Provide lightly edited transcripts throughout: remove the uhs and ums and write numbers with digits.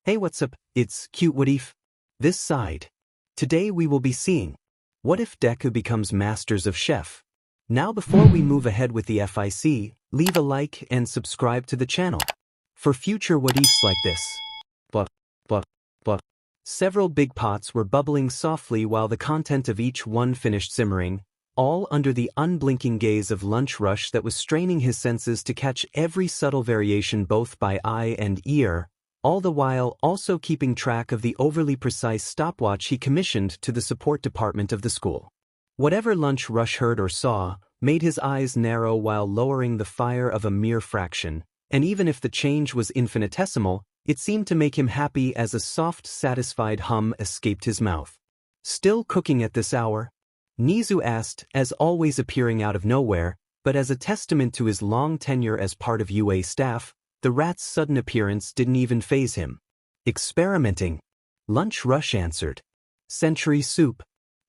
Hey, what's up? It's cute. What if? This side. Today we will be seeing what if Deku becomes masters of chef. Now before we move ahead with the FIC, leave a like and subscribe to the channel for future what ifs like this. But. Several big pots were bubbling softly while the content of each one finished simmering, all under the unblinking gaze of Lunch Rush that was straining his senses to catch every subtle variation both by eye and ear, all the while also keeping track of the overly precise stopwatch he commissioned to the support department of the school. Whatever Lunch Rush heard or saw made his eyes narrow while lowering the fire of a mere fraction, and even if the change was infinitesimal, it seemed to make him happy as a soft, satisfied hum escaped his mouth. Still cooking at this hour? Nizu asked, as always appearing out of nowhere, but as a testament to his long tenure as part of UA staff, the rat's sudden appearance didn't even faze him. Experimenting. Lunch Rush answered. Century soup?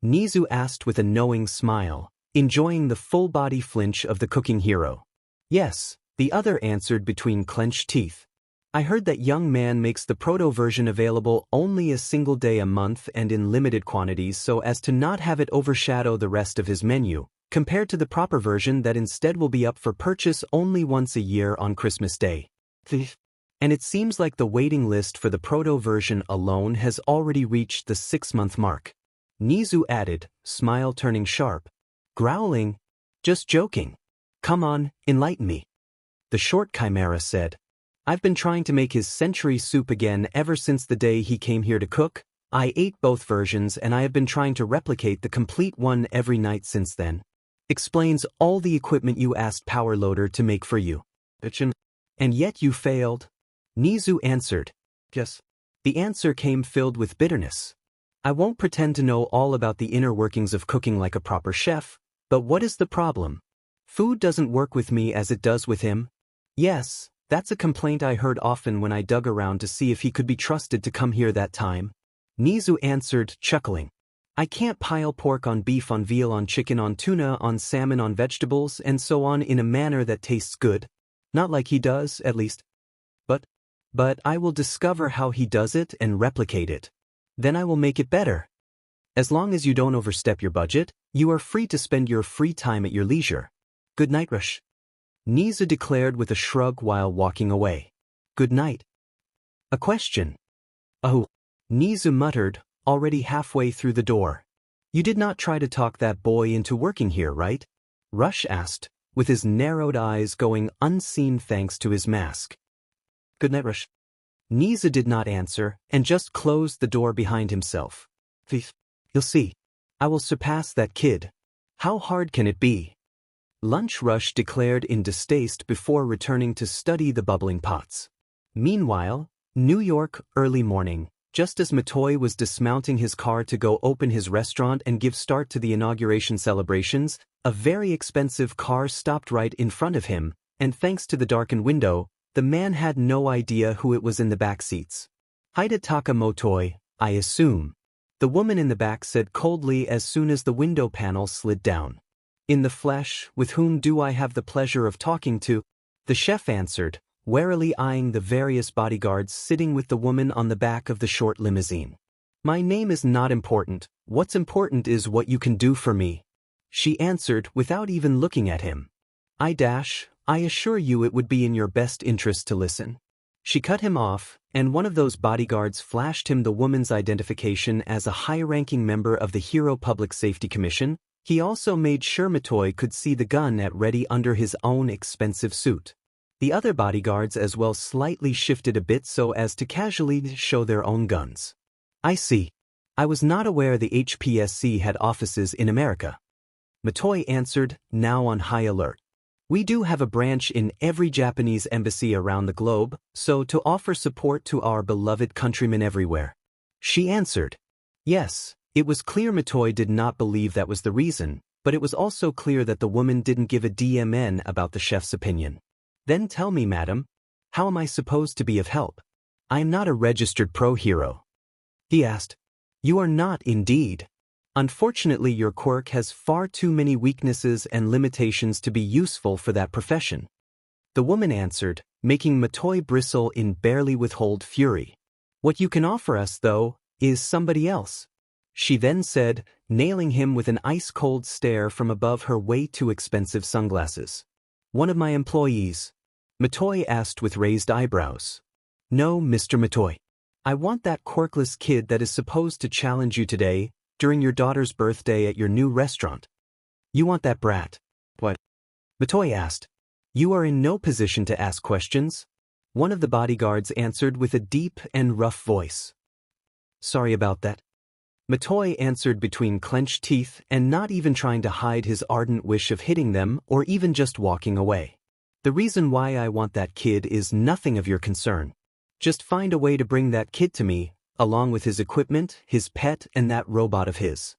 Nizu asked with a knowing smile, enjoying the full-body flinch of the cooking hero. Yes, the other answered between clenched teeth. I heard that young man makes the proto version available only a single day a month and in limited quantities so as to not have it overshadow the rest of his menu, compared to the proper version that instead will be up for purchase only once a year on Christmas Day. And it seems like the waiting list for the proto version alone has already reached the 6-month mark. Nizu added, smile turning sharp. Growling. Just joking. Come on, enlighten me. The short chimera said. I've been trying to make his century soup again ever since the day he came here to cook. I ate both versions and I have been trying to replicate the complete one every night since then. Explains all the equipment you asked Power Loader to make for you. And yet you failed? Nizu answered. Yes. The answer came filled with bitterness. I won't pretend to know all about the inner workings of cooking like a proper chef, but what is the problem? Food doesn't work with me as it does with him. Yes. That's a complaint I heard often when I dug around to see if he could be trusted to come here that time. Nizu answered, chuckling. I can't pile pork on beef on veal on chicken on tuna on salmon on vegetables and so on in a manner that tastes good. Not like he does, at least. But I will discover how he does it and replicate it. Then I will make it better. As long as you don't overstep your budget, you are free to spend your free time at your leisure. Good night, Rush. Nizu declared with a shrug while walking away. Good night. A question. Oh, Nizu muttered, already halfway through the door. You did not try to talk that boy into working here, right? Rush asked, with his narrowed eyes going unseen thanks to his mask. Good night, Rush. Nizu did not answer and just closed the door behind himself. You'll see. I will surpass that kid. How hard can it be? Lunch Rush declared in distaste before returning to study the bubbling pots. Meanwhile, New York, early morning, just as Matoi was dismounting his car to go open his restaurant and give start to the inauguration celebrations, a very expensive car stopped right in front of him, and thanks to the darkened window, the man had no idea who it was in the back seats. Hidetaka Motoi, I assume. The woman in the back said coldly as soon as the window panel slid down. In the flesh, with whom do I have the pleasure of talking to? The chef answered, warily eyeing the various bodyguards sitting with the woman on the back of the short limousine. My name is not important, what's important is what you can do for me. She answered without even looking at him. I assure you it would be in your best interest to listen. She cut him off, and one of those bodyguards flashed him the woman's identification as a high-ranking member of the Hero Public Safety Commission. He also made sure Matoi could see the gun at ready under his own expensive suit. The other bodyguards as well slightly shifted a bit so as to casually show their own guns. I see. I was not aware the HPSC had offices in America. Matoi answered, now on high alert. We do have a branch in every Japanese embassy around the globe, so to offer support to our beloved countrymen everywhere. She answered. Yes. It was clear Matoi did not believe that was the reason, but it was also clear that the woman didn't give a DMN about the chef's opinion. Then tell me, madam, how am I supposed to be of help? I am not a registered pro hero. He asked. You are not indeed. Unfortunately, your quirk has far too many weaknesses and limitations to be useful for that profession. The woman answered, making Matoi bristle in barely withhold fury. What you can offer us, though, is somebody else. She then said, nailing him with an ice-cold stare from above her way too expensive sunglasses. One of my employees. Matoi asked with raised eyebrows. No, Mr. Matoi. I want that quirkless kid that is supposed to challenge you today, during your daughter's birthday at your new restaurant. You want that brat. What? Matoi asked. You are in no position to ask questions. One of the bodyguards answered with a deep and rough voice. Sorry about that. Matoi answered between clenched teeth and not even trying to hide his ardent wish of hitting them or even just walking away. The reason why I want that kid is nothing of your concern. Just find a way to bring that kid to me, along with his equipment, his pet, and that robot of his.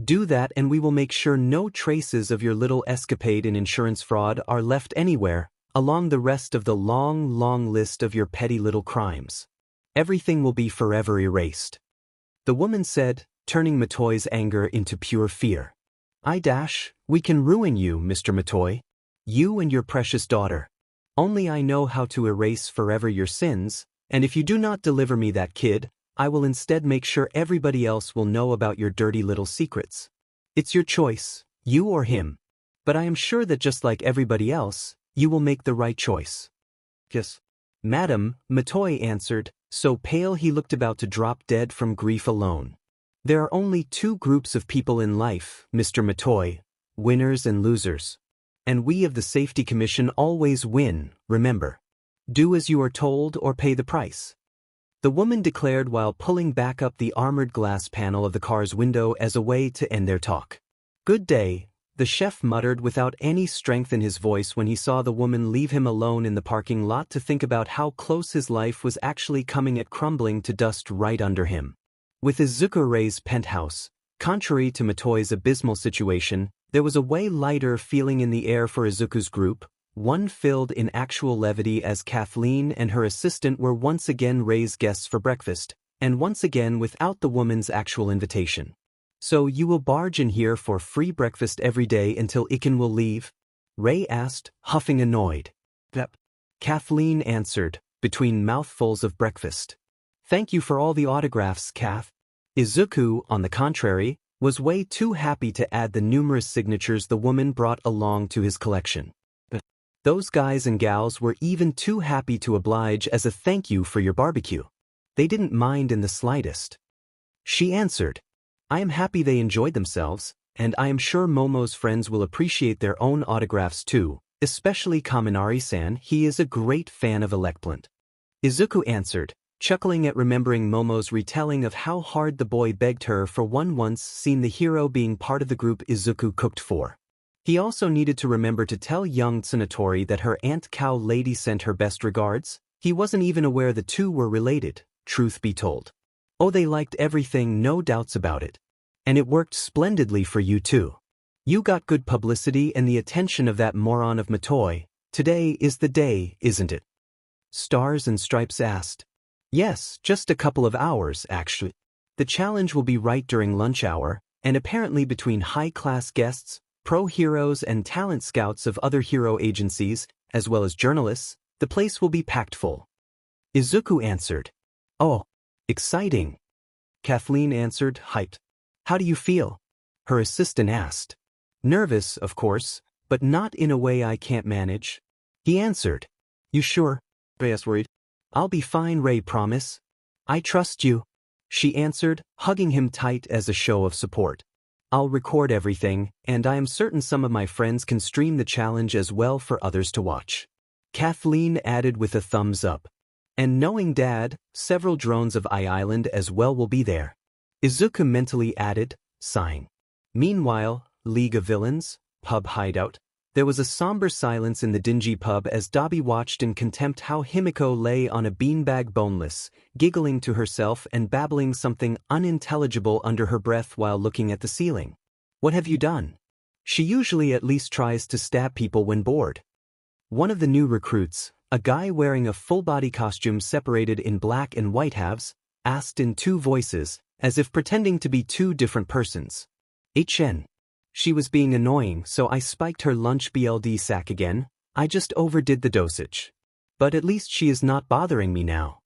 Do that and we will make sure no traces of your little escapade in insurance fraud are left anywhere, along the rest of the long list of your petty little crimes. Everything will be forever erased. The woman said, turning Matoi's anger into pure fear. We can ruin you, Mr. Matoi. You and your precious daughter. Only I know how to erase forever your sins, and if you do not deliver me that kid, I will instead make sure everybody else will know about your dirty little secrets. It's your choice, you or him. But I am sure that just like everybody else, you will make the right choice. Yes. Madam, Matoi answered, so pale he looked about to drop dead from grief alone. There are only two groups of people in life, Mr. Matoi, winners and losers. And we of the Safety Commission always win, remember. Do as you are told or pay the price. The woman declared while pulling back up the armored glass panel of the car's window as a way to end their talk. Good day, the chef muttered without any strength in his voice when he saw the woman leave him alone in the parking lot to think about how close his life was actually coming at crumbling to dust right under him. With Izuku-rei's penthouse, contrary to Matoi's abysmal situation, there was a way lighter feeling in the air for Izuku's group, one filled in actual levity as Kathleen and her assistant were once again Rei's guests for breakfast, and once again without the woman's actual invitation. So you will barge in here for free breakfast every day until Iken will leave? Rei asked, huffing annoyed. Yep. Kathleen answered, between mouthfuls of breakfast. Thank you for all the autographs, Kath. Izuku, on the contrary, was way too happy to add the numerous signatures the woman brought along to his collection. Those guys and gals were even too happy to oblige as a thank you for your barbecue. They didn't mind in the slightest. She answered, I am happy they enjoyed themselves, and I am sure Momo's friends will appreciate their own autographs too, especially Culinary-san, he is a great fan of Electplant. Izuku answered, chuckling at remembering Momo's retelling of how hard the boy begged her for one once seen the hero being part of the group Izuku cooked for. He also needed to remember to tell young Tsunatori that her Aunt Cow Lady sent her best regards. He wasn't even aware the two were related, truth be told. Oh, they liked everything, no doubts about it. And it worked splendidly for you too. You got good publicity and the attention of that moron of Matoi. Today is the day, isn't it? Stars and Stripes asked. Yes, just a couple of hours, actually. The challenge will be right during lunch hour, and apparently between high-class guests, pro heroes and talent scouts of other hero agencies, as well as journalists, the place will be packed full. Izuku answered. Oh, exciting. Kathleen answered, hyped. How do you feel? Her assistant asked. Nervous, of course, but not in a way I can't manage. He answered. You sure? Reyes worried. I'll be fine, Rei, promise. I trust you. She answered, hugging him tight as a show of support. I'll record everything, and I am certain some of my friends can stream the challenge as well for others to watch. Kathleen added with a thumbs up. And knowing Dad, several drones of I-Island as well will be there. Izuku mentally added, sighing. Meanwhile, League of Villains, pub hideout. There was a somber silence in the dingy pub as Dabi watched in contempt how Himiko lay on a beanbag boneless, giggling to herself and babbling something unintelligible under her breath while looking at the ceiling. What have you done? She usually at least tries to stab people when bored. One of the new recruits, a guy wearing a full-body costume separated in black and white halves, asked in two voices, as if pretending to be two different persons. HN. She was being annoying, so I spiked her lunch BLD sack again. I just overdid the dosage. But at least she is not bothering me now.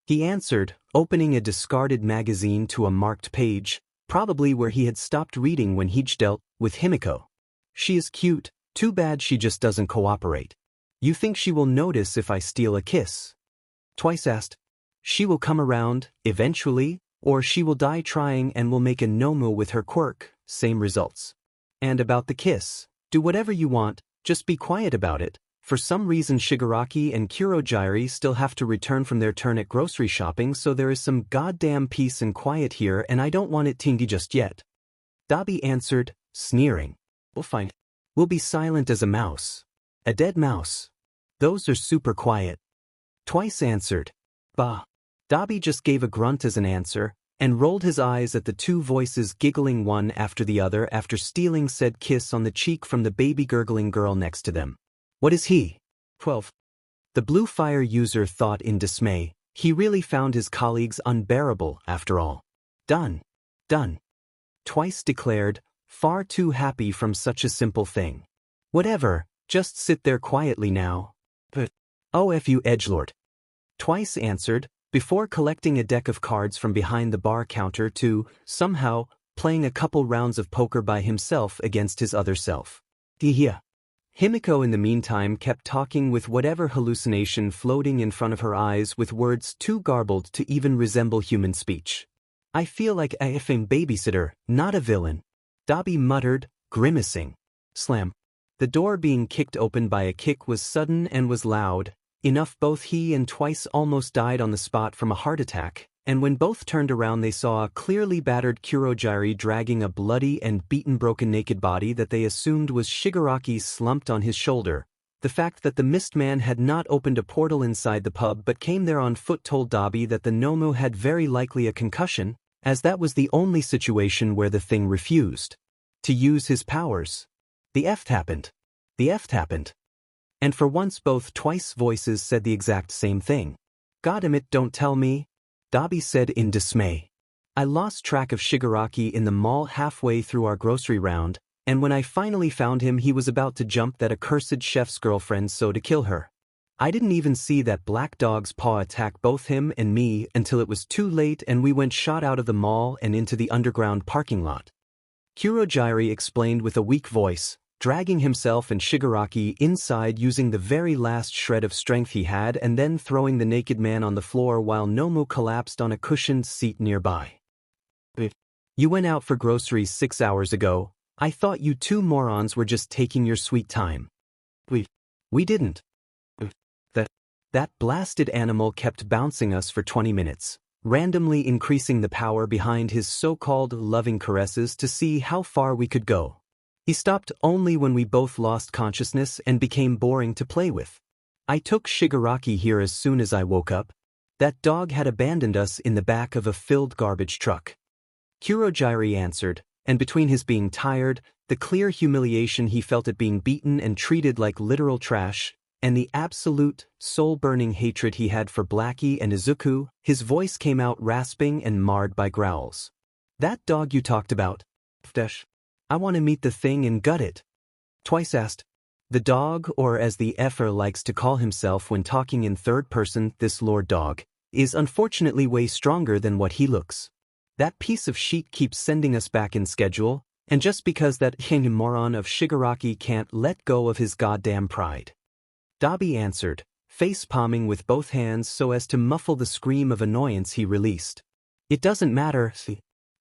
He answered, opening a discarded magazine to a marked page, probably where he had stopped reading when he'd dealt with Himiko. She is cute, too bad she just doesn't cooperate. You think she will notice if I steal a kiss? Twice asked. She will come around, eventually, or she will die trying and will make a nomu with her quirk, same results. And about the kiss, do whatever you want, just be quiet about it. For some reason Shigaraki and Kurogyari still have to return from their turn at grocery shopping, so there is some goddamn peace and quiet here and I don't want it tingy just yet. Dabi answered, sneering. We'll find. We'll be silent as a mouse. A dead mouse. Those are super quiet. Twice answered. Bah. Dabi just gave a grunt as an answer, and rolled his eyes at the two voices giggling one after the other after stealing said kiss on the cheek from the baby gurgling girl next to them. What is he? 12. The Blue Fire user thought in dismay. He really found his colleagues unbearable after all. Done. Done. Twice declared, far too happy from such a simple thing. Whatever, just sit there quietly now. But, oh F you edgelord. Twice answered, before collecting a deck of cards from behind the bar counter to, somehow, playing a couple rounds of poker by himself against his other self. Dihia. Himiko in the meantime kept talking with whatever hallucination floating in front of her eyes with words too garbled to even resemble human speech. I feel like a effing babysitter, not a villain. Dabi muttered, grimacing. Slam. The door being kicked open by a kick was sudden and was loud, enough both he and Twice almost died on the spot from a heart attack, and when both turned around they saw a clearly battered Kurogyari dragging a bloody and beaten broken naked body that they assumed was Shigaraki slumped on his shoulder. The fact that the mist man had not opened a portal inside the pub but came there on foot told Dabi that the Nomu had very likely a concussion, as that was the only situation where the thing refused to use his powers. The F happened. The F happened. And for once both Twice voices said the exact same thing. Goddammit, don't tell me. Dabi said in dismay. I lost track of Shigaraki in the mall halfway through our grocery round, and when I finally found him he was about to jump that accursed chef's girlfriend so to kill her. I didn't even see that black dog's paw attack both him and me until it was too late and we went shot out of the mall and into the underground parking lot. Kurogyari explained with a weak voice, dragging himself and Shigaraki inside using the very last shred of strength he had and then throwing the naked man on the floor while Nomu collapsed on a cushioned seat nearby. You went out for groceries 6 hours ago. I thought you two morons were just taking your sweet time. We didn't. That blasted animal kept bouncing us for 20 minutes, randomly increasing the power behind his so-called loving caresses to see how far we could go. He stopped only when we both lost consciousness and became boring to play with. I took Shigaraki here as soon as I woke up. That dog had abandoned us in the back of a filled garbage truck. Kurogyari answered, and between his being tired, the clear humiliation he felt at being beaten and treated like literal trash, and the absolute, soul-burning hatred he had for Blackie and Izuku, his voice came out rasping and marred by growls. That dog you talked about? I want to meet the thing and gut it. Twice asked. The dog, or as the effer likes to call himself when talking in third person, this lord dog, is unfortunately way stronger than what he looks. That piece of shit keeps sending us back in schedule, and just because that moron of Shigaraki can't let go of his goddamn pride. Dabi answered, face-palming with both hands so as to muffle the scream of annoyance he released. It doesn't matter.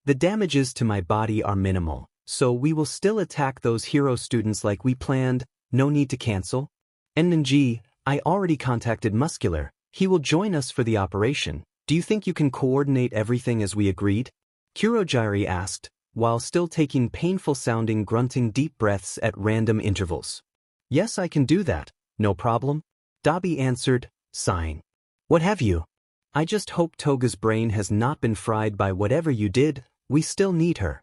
The damages to my body are minimal, so we will still attack those hero students like we planned, no need to cancel. NNG, I already contacted Muscular, he will join us for the operation. Do you think you can coordinate everything as we agreed? Kurogyari asked, while still taking painful-sounding grunting deep breaths at random intervals. Yes, I can do that. No problem. Dabi answered, sighing. What have you? I just hope Toga's brain has not been fried by whatever you did. We still need her.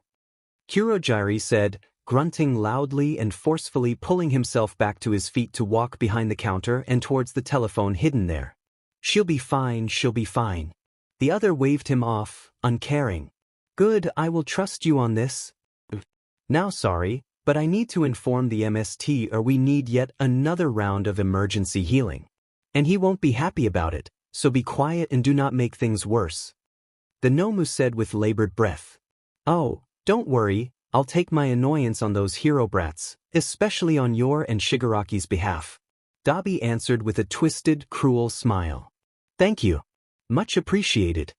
Kurogyari said, grunting loudly and forcefully pulling himself back to his feet to walk behind the counter and towards the telephone hidden there. She'll be fine, she'll be fine. The other waved him off, uncaring. Good, I will trust you on this. Now sorry, but I need to inform the MST or we need yet another round of emergency healing. And he won't be happy about it. so be quiet and do not make things worse. The Nomu said with labored breath. Oh, don't worry, I'll take my annoyance on those hero brats, especially on your and Shigaraki's behalf. Dabi answered with a twisted, cruel smile. Thank you. Much appreciated.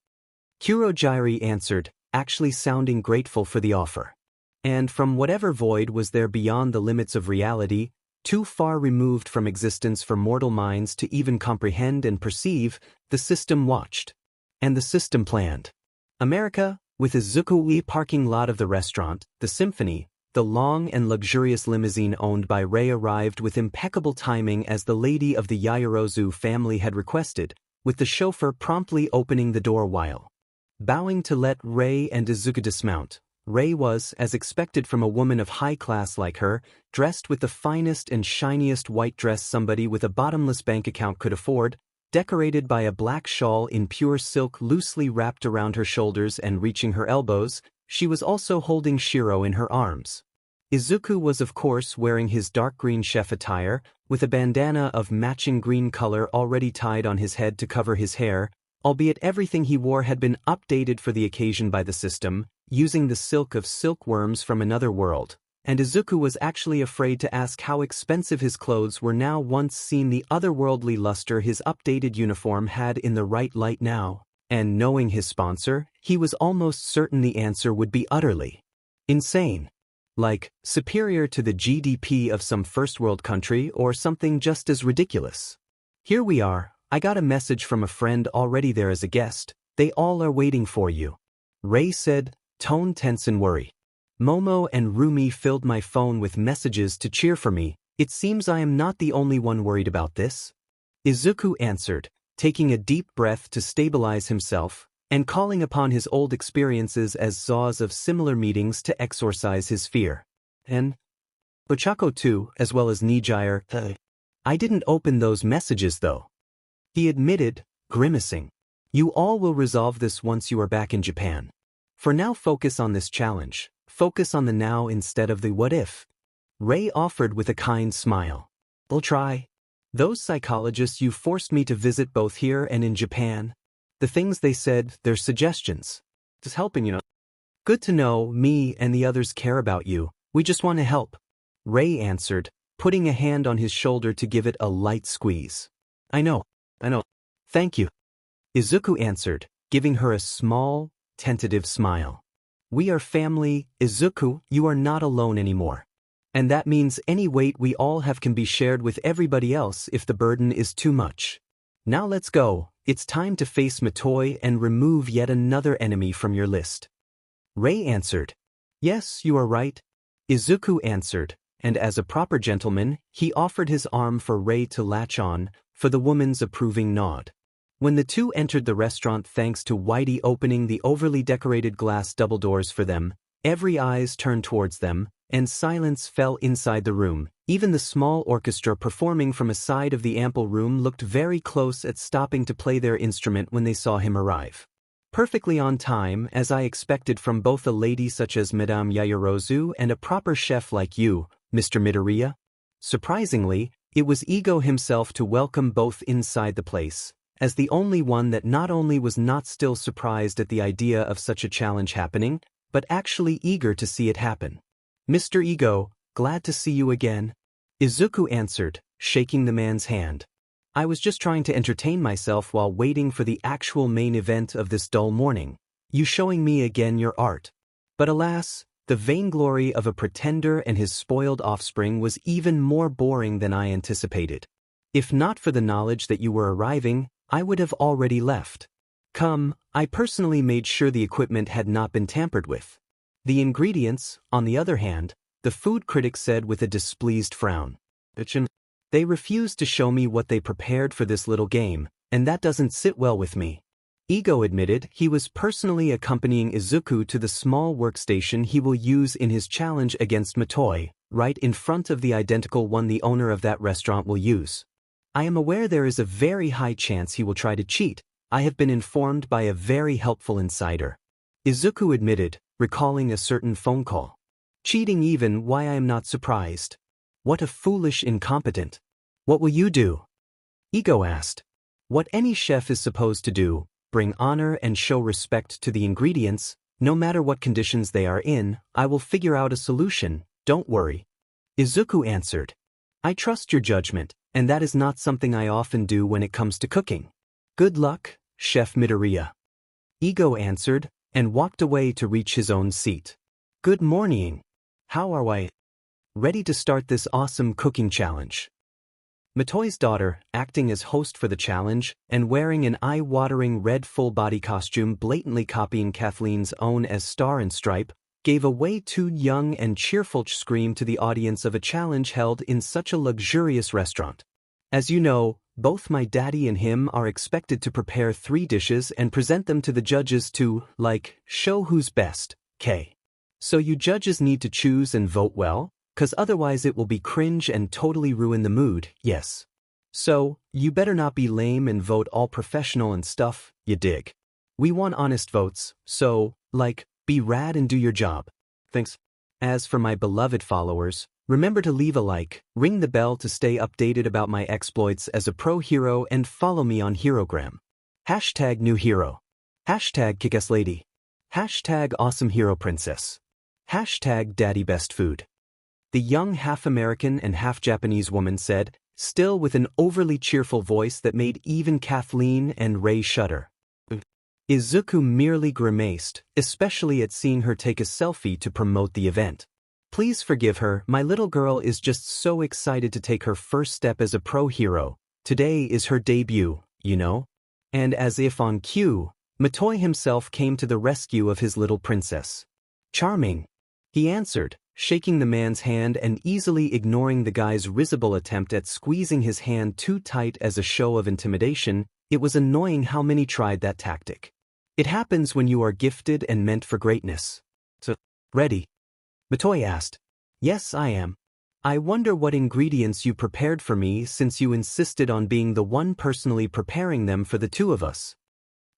Kurojiri answered, actually sounding grateful for the offer. And from whatever void was there beyond the limits of reality, too far removed from existence for mortal minds to even comprehend and perceive, the system watched. And the system planned. America, with Izuku parking lot of the restaurant, the symphony, the long and luxurious limousine owned by Rei arrived with impeccable timing as the lady of the Yaoyorozu family had requested, with the chauffeur promptly opening the door while bowing to let Rei and Izuku dismount. Rei was, as expected from a woman of high class like her, dressed with the finest and shiniest white dress somebody with a bottomless bank account could afford, decorated by a black shawl in pure silk loosely wrapped around her shoulders and reaching her elbows. She was also holding Shiro in her arms. Izuku was of course wearing his dark green chef attire, with a bandana of matching green color already tied on his head to cover his hair, albeit everything he wore had been updated for the occasion by the system, using the silk of silkworms from another world, and Izuku was actually afraid to ask how expensive his clothes were now once seen the otherworldly luster his updated uniform had in the right light now, and knowing his sponsor, he was almost certain the answer would be utterly insane. Like, superior to the GDP of some first-world country or something just as ridiculous. Here we are, I got a message from a friend already there as a guest, they all are waiting for you. Rei said, tone tense in worry. Momo and Rumi filled my phone with messages to cheer for me, it seems I am not the only one worried about this. Izuku answered, taking a deep breath to stabilize himself, and calling upon his old experiences as Zaus of similar meetings to exorcise his fear. And Ochako too, as well as Nijire. I didn't open those messages though. He admitted, grimacing. You all will resolve this once you are back in Japan. For now focus on this challenge, focus on the now instead of the what if. Rei offered with a kind smile. I'll try. Those psychologists you forced me to visit both here and in Japan. The things they said, their suggestions. Just helping, you know. Good to know me and the others care about you, we just want to help. Rei answered, putting a hand on his shoulder to give it a light squeeze. I know. Thank you. Izuku answered, giving her a small, tentative smile. We are family, Izuku, you are not alone anymore. And that means any weight we all have can be shared with everybody else if the burden is too much. Now let's go, it's time to face Matoi and remove yet another enemy from your list. Rei answered. Yes, you are right. Izuku answered, and as a proper gentleman, he offered his arm for Rei to latch on, for the woman's approving nod. When the two entered the restaurant thanks to Whitey opening the overly decorated glass double doors for them, every eyes turned towards them, and silence fell inside the room. Even the small orchestra performing from a side of the ample room looked very close at stopping to play their instrument when they saw him arrive. Perfectly on time, as I expected from both a lady such as Madame Yaoyorozu and a proper chef like you, Mr. Midoriya. Surprisingly, it was Ego himself to welcome both inside the place, as the only one that not only was not still surprised at the idea of such a challenge happening, but actually eager to see it happen. Mr. Ego, glad to see you again. Izuku answered, shaking the man's hand. I was just trying to entertain myself while waiting for the actual main event of this dull morning, you showing me again your art. But alas, the vainglory of a pretender and his spoiled offspring was even more boring than I anticipated. If not for the knowledge that you were arriving, I would have already left. Come, I personally made sure the equipment had not been tampered with. The ingredients, on the other hand, the food critic said with a displeased frown. They refused to show me what they prepared for this little game, and that doesn't sit well with me. Ego admitted he was personally accompanying Izuku to the small workstation he will use in his challenge against Matoi, right in front of the identical one the owner of that restaurant will use. I am aware there is a very high chance he will try to cheat, I have been informed by a very helpful insider. Izuku admitted, recalling a certain phone call. Cheating even, why I am not surprised. What a foolish incompetent. What will you do? Ego asked. What any chef is supposed to do, bring honor and show respect to the ingredients, no matter what conditions they are in. I will figure out a solution, don't worry. Izuku answered. I trust your judgment, and that is not something I often do when it comes to cooking. Good luck, Chef Midoriya. Ego answered, and walked away to reach his own seat. Good morning. How are we? Ready to start this awesome cooking challenge. Mitoi's daughter, acting as host for the challenge, and wearing an eye-watering red full-body costume blatantly copying Kathleen's own as Star and Stripe, gave a way too young and cheerful scream to the audience of a challenge held in such a luxurious restaurant. As you know, both my daddy and him are expected to prepare 3 dishes and present them to the judges to, show who's best, K. So you judges need to choose and vote well, 'cause otherwise it will be cringe and totally ruin the mood, yes. So, you better not be lame and vote all professional and stuff, you dig. We want honest votes, so, be rad and do your job. Thanks. As for my beloved followers, remember to leave a like, ring the bell to stay updated about my exploits as a pro hero, and follow me on Herogram. Hashtag new hero. Hashtag kickass lady. Hashtag awesome hero princess. Hashtag daddy best food. The young half-American and half-Japanese woman said, still with an overly cheerful voice that made even Kathleen and Ray shudder. Izuku merely grimaced, especially at seeing her take a selfie to promote the event. Please forgive her, my little girl is just so excited to take her first step as a pro hero. Today is her debut, you know? And as if on cue, Mitoi himself came to the rescue of his little princess. Charming, he answered, shaking the man's hand and easily ignoring the guy's risible attempt at squeezing his hand too tight as a show of intimidation. It was annoying how many tried that tactic. It happens when you are gifted and meant for greatness. So, ready? Mitoi asked. Yes, I am. I wonder what ingredients you prepared for me since you insisted on being the one personally preparing them for the two of us.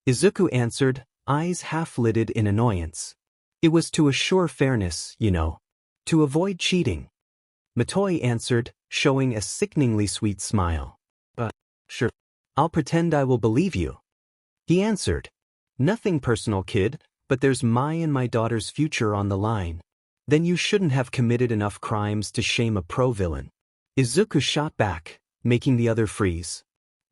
Izuku answered, eyes half-lidded in annoyance. It was to assure fairness, you know. To avoid cheating. Mitoi answered, showing a sickeningly sweet smile. Sure. I'll pretend I will believe you. He answered. Nothing personal, kid, but there's my and my daughter's future on the line. Then you shouldn't have committed enough crimes to shame a pro-villain. Izuku shot back, making the other freeze.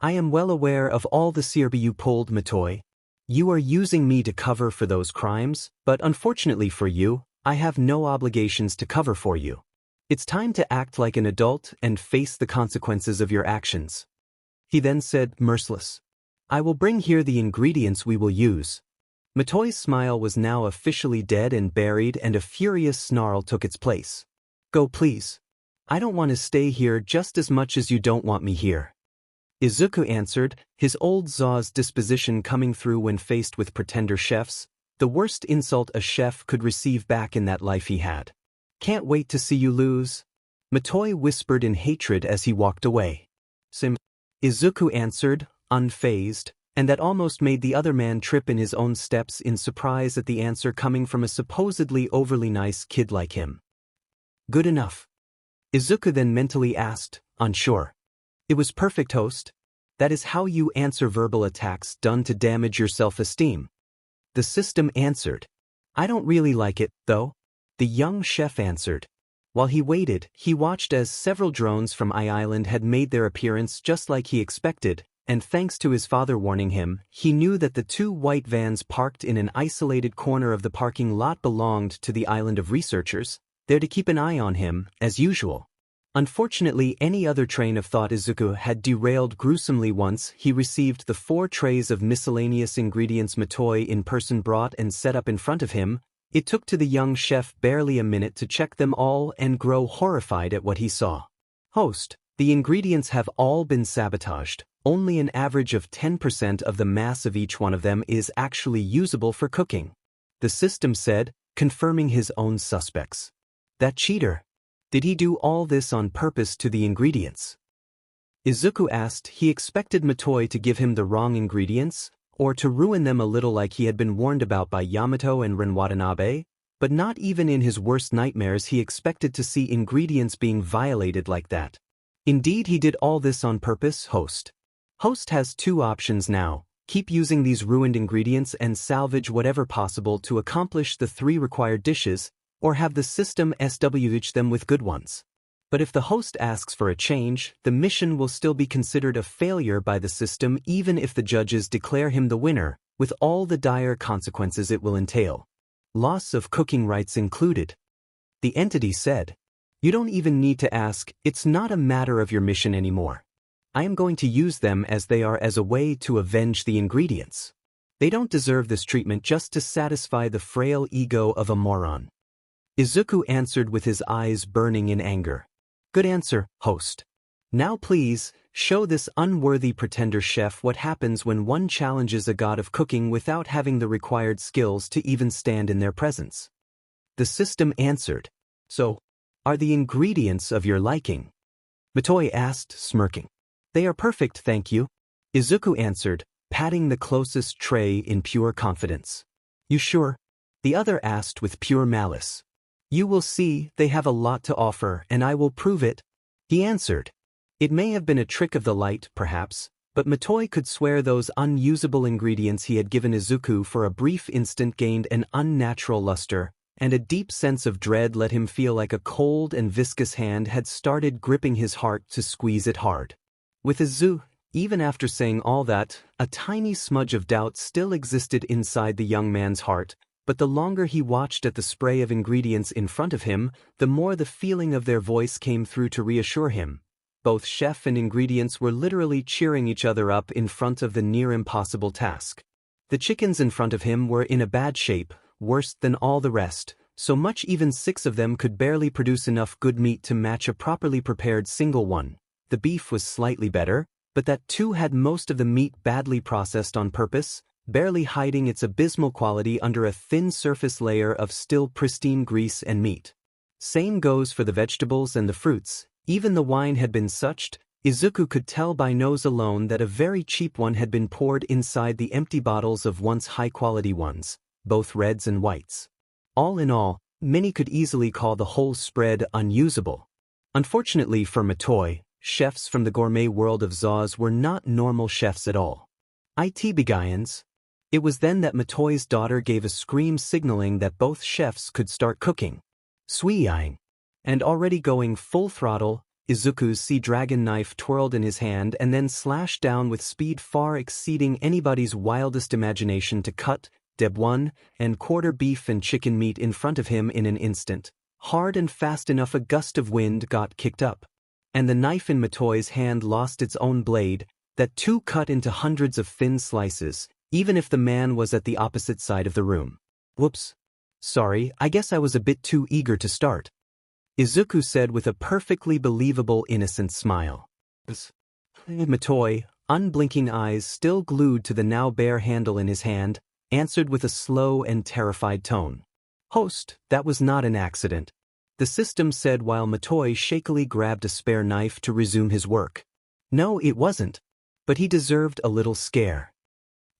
I am well aware of all the CRB you pulled, Mitoi. You are using me to cover for those crimes, but unfortunately for you, I have no obligations to cover for you. It's time to act like an adult and face the consequences of your actions. He then said, merciless. I will bring here the ingredients we will use. Mitoi's smile was now officially dead and buried, and a furious snarl took its place. Go please. I don't want to stay here just as much as you don't want me here. Izuku answered, his old Zaus disposition coming through when faced with pretender chefs, the worst insult a chef could receive back in that life he had. Can't wait to see you lose. Mitoi whispered in hatred as he walked away. Izuku answered, unfazed, and that almost made the other man trip in his own steps in surprise at the answer coming from a supposedly overly nice kid like him. Good enough. Izuku then mentally asked, unsure. It was perfect, host. That is how you answer verbal attacks done to damage your self-esteem. The system answered. I don't really like it, though. The young chef answered. While he waited, he watched as several drones from I-Island had made their appearance just like he expected, and thanks to his father warning him, he knew that the 2 white vans parked in an isolated corner of the parking lot belonged to the island of researchers, there to keep an eye on him, as usual. Unfortunately, any other train of thought Izuku had derailed gruesomely once he received the 4 trays of miscellaneous ingredients Mitoi in person brought and set up in front of him. It took to the young chef barely a minute to check them all and grow horrified at what he saw. Host, the ingredients have all been sabotaged. Only an average of 10% of the mass of each one of them is actually usable for cooking. The system said, confirming his own suspects. That cheater. Did he do all this on purpose to the ingredients? Izuku asked. He expected Mitoi to give him the wrong ingredients, or to ruin them a little like he had been warned about by Yamato and Ren Watanabe, but not even in his worst nightmares he expected to see ingredients being violated like that. Indeed he did all this on purpose, host. Host has two options now: keep using these ruined ingredients and salvage whatever possible to accomplish the 3 required dishes, or have the system switch them with good ones. But if the host asks for a change, the mission will still be considered a failure by the system even if the judges declare him the winner, with all the dire consequences it will entail. Loss of cooking rights included. The entity said, "You don't even need to ask, it's not a matter of your mission anymore. I am going to use them as they are as a way to avenge the ingredients. They don't deserve this treatment just to satisfy the frail ego of a moron." Izuku answered with his eyes burning in anger. "Good answer, host. Now please, show this unworthy pretender chef what happens when one challenges a god of cooking without having the required skills to even stand in their presence." The system answered, "So, are the ingredients of your liking?" Matoi asked, smirking. "They are perfect, thank you," Izuku answered, patting the closest tray in pure confidence. "You sure?" the other asked with pure malice. "You will see, they have a lot to offer, and I will prove it," he answered. It may have been a trick of the light, perhaps, but Matoi could swear those unusable ingredients he had given Izuku for a brief instant gained an unnatural luster, and a deep sense of dread let him feel like a cold and viscous hand had started gripping his heart to squeeze it hard. With Izuku, even after saying all that, a tiny smudge of doubt still existed inside the young man's heart, but the longer he watched at the spray of ingredients in front of him, the more the feeling of their voice came through to reassure him. Both chef and ingredients were literally cheering each other up in front of the near-impossible task. The chickens in front of him were in a bad shape, worse than all the rest, so much even 6 of them could barely produce enough good meat to match a properly prepared single one. The beef was slightly better, but that too had most of the meat badly processed on purpose, barely hiding its abysmal quality under a thin surface layer of still pristine grease and meat. Same goes for the vegetables and the fruits. Even the wine had been suched. Izuku could tell by nose alone that a very cheap one had been poured inside the empty bottles of once high-quality ones, both reds and whites. All in all, many could easily call the whole spread unusable. Unfortunately for Matoi, chefs from the gourmet world of Zaus were not normal chefs at all. It begins. It was then that Matoi's daughter gave a scream signaling that both chefs could start cooking. Sui-eyeing. And already going full throttle, Izuku's sea dragon knife twirled in his hand and then slashed down with speed far exceeding anybody's wildest imagination to cut, deb 1, and quarter beef and chicken meat in front of him in an instant, hard and fast enough a gust of wind got kicked up. And the knife in Matoi's hand lost its own blade, that too cut into hundreds of thin slices, even if the man was at the opposite side of the room. "Whoops. Sorry, I guess I was a bit too eager to start," Izuku said with a perfectly believable innocent smile. Matoi, unblinking eyes still glued to the now bare handle in his hand, answered with a slow and terrified tone. "Host, that was not an accident," the system said while Matoi shakily grabbed a spare knife to resume his work. "No, it wasn't. But he deserved a little scare."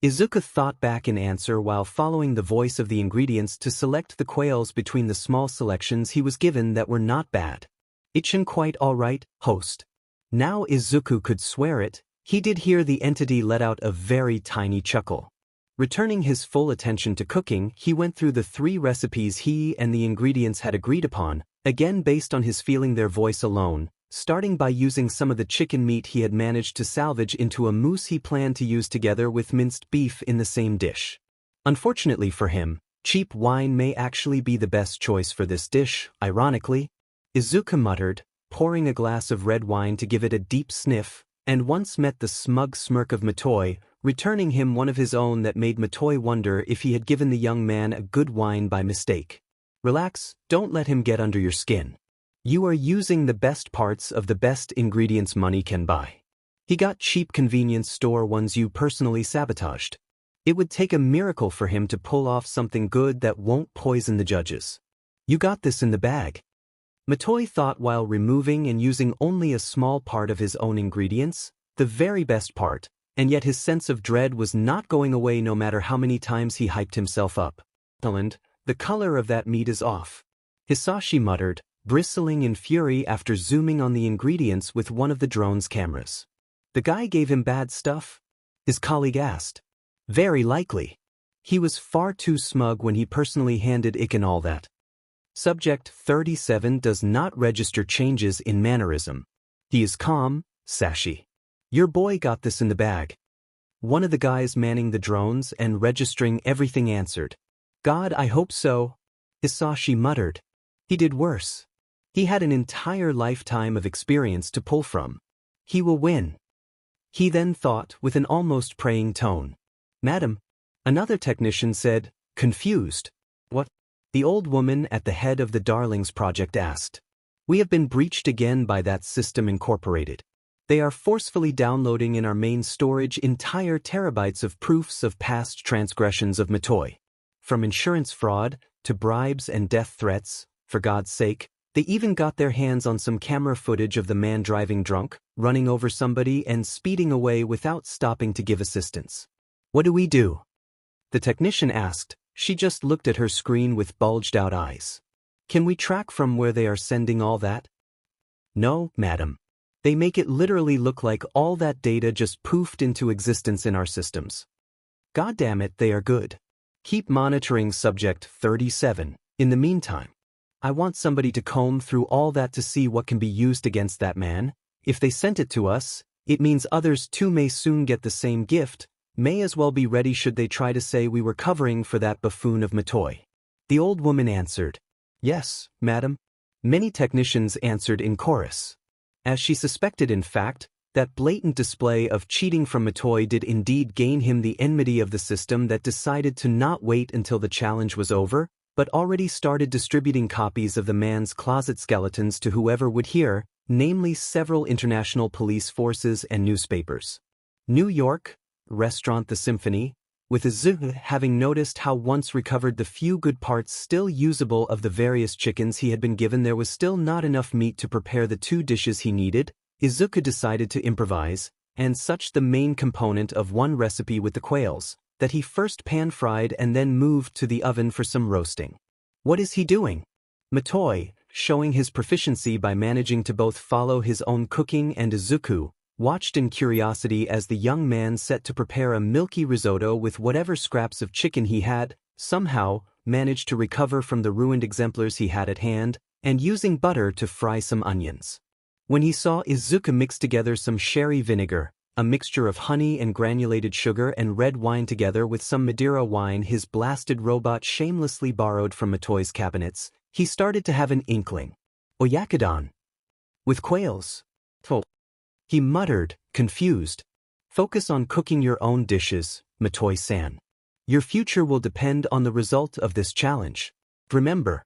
Izuku thought back in answer while following the voice of the ingredients to select the quails between the small selections he was given that were not bad. "Itchin' quite all right, host." Now Izuku could swear it, he did hear the entity let out a very tiny chuckle. Returning his full attention to cooking, he went through the 3 recipes he and the ingredients had agreed upon, again based on his feeling their voice alone, starting by using some of the chicken meat he had managed to salvage into a mousse he planned to use together with minced beef in the same dish. Unfortunately for him, cheap wine may actually be the best choice for this dish, ironically, Izuku muttered, pouring a glass of red wine to give it a deep sniff, and once met the smug smirk of Matoi, returning him one of his own that made Matoi wonder if he had given the young man a good wine by mistake. "Relax, don't let him get under your skin. You are using the best parts of the best ingredients money can buy. He got cheap convenience store ones you personally sabotaged. It would take a miracle for him to pull off something good that won't poison the judges. You got this in the bag." Matoi thought while removing and using only a small part of his own ingredients, the very best part, and yet his sense of dread was not going away no matter how many times he hyped himself up. "The color of that meat is off," Hisashi muttered, bristling in fury after zooming on the ingredients with one of the drone's cameras. The guy gave him bad stuff? His colleague asked. Very likely. He was far too smug when he personally handed Iken all that. Subject 37 does not register changes in mannerism. He is calm, sashy. Your boy got this in the bag. One of the guys manning the drones and registering everything answered. God, I hope so. Hisashi muttered. He did worse. He had an entire lifetime of experience to pull from. He will win. He then thought with an almost praying tone. Madam, another technician said, confused. What? The old woman at the head of the Darlings project asked. We have been breached again by that system incorporated. They are forcefully downloading in our main storage entire terabytes of proofs of past transgressions of Matoi. From insurance fraud to bribes and death threats, for God's sake, they even got their hands on some camera footage of the man driving drunk, running over somebody and speeding away without stopping to give assistance. What do we do? The technician asked. She just looked at her screen with bulged-out eyes. Can we track from where they are sending all that? No, madam. They make it literally look like all that data just poofed into existence in our systems. God damn it, they are good. Keep monitoring subject 37. In the meantime, I want somebody to comb through all that to see what can be used against that man. If they sent it to us, it means others too may soon get the same gift, may as well be ready should they try to say we were covering for that buffoon of Matoi. The old woman answered. Yes, madam. Many technicians answered in chorus. As she suspected in fact, that blatant display of cheating from Matoi did indeed gain him the enmity of the system that decided to not wait until the challenge was over, but already started distributing copies of the man's closet skeletons to whoever would hear, namely several international police forces and newspapers. New York, restaurant The Symphony, with Izuku having noticed how once recovered the few good parts still usable of the various chickens he had been given there was still not enough meat to prepare the 2 dishes he needed, Izuku decided to improvise, and such the main component of one recipe with the quails, that he first pan-fried and then moved to the oven for some roasting. What is he doing? Matoi, showing his proficiency by managing to both follow his own cooking and Izuku, watched in curiosity as the young man set to prepare a milky risotto with whatever scraps of chicken he had, somehow, managed to recover from the ruined exemplars he had at hand, and using butter to fry some onions. When he saw Izuku mix together some sherry vinegar, a mixture of honey and granulated sugar and red wine together with some Madeira wine his blasted robot shamelessly borrowed from Matoi's cabinets, he started to have an inkling. Oyakodon. With quails. Oh. He muttered, confused. Focus on cooking your own dishes, Matoi-san. Your future will depend on the result of this challenge. Remember.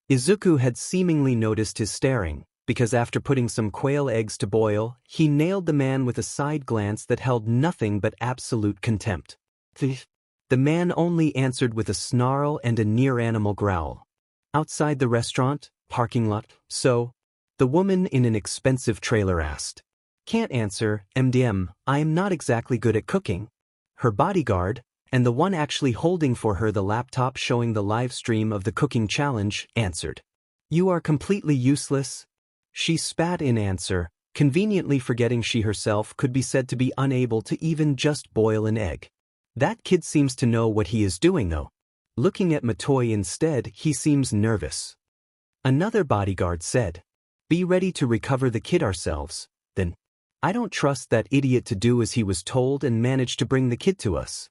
Izuku had seemingly noticed his staring, because after putting some quail eggs to boil, he nailed the man with a side glance that held nothing but absolute contempt. The man only answered with a snarl and a near-animal growl. Outside the restaurant, parking lot, so? The woman in an expensive trailer asked. Can't answer, MDM, I am not exactly good at cooking. Her bodyguard, and the one actually holding for her the laptop showing the live stream of the cooking challenge, answered. You are completely useless. She spat in answer, conveniently forgetting she herself could be said to be unable to even just boil an egg. That kid seems to know what he is doing though. Looking at Matoi instead, he seems nervous. Another bodyguard said, Be ready to recover the kid ourselves, then. I don't trust that idiot to do as he was told and manage to bring the kid to us.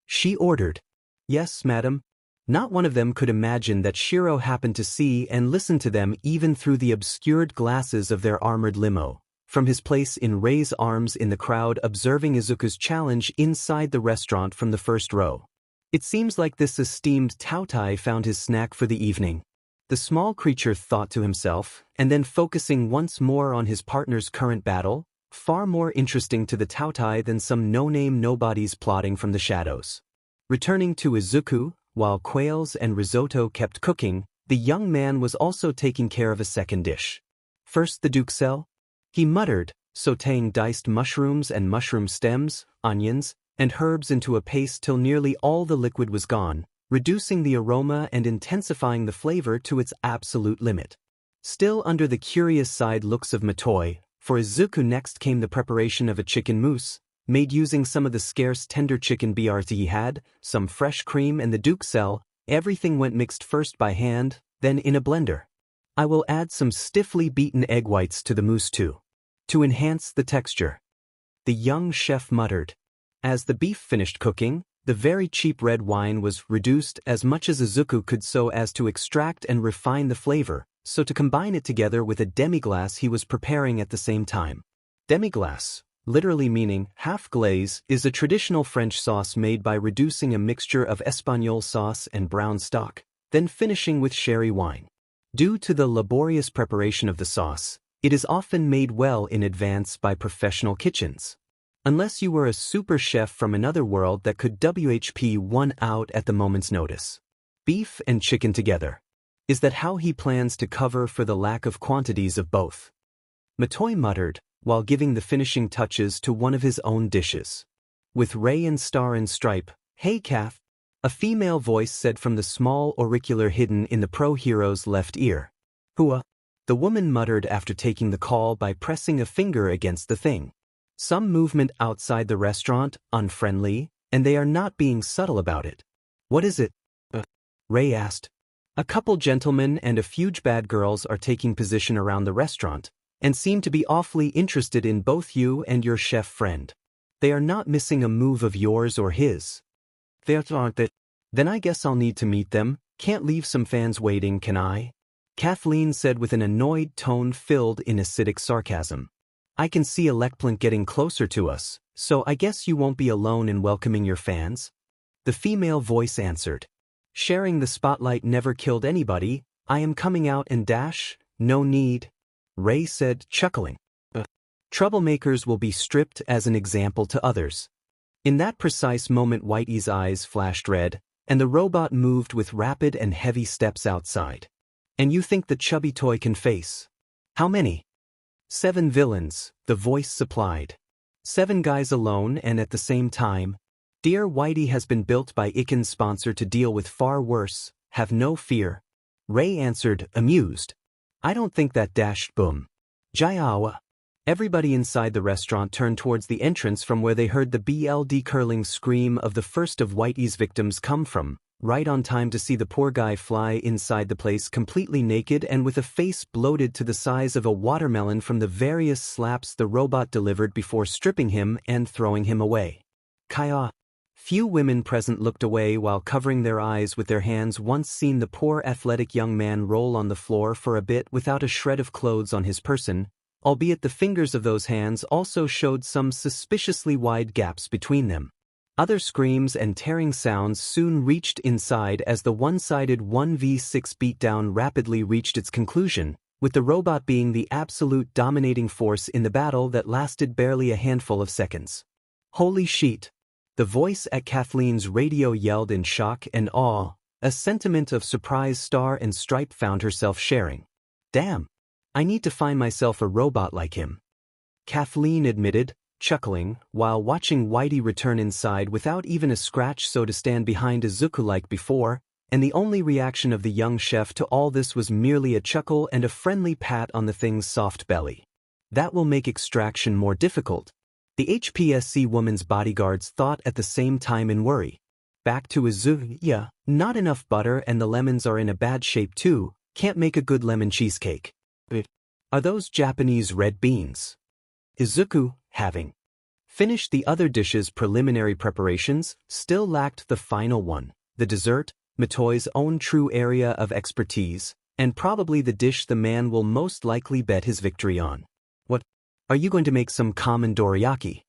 She ordered. Yes, madam. Not one of them could imagine that Shiro happened to see and listen to them even through the obscured glasses of their armored limo, from his place in Rei's arms in the crowd observing Izuku's challenge inside the restaurant from the first row. It seems like this esteemed Tautai found his snack for the evening. The small creature thought to himself, and then focusing once more on his partner's current battle, far more interesting to the Tautai than some no-name nobodies plotting from the shadows. Returning to Izuku, while quails and risotto kept cooking, the young man was also taking care of a second dish. First the duxelle, he muttered, sautéing diced mushrooms and mushroom stems, onions, and herbs into a paste till nearly all the liquid was gone, reducing the aroma and intensifying the flavor to its absolute limit. Still under the curious side looks of Matoi, For Izuku next came the preparation of a chicken mousse, made using some of the scarce tender chicken BRT he had, some fresh cream and the duxelle. Everything went mixed first by hand, then in a blender. I will add some stiffly beaten egg whites to the mousse too, to enhance the texture, the young chef muttered. As the beef finished cooking, the very cheap red wine was reduced as much as Izuku could so as to extract and refine the flavor, so to combine it together with a demi-glace he was preparing at the same time. Demi-glace, literally meaning half glaze, is a traditional French sauce made by reducing a mixture of Espagnole sauce and brown stock, then finishing with sherry wine. Due to the laborious preparation of the sauce, it is often made well in advance by professional kitchens. Unless you were a super chef from another world that could WHP one out at the moment's notice. Beef and chicken together. Is that how he plans to cover for the lack of quantities of both? Matoi muttered, while giving the finishing touches to one of his own dishes. With Ray and Star and Stripe, "Hey Kath," a female voice said from the small auricular hidden in the pro-hero's left ear. "Hua," the woman muttered after taking the call by pressing a finger against the thing. Some movement outside the restaurant, unfriendly, and they are not being subtle about it. "What is it?" Ray asked. "A couple gentlemen and a few bad girls are taking position around the restaurant, and seem to be awfully interested in both you and your chef friend. They are not missing a move of yours or his." "They aren't they? Then I guess I'll need to meet them. Can't leave some fans waiting, can I?" Kathleen said with an annoyed tone filled in acidic sarcasm. "I can see Electplant getting closer to us, so I guess you won't be alone in welcoming your fans?" The female voice answered. "Sharing the spotlight never killed anybody. I am coming out and dash, no need," Ray said, chuckling. "Troublemakers will be stripped as an example to others." In that precise moment Whitey's eyes flashed red, and the robot moved with rapid and heavy steps outside. "And you think the chubby toy can face? How many?" "7 villains," the voice supplied. 7 guys alone and at the same time. Dear Whitey has been built by Iken's sponsor to deal with far worse, have no fear. Ray answered, amused. "I don't think that dashed boom. Jayawa." Everybody inside the restaurant turned towards the entrance from where they heard the BLD curling scream of the first of Whitey's victims come from, right on time to see the poor guy fly inside the place completely naked and with a face bloated to the size of a watermelon from the various slaps the robot delivered before stripping him and throwing him away. Kaya. Few women present looked away while covering their eyes with their hands, once seen the poor athletic young man roll on the floor for a bit without a shred of clothes on his person, albeit the fingers of those hands also showed some suspiciously wide gaps between them. Other screams and tearing sounds soon reached inside as the one-sided 1v6 beatdown rapidly reached its conclusion, with the robot being the absolute dominating force in the battle that lasted barely a handful of seconds. "Holy shit!" The voice at Kathleen's radio yelled in shock and awe, a sentiment of surprise Star and Stripe found herself sharing. "Damn! I need to find myself a robot like him," Kathleen admitted, chuckling, while watching Whitey return inside without even a scratch, so to stand behind Izuku like before, and the only reaction of the young chef to all this was merely a chuckle and a friendly pat on the thing's soft belly. "That will make extraction more difficult," the HPSC woman's bodyguards thought at the same time in worry. Back to Izuku. "Yeah, not enough butter and the lemons are in a bad shape too, can't make a good lemon cheesecake." "Are those Japanese red beans?" Izuku, having finished the other dishes' preliminary preparations, still lacked the final one, the dessert, Matoi's own true area of expertise, and probably the dish the man will most likely bet his victory on. "What? Are you going to make some common dorayaki?"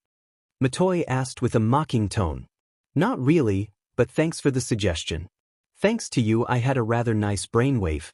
Matoi asked with a mocking tone. "Not really, but thanks for the suggestion. Thanks to you I had a rather nice brainwave,"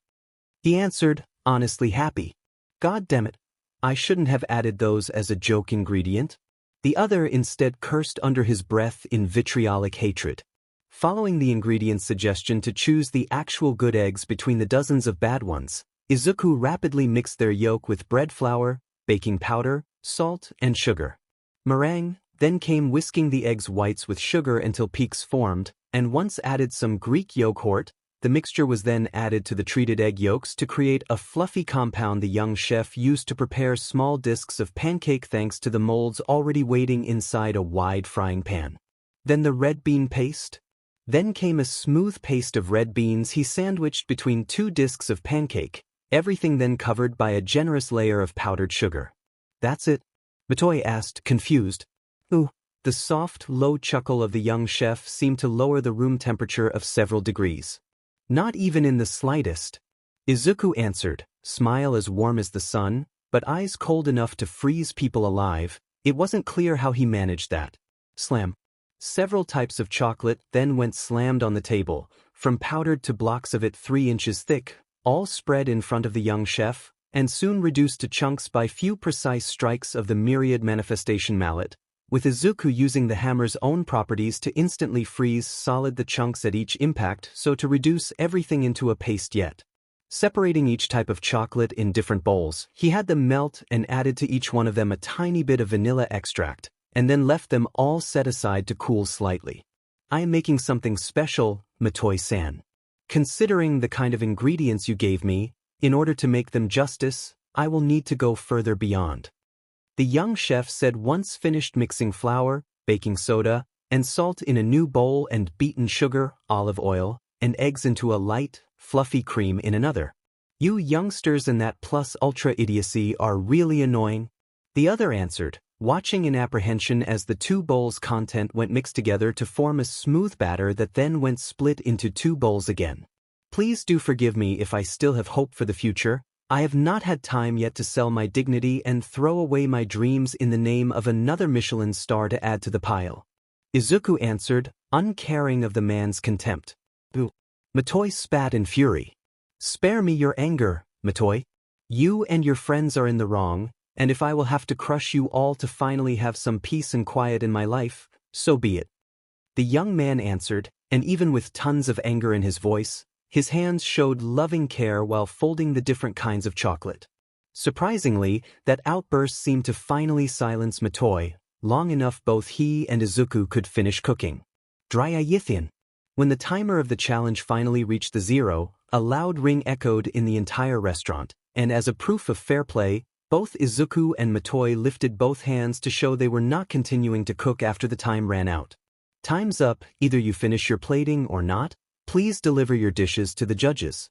he answered, honestly happy. "God damn it. I shouldn't have added those as a joke ingredient." The other instead cursed under his breath in vitriolic hatred. Following the ingredient's suggestion to choose the actual good eggs between the dozens of bad ones, Izuku rapidly mixed their yolk with bread flour, baking powder, salt, and sugar. Meringue, then came whisking the eggs' whites with sugar until peaks formed, and once added some Greek yogurt, The mixture was then added to the treated egg yolks to create a fluffy compound the young chef used to prepare small discs of pancake thanks to the molds already waiting inside a wide frying pan. Then the red bean paste. Then came a smooth paste of red beans he sandwiched between 2 discs of pancake, everything then covered by a generous layer of powdered sugar. That's it? Mitoi asked, confused. Ooh. The soft, low chuckle of the young chef seemed to lower the room temperature of several degrees. Not even in the slightest. Izuku answered, smile as warm as the sun, but eyes cold enough to freeze people alive. It wasn't clear how he managed that. Slam. Several types of chocolate then went slammed on the table, from powdered to blocks of it 3 inches thick, all spread in front of the young chef, and soon reduced to chunks by few precise strikes of the myriad manifestation mallet, with Izuku using the hammer's own properties to instantly freeze solid the chunks at each impact so to reduce everything into a paste yet. Separating each type of chocolate in different bowls, he had them melt and added to each one of them a tiny bit of vanilla extract, and then left them all set aside to cool slightly. I am making something special, Mitoi-san. Considering the kind of ingredients you gave me, in order to make them justice, I will need to go further beyond. The young chef said once finished mixing flour, baking soda, and salt in a new bowl and beaten sugar, olive oil, and eggs into a light, fluffy cream in another. You youngsters and that plus ultra idiocy are really annoying. The other answered, watching in apprehension as the 2 bowls' content went mixed together to form a smooth batter that then went split into 2 bowls again. Please do forgive me if I still have hope for the future. I have not had time yet to sell my dignity and throw away my dreams in the name of another Michelin star to add to the pile. Izuku answered, uncaring of the man's contempt. Boo. Mitoi spat in fury. Spare me your anger, Mitoi. You and your friends are in the wrong, and if I will have to crush you all to finally have some peace and quiet in my life, so be it. The young man answered, and even with tons of anger in his voice, his hands showed loving care while folding the different kinds of chocolate. Surprisingly, that outburst seemed to finally silence Mitoi, long enough both he and Izuku could finish cooking. Dryayithian. When the timer of the challenge finally reached the 0, a loud ring echoed in the entire restaurant, and as a proof of fair play, both Izuku and Mitoi lifted both hands to show they were not continuing to cook after the time ran out. Time's up, either you finish your plating or not. Please deliver your dishes to the judges.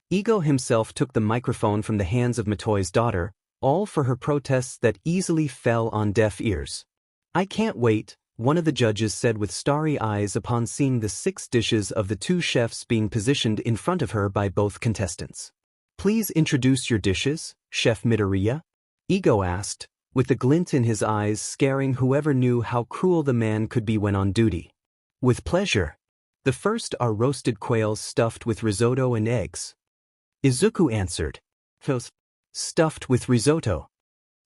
Ego himself took the microphone from the hands of Mitoi's daughter, all for her protests that easily fell on deaf ears. I can't wait, one of the judges said with starry eyes upon seeing the 6 dishes of the 2 chefs being positioned in front of her by both contestants. Please introduce your dishes, Chef Midoriya? Ego asked, with the glint in his eyes scaring whoever knew how cruel the man could be when on duty. With pleasure. The first are roasted quails stuffed with risotto and eggs. Izuku answered. Stuffed with risotto.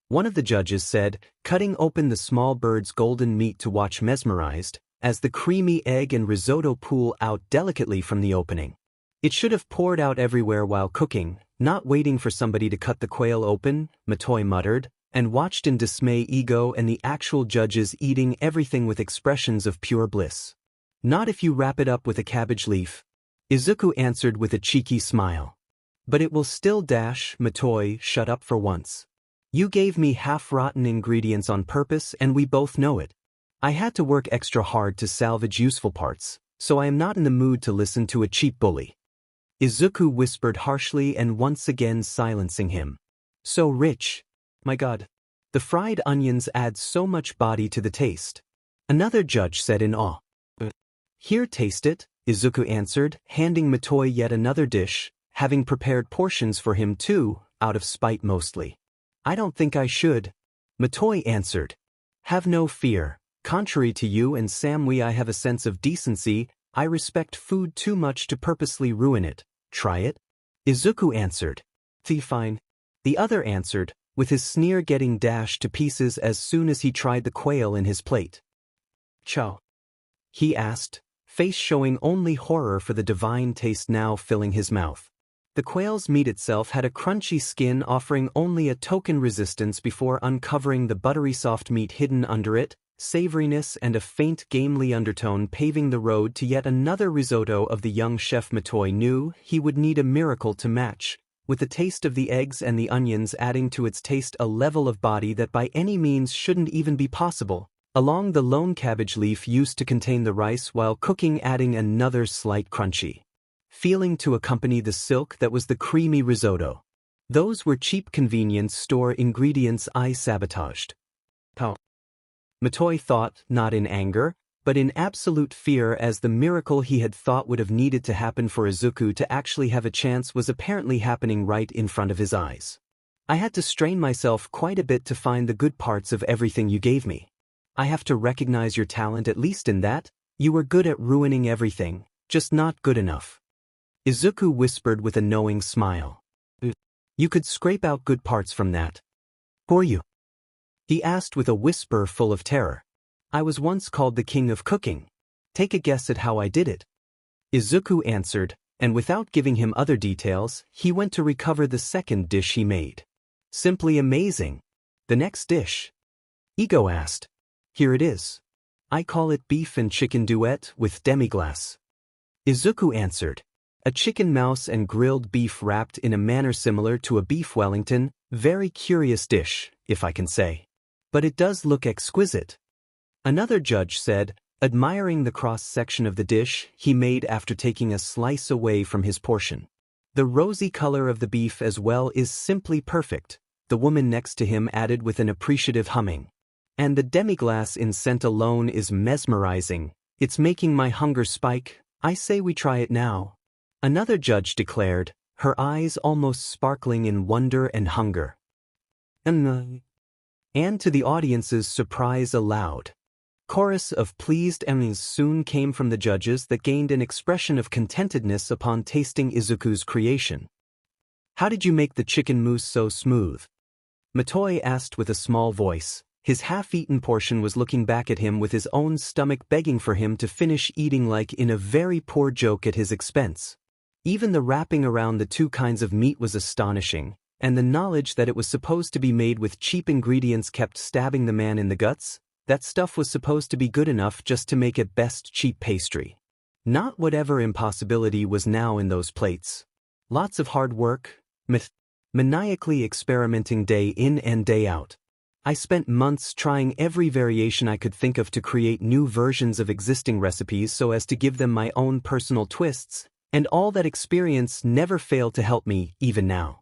One of the judges said, cutting open the small bird's golden meat to watch mesmerized, as the creamy egg and risotto pool out delicately from the opening. It should have poured out everywhere while cooking, not waiting for somebody to cut the quail open, Mitoi muttered, and watched in dismay Ego and the actual judges eating everything with expressions of pure bliss. Not if you wrap it up with a cabbage leaf. Izuku answered with a cheeky smile. But it will still dash, Mitoi, shut up for once. You gave me half-rotten ingredients on purpose and we both know it. I had to work extra hard to salvage useful parts, so I am not in the mood to listen to a cheap bully. Izuku whispered harshly and once again silencing him. So rich. My God. The fried onions add so much body to the taste. Another judge said in awe. Here, taste it, Izuku answered, handing Mitoi yet another dish, having prepared portions for him too, out of spite mostly. I don't think I should. Mitoi answered. Have no fear. Contrary to you and Samui, I have a sense of decency. I respect food too much to purposely ruin it. Try it? Izuku answered. Fine. The other answered, with his sneer getting dashed to pieces as soon as he tried the quail in his plate. Chow? He asked, face showing only horror for the divine taste now filling his mouth. The quail's meat itself had a crunchy skin offering only a token resistance before uncovering the buttery soft meat hidden under it, savoriness and a faint gamely undertone paving the road to yet another risotto of the young chef. Matoi knew he would need a miracle to match, with the taste of the eggs and the onions adding to its taste a level of body that by any means shouldn't even be possible, along the lone cabbage leaf used to contain the rice while cooking, adding another slight crunchy feeling to accompany the silk that was the creamy risotto. Those were cheap convenience store ingredients I sabotaged. How? Matoi thought, not in anger, but in absolute fear, as the miracle he had thought would have needed to happen for Izuku to actually have a chance was apparently happening right in front of his eyes. I had to strain myself quite a bit to find the good parts of everything you gave me. I have to recognize your talent, at least in that. You were good at ruining everything, just not good enough. Izuku whispered with a knowing smile. You could scrape out good parts from that. Who are you? He asked with a whisper full of terror. I was once called the king of cooking. Take a guess at how I did it. Izuku answered, and without giving him other details, he went to recover the second dish he made. Simply amazing. The next dish? Ego asked. Here it is. I call it beef and chicken duet with demi-glace. Izuku answered. A chicken mouse and grilled beef wrapped in a manner similar to a beef Wellington, very curious dish, if I can say. But it does look exquisite. Another judge said, admiring the cross-section of the dish he made after taking a slice away from his portion. The rosy color of the beef as well is simply perfect, the woman next to him added with an appreciative humming. And the demi-glace in scent alone is mesmerizing. It's making my hunger spike. I say we try it now. Another judge declared, her eyes almost sparkling in wonder and hunger. And to the audience's surprise, a loud chorus of pleased emmys soon came from the judges that gained an expression of contentedness upon tasting Izuku's creation. How did you make the chicken mousse so smooth? Matoi asked with a small voice. His half-eaten portion was looking back at him with his own stomach begging for him to finish eating, like in a very poor joke at his expense. Even the wrapping around the two kinds of meat was astonishing, and the knowledge that it was supposed to be made with cheap ingredients kept stabbing the man in the guts. That stuff was supposed to be good enough just to make it best cheap pastry. Not whatever impossibility was now in those plates. Lots of hard work, maniacally experimenting day in and day out. I spent months trying every variation I could think of to create new versions of existing recipes so as to give them my own personal twists, and all that experience never failed to help me, even now.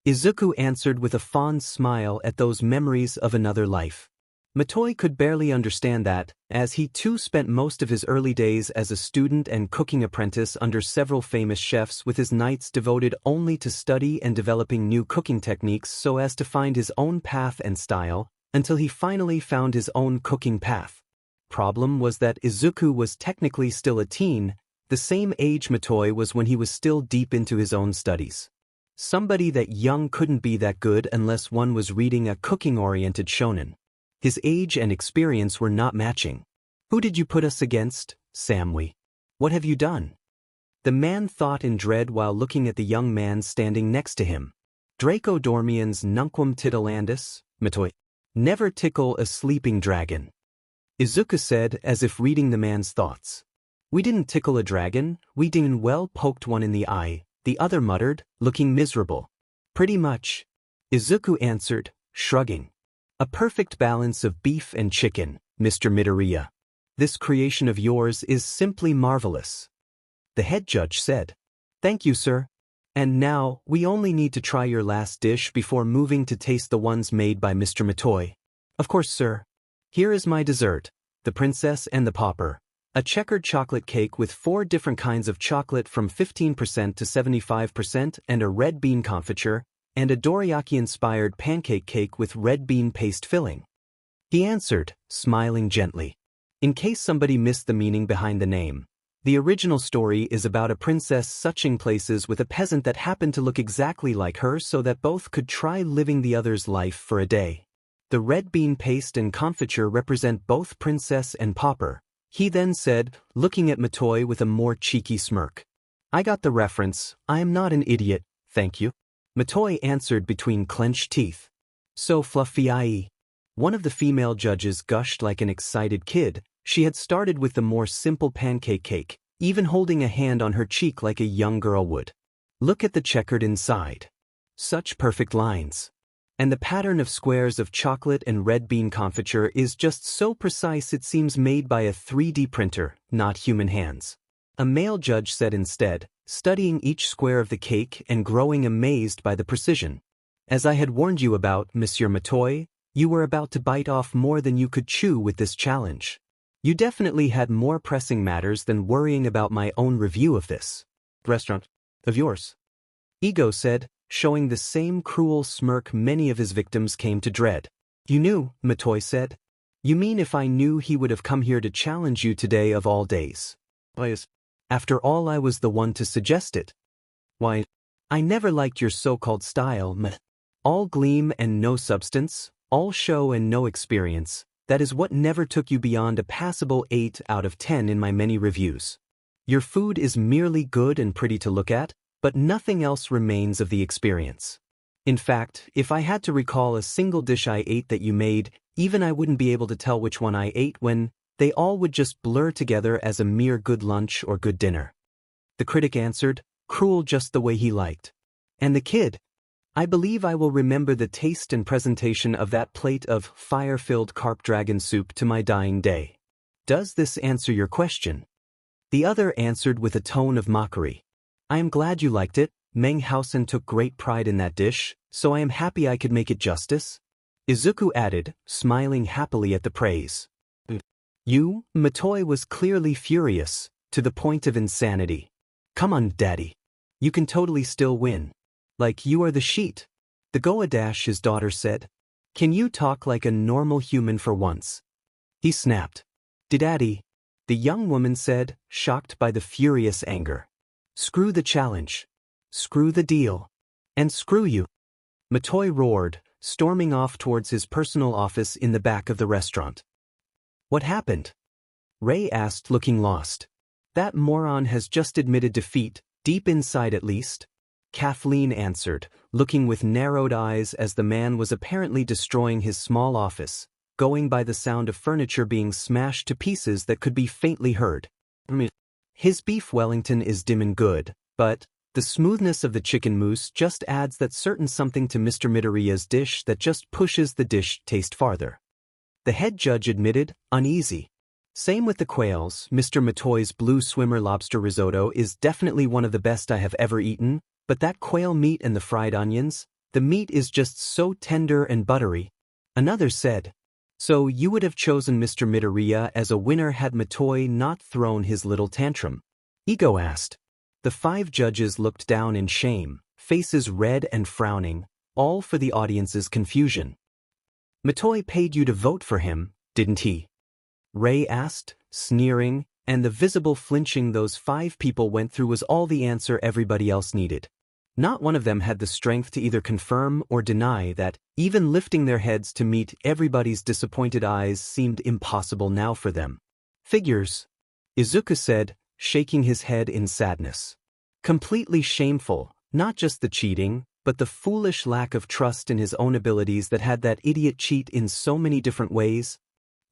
Izuku answered with a fond smile at those memories of another life. Matoi could barely understand that, as he too spent most of his early days as a student and cooking apprentice under several famous chefs, with his nights devoted only to study and developing new cooking techniques so as to find his own path and style, until he finally found his own cooking path. Problem was that Izuku was technically still a teen, the same age Matoi was when he was still deep into his own studies. Somebody that young couldn't be that good unless one was reading a cooking-oriented shonen. His age and experience were not matching. Who did you put us against, Samui? What have you done? The man thought in dread while looking at the young man standing next to him. Draco Dormiens nunquam titilandus, Matoi. Never tickle a sleeping dragon. Izuku said, as if reading the man's thoughts. We didn't tickle a dragon, we didn't well poked one in the eye, the other muttered, looking miserable. Pretty much. Izuku answered, shrugging. A perfect balance of beef and chicken, Mr. Midoriya. This creation of yours is simply marvelous. The head judge said. Thank you, sir. And now, we only need to try your last dish before moving to taste the ones made by Mr. Matoi. Of course, sir. Here is my dessert, the princess and the pauper. A checkered chocolate cake with 4 different kinds of chocolate from 15% to 75% and a red bean confiture, and a dorayaki-inspired pancake cake with red bean paste filling. He answered, smiling gently. In case somebody missed the meaning behind the name, the original story is about a princess switching places with a peasant that happened to look exactly like her so that both could try living the other's life for a day. The red bean paste and confiture represent both princess and pauper. He then said, looking at Matoi with a more cheeky smirk. I got the reference, I am not an idiot, thank you. Matoi answered between clenched teeth. So fluffy. One of the female judges gushed like an excited kid. She had started with the more simple pancake cake, even holding a hand on her cheek like a young girl would. Look at the checkered inside. Such perfect lines. And the pattern of squares of chocolate and red bean confiture is just so precise it seems made by a 3D printer, not human hands. A male judge said instead, studying each square of the cake and growing amazed by the precision. As I had warned you about, Monsieur Matoi, you were about to bite off more than you could chew with this challenge. You definitely had more pressing matters than worrying about my own review of this restaurant of yours. Ego said, showing the same cruel smirk many of his victims came to dread. You knew, Matoi said. You mean if I knew he would have come here to challenge you today of all days? After all, I was the one to suggest it. Why, I never liked your so-called style, all gleam and no substance, all show and no experience. That is what never took you beyond a passable 8 out of 10 in my many reviews. Your food is merely good and pretty to look at, but nothing else remains of the experience. In fact, if I had to recall a single dish I ate that you made, even I wouldn't be able to tell which one I ate when they all would just blur together as a mere good lunch or good dinner. The critic answered, cruel just the way he liked. And the kid? I believe I will remember the taste and presentation of that plate of fire-filled carp dragon soup to my dying day. Does this answer your question? The other answered with a tone of mockery. I am glad you liked it. Menghausen took great pride in that dish, so I am happy I could make it justice. Izuku added, smiling happily at the praise. You, Matoi was clearly furious, to the point of insanity. Come on, Daddy. You can totally still win. Like you are the sheet. The Goadash, his daughter said. Can you talk like a normal human for once? He snapped. Daddy, the young woman said, shocked by the furious anger. Screw the challenge. Screw the deal. And screw you. Matoi roared, storming off towards his personal office in the back of the restaurant. What happened? Ray asked, looking lost. That moron has just admitted defeat, deep inside at least. Kathleen answered, looking with narrowed eyes as the man was apparently destroying his small office, going by the sound of furniture being smashed to pieces that could be faintly heard. His beef Wellington is dim and good, but the smoothness of the chicken mousse just adds that certain something to Mr. Midoriya's dish that just pushes the dish taste farther. The head judge admitted, uneasy. Same with the quails. Mr. Matoi's blue swimmer lobster risotto is definitely one of the best I have ever eaten, but that quail meat and the fried onions, the meat is just so tender and buttery. Another said, so you would have chosen Mr. Midoriya as a winner had Matoi not thrown his little tantrum? Ego asked. The 5 judges looked down in shame, faces red and frowning, all for the audience's confusion. Matoi paid you to vote for him, didn't he? Ray asked, sneering, and the visible flinching those 5 people went through was all the answer everybody else needed. Not one of them had the strength to either confirm or deny that, even lifting their heads to meet everybody's disappointed eyes seemed impossible now for them. Figures, Izuku said, shaking his head in sadness. Completely shameful, not just the cheating, but the foolish lack of trust in his own abilities that had that idiot cheat in so many different ways.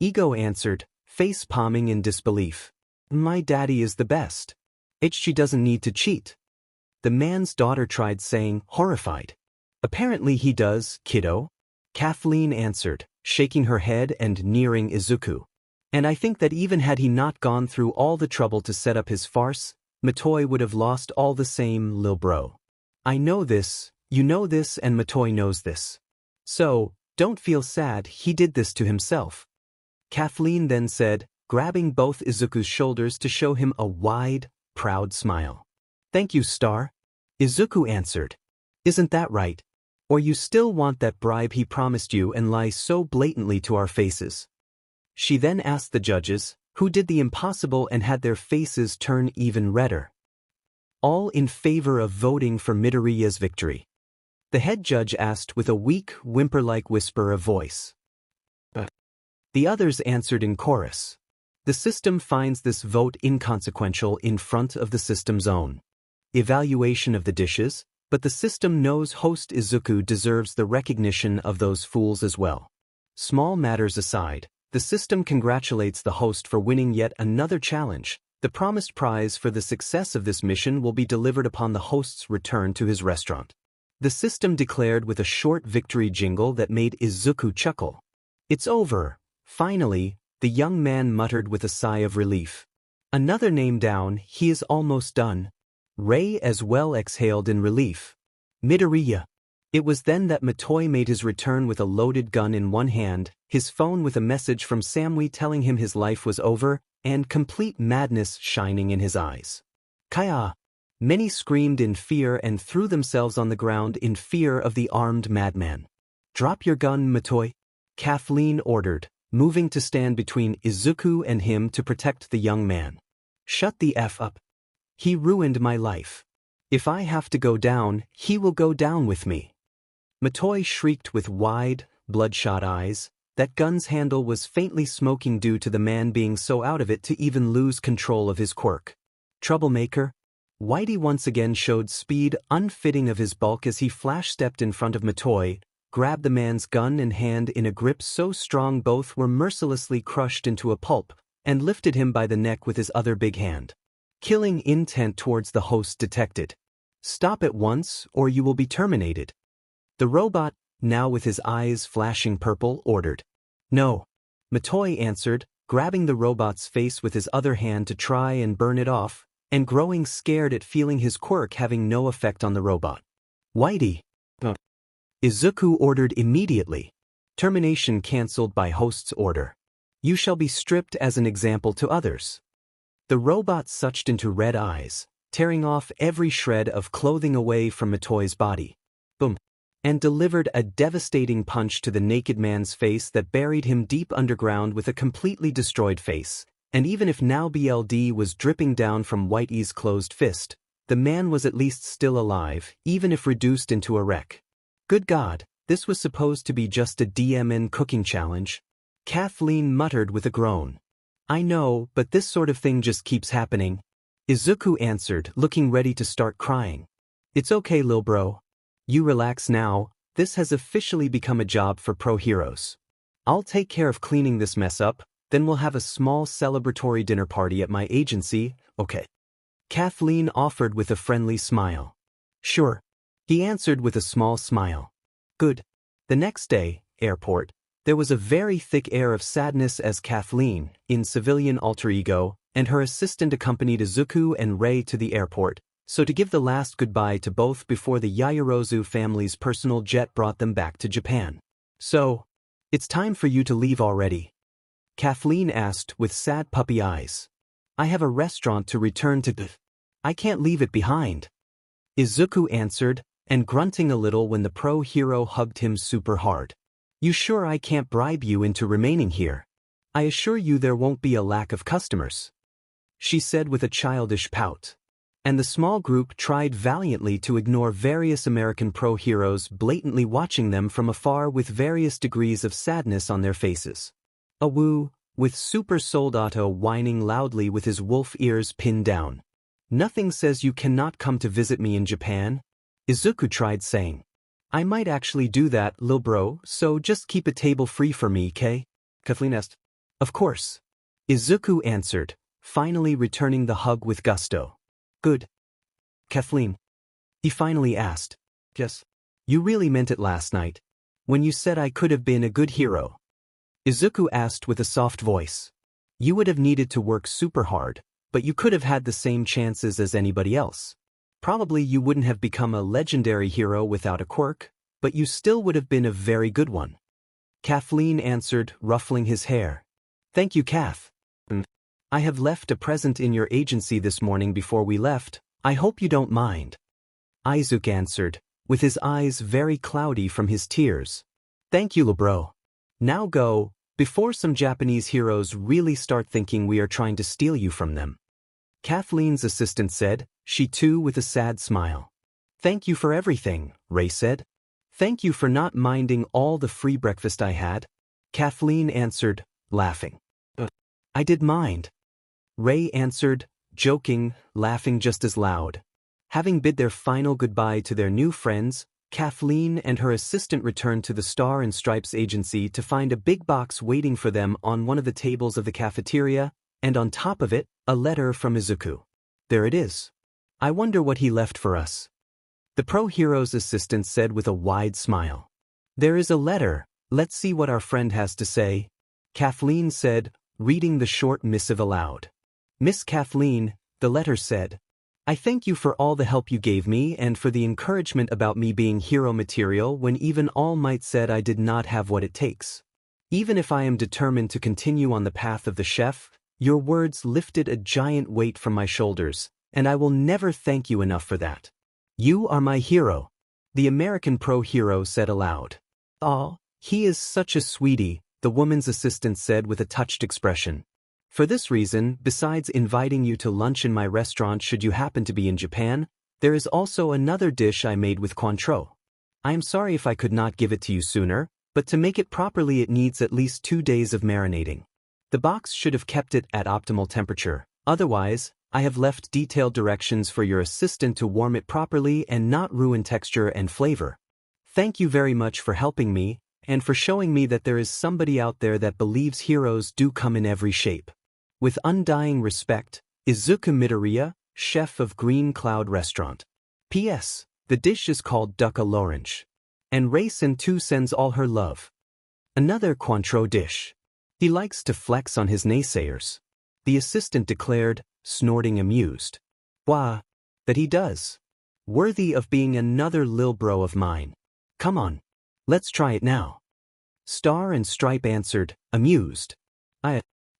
Ego answered, face palming in disbelief. My daddy is the best. HG doesn't need to cheat. The man's daughter tried saying, horrified. Apparently he does, kiddo. Kathleen answered, shaking her head and nearing Izuku. And I think that even had he not gone through all the trouble to set up his farce, Matoi would have lost all the same, lil bro. I know this, you know this, and Matoi knows this. So, don't feel sad, he did this to himself. Kathleen then said, grabbing both Izuku's shoulders to show him a wide, proud smile. Thank you, Star. Izuku answered. Isn't that right? Or you still want that bribe he promised you and lie so blatantly to our faces? She then asked the judges, who did the impossible and had their faces turn even redder. All in favor of voting for Midoriya's victory. The head judge asked with a weak, whimper-like whisper of voice. The others answered in chorus. The system finds this vote inconsequential in front of the system's own evaluation of the dishes, but the system knows host Izuku deserves the recognition of those fools as well. Small matters aside, the system congratulates the host for winning yet another challenge. The promised prize for the success of this mission will be delivered upon the host's return to his restaurant. The system declared with a short victory jingle that made Izuku chuckle. It's over. Finally, the young man muttered with a sigh of relief. Another name down, he is almost done. Ray as well exhaled in relief. Midoriya. It was then that Matoi made his return with a loaded gun in one hand, his phone with a message from Samui telling him his life was over, and complete madness shining in his eyes. Kaya! Many screamed in fear and threw themselves on the ground in fear of the armed madman. Drop your gun, Matoi, Kathleen ordered, moving to stand between Izuku and him to protect the young man. Shut the F up. He ruined my life. If I have to go down, he will go down with me. Matoi shrieked with wide, bloodshot eyes. That gun's handle was faintly smoking due to the man being so out of it to even lose control of his quirk. Troublemaker. Whitey once again showed speed unfitting of his bulk as he flash-stepped in front of Matoi, grabbed the man's gun and hand in a grip so strong both were mercilessly crushed into a pulp, and lifted him by the neck with his other big hand. Killing intent towards the host detected. Stop at once or you will be terminated. The robot, now with his eyes flashing purple, ordered. No. Matoi answered, grabbing the robot's face with his other hand to try and burn it off, and growing scared at feeling his quirk having no effect on the robot. Whitey. Izuku ordered immediately. Termination cancelled by host's order. You shall be stripped as an example to others. The robot sucked into red eyes, tearing off every shred of clothing away from Matoi's body. Boom. And delivered a devastating punch to the naked man's face that buried him deep underground with a completely destroyed face. And even if now BLD was dripping down from Whitey's closed fist, the man was at least still alive, even if reduced into a wreck. Good God, this was supposed to be just a DMN cooking challenge. Kathleen muttered with a groan. I know, but this sort of thing just keeps happening. Izuku answered, looking ready to start crying. It's okay, lil bro. You relax now, this has officially become a job for pro heroes. I'll take care of cleaning this mess up, then we'll have a small celebratory dinner party at my agency, okay? Kathleen offered with a friendly smile. Sure. He answered with a small smile. Good. The next day, airport, there was a very thick air of sadness as Kathleen, in civilian alter ego, and her assistant accompanied Izuku and Rei to the airport, so to give the last goodbye to both before the Yaoyorozu family's personal jet brought them back to Japan. So, it's time for you to leave already? Kathleen asked with sad puppy eyes. I have a restaurant to return to. I can't leave it behind. Izuku answered, and grunting a little when the pro hero hugged him super hard. You sure I can't bribe you into remaining here? I assure you there won't be a lack of customers. She said with a childish pout. And the small group tried valiantly to ignore various American pro heroes blatantly watching them from afar with various degrees of sadness on their faces. Awoo, with Super Soldato whining loudly with his wolf ears pinned down. Nothing says you cannot come to visit me in Japan. Izuku tried saying. I might actually do that, lil bro, so just keep a table free for me, Kay? Kathleen asked. Of course. Izuku answered, finally returning the hug with gusto. Good. Kathleen. He finally asked. Yes. You really meant it last night, when you said I could have been a good hero. Izuku asked with a soft voice. You would have needed to work super hard, but you could have had the same chances as anybody else. Probably you wouldn't have become a legendary hero without a quirk, but you still would have been a very good one. Kathleen answered, ruffling his hair. Thank you, Kath. I have left a present in your agency this morning before we left. I hope you don't mind. Izuku answered, with his eyes very cloudy from his tears. Thank you, bro. Now go, before some Japanese heroes really start thinking we are trying to steal you from them. Kathleen's assistant said, she too with a sad smile. Thank you for everything, Ray said. Thank you for not minding all the free breakfast I had. Kathleen answered, laughing. I did mind. Ray answered, joking, laughing just as loud. Having bid their final goodbye to their new friends, Kathleen and her assistant returned to the Star and Stripes agency to find a big box waiting for them on one of the tables of the cafeteria, and on top of it, a letter from Izuku. There it is. I wonder what he left for us. The pro-hero's assistant said with a wide smile. There is a letter, let's see what our friend has to say. Kathleen said, reading the short missive aloud. Miss Kathleen, the letter said. I thank you for all the help you gave me and for the encouragement about me being hero material when even All Might said I did not have what it takes. Even if I am determined to continue on the path of the chef, your words lifted a giant weight from my shoulders, and I will never thank you enough for that. You are my hero, the American pro-hero said aloud. Oh, he is such a sweetie, the woman's assistant said with a touched expression. For this reason, besides inviting you to lunch in my restaurant should you happen to be in Japan, there is also another dish I made with Cointreau. I am sorry if I could not give it to you sooner, but to make it properly it needs at least 2 days of marinating. The box should have kept it at optimal temperature, otherwise, I have left detailed directions for your assistant to warm it properly and not ruin texture and flavor. Thank you very much for helping me, and for showing me that there is somebody out there that believes heroes do come in every shape. With undying respect, Izuku Midoriya, chef of Green Cloud Restaurant. P.S. The dish is called duck à l'orange. And Raisin too sends all her love. Another Cointreau dish. He likes to flex on his naysayers. The assistant declared, snorting amused. Wah, that he does. Worthy of being another lil bro of mine. Come on. Let's try it now. Star and Stripe answered, amused.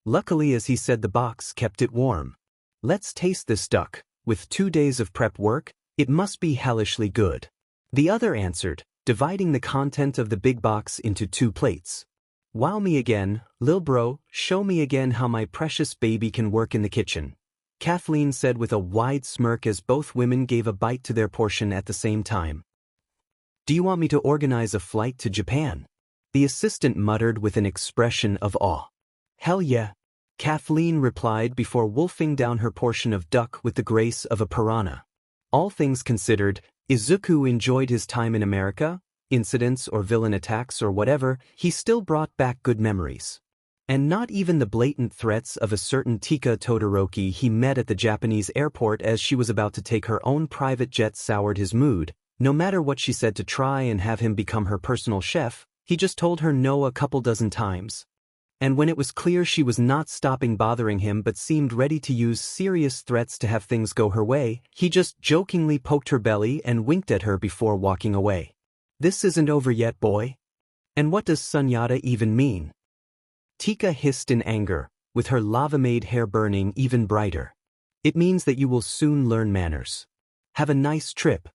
Luckily as he said the box kept it warm. Let's taste this duck, with 2 days of prep work, it must be hellishly good. The other answered, dividing the content of the big box into 2 plates. Wow me again, lil bro, show me again how my precious baby can work in the kitchen. Kathleen said with a wide smirk as both women gave a bite to their portion at the same time. Do you want me to organize a flight to Japan? The assistant muttered with an expression of awe. Hell yeah, Kathleen replied before wolfing down her portion of duck with the grace of a piranha. All things considered, Izuku enjoyed his time in America, incidents or villain attacks or whatever, he still brought back good memories. And not even the blatant threats of a certain Tika Todoroki he met at the Japanese airport as she was about to take her own private jet soured his mood. No matter what she said to try and have him become her personal chef, he just told her no a couple dozen times. And when it was clear she was not stopping bothering him but seemed ready to use serious threats to have things go her way, he just jokingly poked her belly and winked at her before walking away. This isn't over yet, boy. And what does sunyata even mean? Tika hissed in anger, with her lava-made hair burning even brighter. It means that you will soon learn manners. Have a nice trip.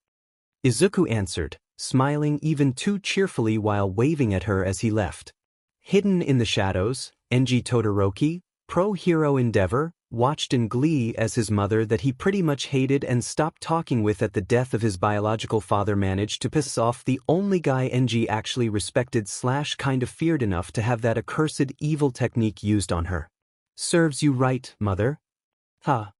Izuku answered, smiling even too cheerfully while waving at her as he left. Hidden in the shadows, Enji Todoroki, pro-hero Endeavor, watched in glee as his mother that he pretty much hated and stopped talking with at the death of his biological father managed to piss off the only guy Enji actually respected / kind of feared enough to have that accursed evil technique used on her. Serves you right, mother. Ha.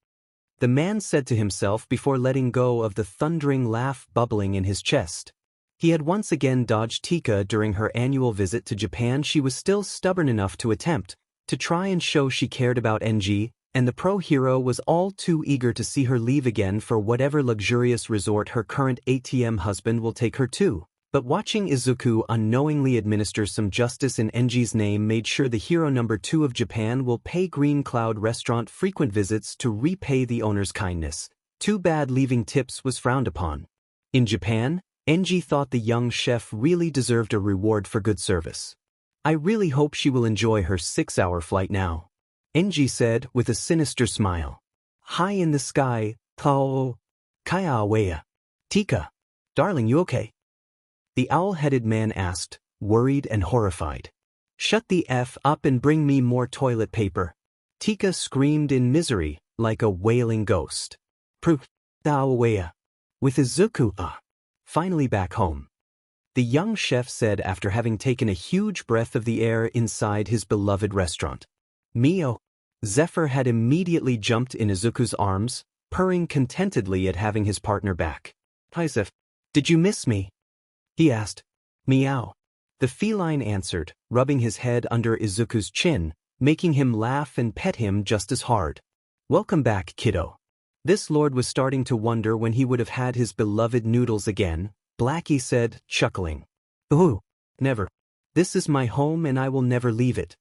The man said to himself before letting go of the thundering laugh bubbling in his chest. He had once again dodged Tika during her annual visit to Japan. She was still stubborn enough to attempt to try and show she cared about Enji, and the pro-hero was all too eager to see her leave again for whatever luxurious resort her current ATM husband will take her to. But watching Izuku unknowingly administer some justice in Enji's name made sure the hero number 2 of Japan will pay Green Cloud Restaurant frequent visits to repay the owner's kindness. Too bad leaving tips was frowned upon. In Japan, Enji thought the young chef really deserved a reward for good service. I really hope she will enjoy her 6-hour flight now. Enji said with a sinister smile. High in the sky, Tao, Kaya Awea. Tika, darling, you okay? The owl-headed man asked, worried and horrified. Shut the F up and bring me more toilet paper. Tika screamed in misery, like a wailing ghost. Proof, Awea. With Izuku, finally back home. The young chef said after having taken a huge breath of the air inside his beloved restaurant. Mio. Zephyr had immediately jumped in Izuku's arms, purring contentedly at having his partner back. Hi Zeph. Did you miss me? he asked. Meow. The feline answered, rubbing his head under Izuku's chin, making him laugh and pet him just as hard. Welcome back, kiddo. This lord was starting to wonder when he would have had his beloved noodles again, Blackie said, chuckling. Ooh, never. This is my home and I will never leave it.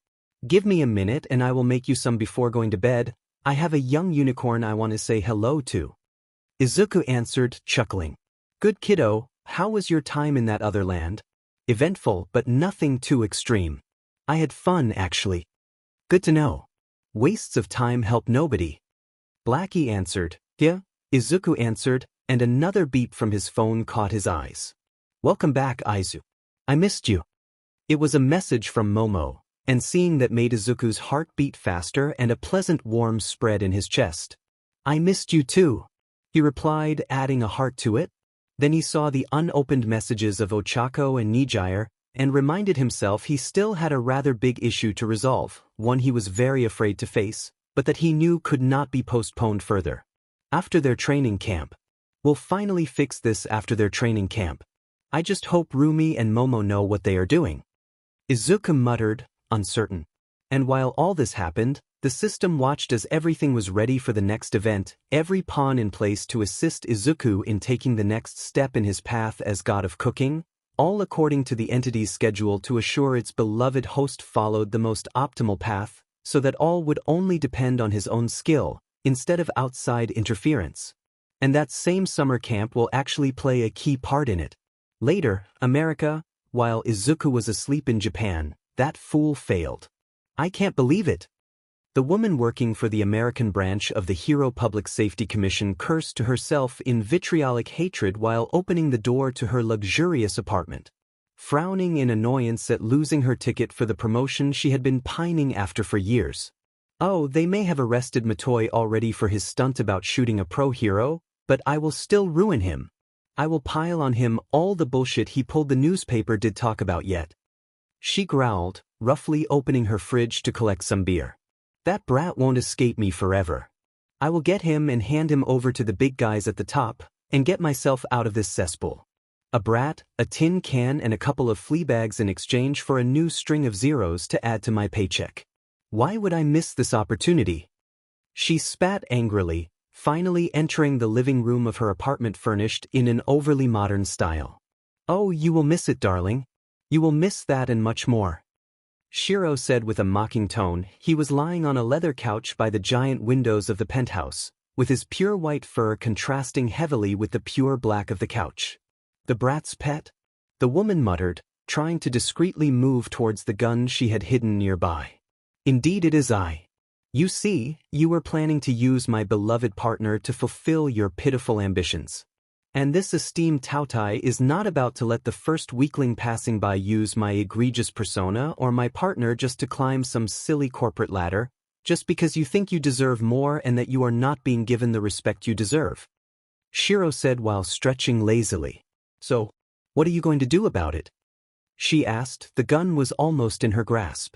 Give me a minute and I will make you some before going to bed. I have a young unicorn I want to say hello to. Izuku answered, chuckling. Good kiddo, how was your time in that other land? Eventful, but nothing too extreme. I had fun, actually. Good to know. Wastes of time help nobody. Blackie answered, yeah, Izuku answered, and another beep from his phone caught his eyes. Welcome back, Izu. I missed you. It was a message from Momo, and seeing that made Izuku's heart beat faster and a pleasant warmth spread in his chest. I missed you too, he replied, adding a heart to it. Then he saw the unopened messages of Ochako and Nijire, and reminded himself he still had a rather big issue to resolve, one he was very afraid to face, but that he knew could not be postponed further. After their training camp. We'll finally fix this after their training camp. I just hope Rumi and Momo know what they are doing. Izuku muttered, uncertain. And while all this happened, the system watched as everything was ready for the next event, every pawn in place to assist Izuku in taking the next step in his path as god of cooking, all according to the entity's schedule to assure its beloved host followed the most optimal path, so that all would only depend on his own skill, instead of outside interference. And that same summer camp will actually play a key part in it. Later, America, while Izuku was asleep in Japan, that fool failed. I can't believe it. The woman working for the American branch of the Hero Public Safety Commission cursed to herself in vitriolic hatred while opening the door to her luxurious apartment, frowning in annoyance at losing her ticket for the promotion she had been pining after for years. Oh, they may have arrested Matoi already for his stunt about shooting a pro hero, but I will still ruin him. I will pile on him all the bullshit he pulled the newspaper did talk about yet. She growled, roughly opening her fridge to collect some beer. That brat won't escape me forever. I will get him and hand him over to the big guys at the top, and get myself out of this cesspool. A brat, a tin can and a couple of flea bags in exchange for a new string of zeros to add to my paycheck. Why would I miss this opportunity? She spat angrily, finally entering the living room of her apartment furnished in an overly modern style. Oh, you will miss it, darling. You will miss that and much more. Shiro said with a mocking tone. He was lying on a leather couch by the giant windows of the penthouse, with his pure white fur contrasting heavily with the pure black of the couch. The brat's pet? The woman muttered, trying to discreetly move towards the gun she had hidden nearby. Indeed it is I. You see, you were planning to use my beloved partner to fulfill your pitiful ambitions. And this esteemed Tautai is not about to let the first weakling passing by use my egregious persona or my partner just to climb some silly corporate ladder, just because you think you deserve more and that you are not being given the respect you deserve. Shiro said while stretching lazily. So, what are you going to do about it? She asked. The gun was almost in her grasp.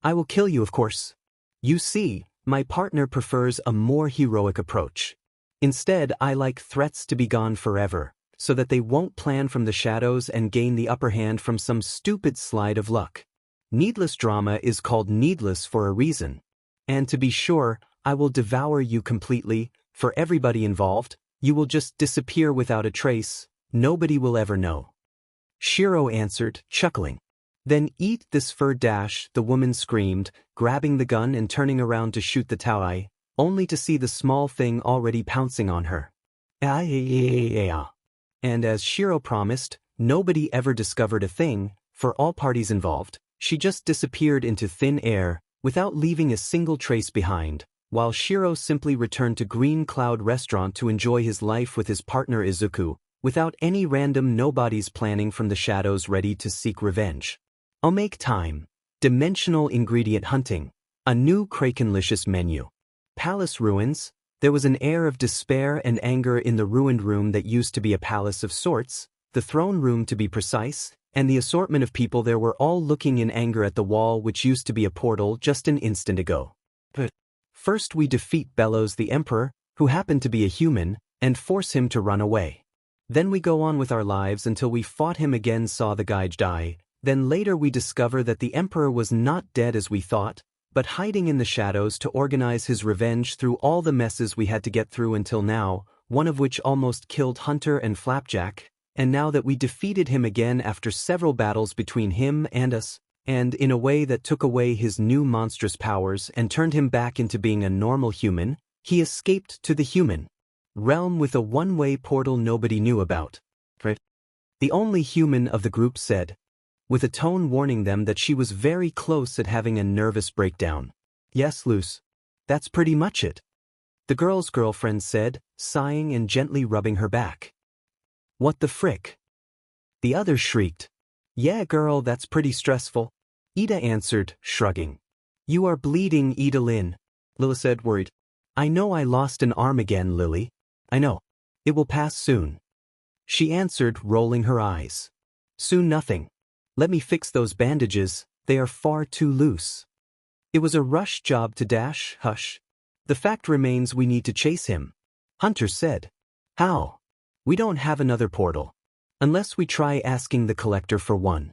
I will kill you, of course. You see, my partner prefers a more heroic approach. Instead, I like threats to be gone forever, so that they won't plan from the shadows and gain the upper hand from some stupid slide of luck. Needless drama is called needless for a reason. And to be sure, I will devour you completely. For everybody involved, you will just disappear without a trace. Nobody will ever know. Shiro answered, chuckling. Then eat this fur dash, the woman screamed, grabbing the gun and turning around to shoot the Taoi, only to see the small thing already pouncing on her. And as Shiro promised, nobody ever discovered a thing. For all parties involved, she just disappeared into thin air, without leaving a single trace behind, while Shiro simply returned to Green Cloud Restaurant to enjoy his life with his partner Izuku, without any random nobodies planning from the shadows ready to seek revenge. I'll make time. Dimensional ingredient hunting. A new Krakenlicious menu. Palace ruins. There was an air of despair and anger in the ruined room that used to be a palace of sorts, the throne room to be precise, and the assortment of people there were all looking in anger at the wall which used to be a portal just an instant ago. But first we defeat Bellows the Emperor, who happened to be a human, and force him to run away. Then we go on with our lives until we fought him again, saw the guy die. Then later we discover that the Emperor was not dead as we thought, but hiding in the shadows to organize his revenge through all the messes we had to get through until now, one of which almost killed Hunter and Flapjack, and now that we defeated him again after several battles between him and us, and in a way that took away his new monstrous powers and turned him back into being a normal human, he escaped to the human realm with a one-way portal nobody knew about. Right? The only human of the group said, with a tone warning them that she was very close at having a nervous breakdown. Yes, Luce. That's pretty much it. The girl's girlfriend said, sighing and gently rubbing her back. What the frick? The other shrieked. Yeah, girl, that's pretty stressful. Ida answered, shrugging. You are bleeding, Ida Lynn. Lila said, worried. I know I lost an arm again, Lily. I know. It will pass soon. She answered, rolling her eyes. Soon nothing. Let me fix those bandages, they are far too loose. It was a rush job to dash, hush. The fact remains we need to chase him. Hunter said. How? We don't have another portal. Unless we try asking the collector for one.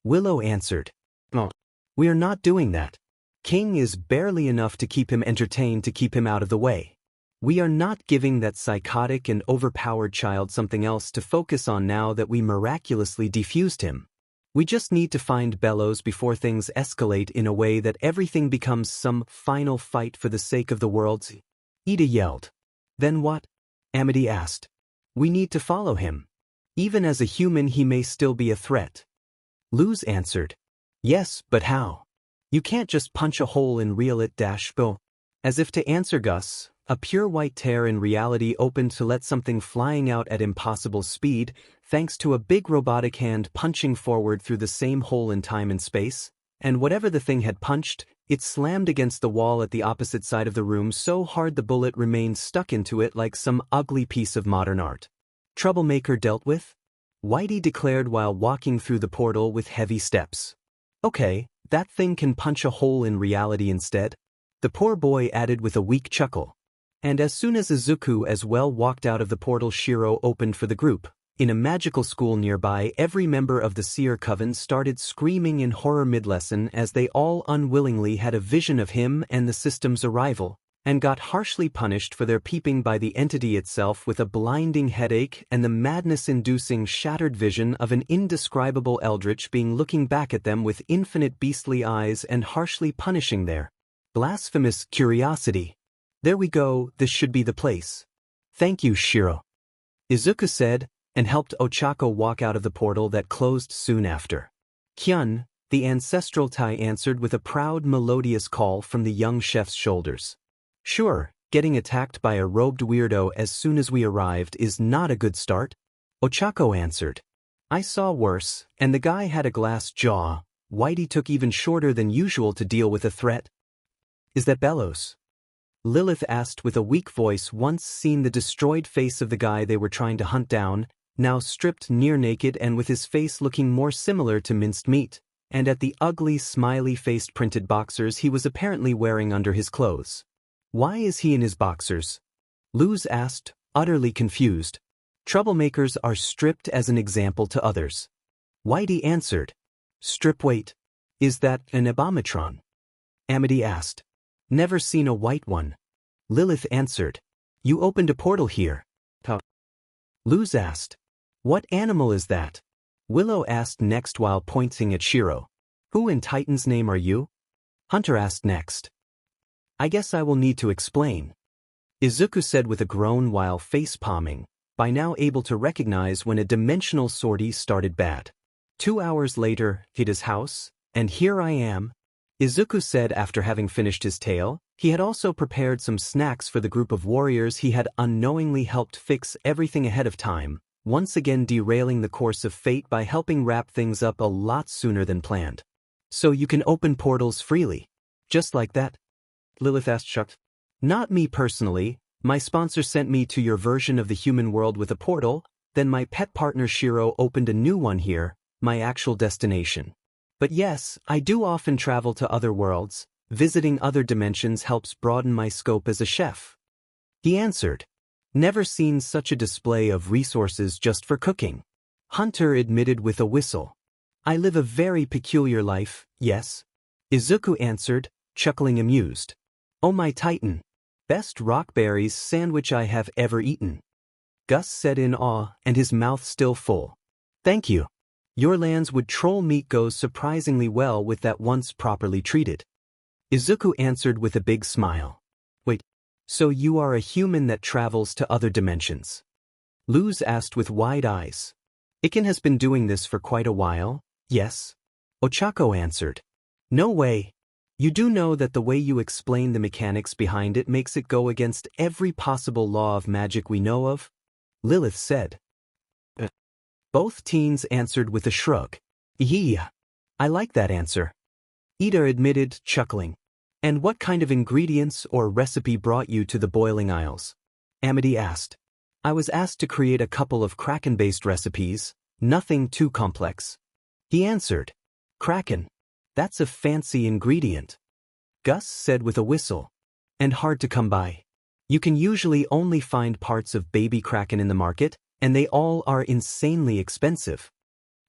Willow answered. Oh. We are not doing that. King is barely enough to keep him entertained to keep him out of the way. We are not giving that psychotic and overpowered child something else to focus on now that we miraculously defused him. We just need to find Bellows before things escalate in a way that everything becomes some final fight for the sake of the world. Ida yelled. Then what? Amity asked. We need to follow him. Even as a human he may still be a threat. Luz answered. Yes, but how? You can't just punch a hole and reel it -bo. As if to answer Gus, a pure white tear in reality opened to let something flying out at impossible speed, thanks to a big robotic hand punching forward through the same hole in time and space, and whatever the thing had punched, it slammed against the wall at the opposite side of the room so hard the bullet remained stuck into it like some ugly piece of modern art. Troublemaker dealt with? Whitey declared while walking through the portal with heavy steps. Okay, that thing can punch a hole in reality instead. The poor boy added with a weak chuckle. And as soon as Izuku as well walked out of the portal Shiro opened for the group, in a magical school nearby every member of the Seer Coven started screaming in horror mid-lesson as they all unwillingly had a vision of him and the system's arrival, and got harshly punished for their peeping by the entity itself with a blinding headache and the madness-inducing shattered vision of an indescribable eldritch being looking back at them with infinite beastly eyes and harshly punishing their blasphemous curiosity. There we go, this should be the place. Thank you, Shiro. Izuku said, and helped Ochako walk out of the portal that closed soon after. Kyun, the ancestral Tai answered with a proud melodious call from the young chef's shoulders. Sure, getting attacked by a robed weirdo as soon as we arrived is not a good start. Ochako answered. I saw worse, and the guy had a glass jaw. Whitey took even shorter than usual to deal with a threat. Is that Bellows? Lilith asked with a weak voice, once seen the destroyed face of the guy they were trying to hunt down, now stripped near naked and with his face looking more similar to minced meat, and at the ugly smiley-faced printed boxers he was apparently wearing under his clothes. Why is he in his boxers? Luz asked, utterly confused. Troublemakers are stripped as an example to others. Whitey answered. Strip wait. Is that an abomatron? Amity asked. Never seen a white one. Lilith answered. You opened a portal here. Luz asked. What animal is that? Willow asked next while pointing at Shiro. Who in Titan's name are you? Hunter asked next. I guess I will need to explain. Izuku said with a groan while face-palming, by now able to recognize when a dimensional sortie started bad. 2 hours later, at his house, and here I am. Izuku said after having finished his tale, he had also prepared some snacks for the group of warriors he had unknowingly helped fix everything ahead of time, once again derailing the course of fate by helping wrap things up a lot sooner than planned. So you can open portals freely. Just like that? Lilith asked shocked. Not me personally, my sponsor sent me to your version of the human world with a portal, then my pet partner Shiro opened a new one here, my actual destination. But yes, I do often travel to other worlds. Visiting other dimensions helps broaden my scope as a chef. He answered. Never seen such a display of resources just for cooking. Hunter admitted with a whistle. I live a very peculiar life, yes? Izuku answered, chuckling amused. Oh my titan. Best rockberries sandwich I have ever eaten. Gus said in awe, and his mouth still full. Thank you. Your lands would troll meat goes surprisingly well with that once properly treated. Izuku answered with a big smile. Wait, so you are a human that travels to other dimensions? Luz asked with wide eyes. Iken has been doing this for quite a while, yes? Ochako answered. No way. You do know that the way you explain the mechanics behind it makes it go against every possible law of magic we know of? Lilith said. Both teens answered with a shrug. Yeah. I like that answer. Ida admitted, chuckling. And what kind of ingredients or recipe brought you to the Boiling Isles? Amity asked. I was asked to create a couple of Kraken-based recipes, nothing too complex. He answered. Kraken. That's a fancy ingredient. Gus said with a whistle. And hard to come by. You can usually only find parts of baby Kraken in the market, and they all are insanely expensive.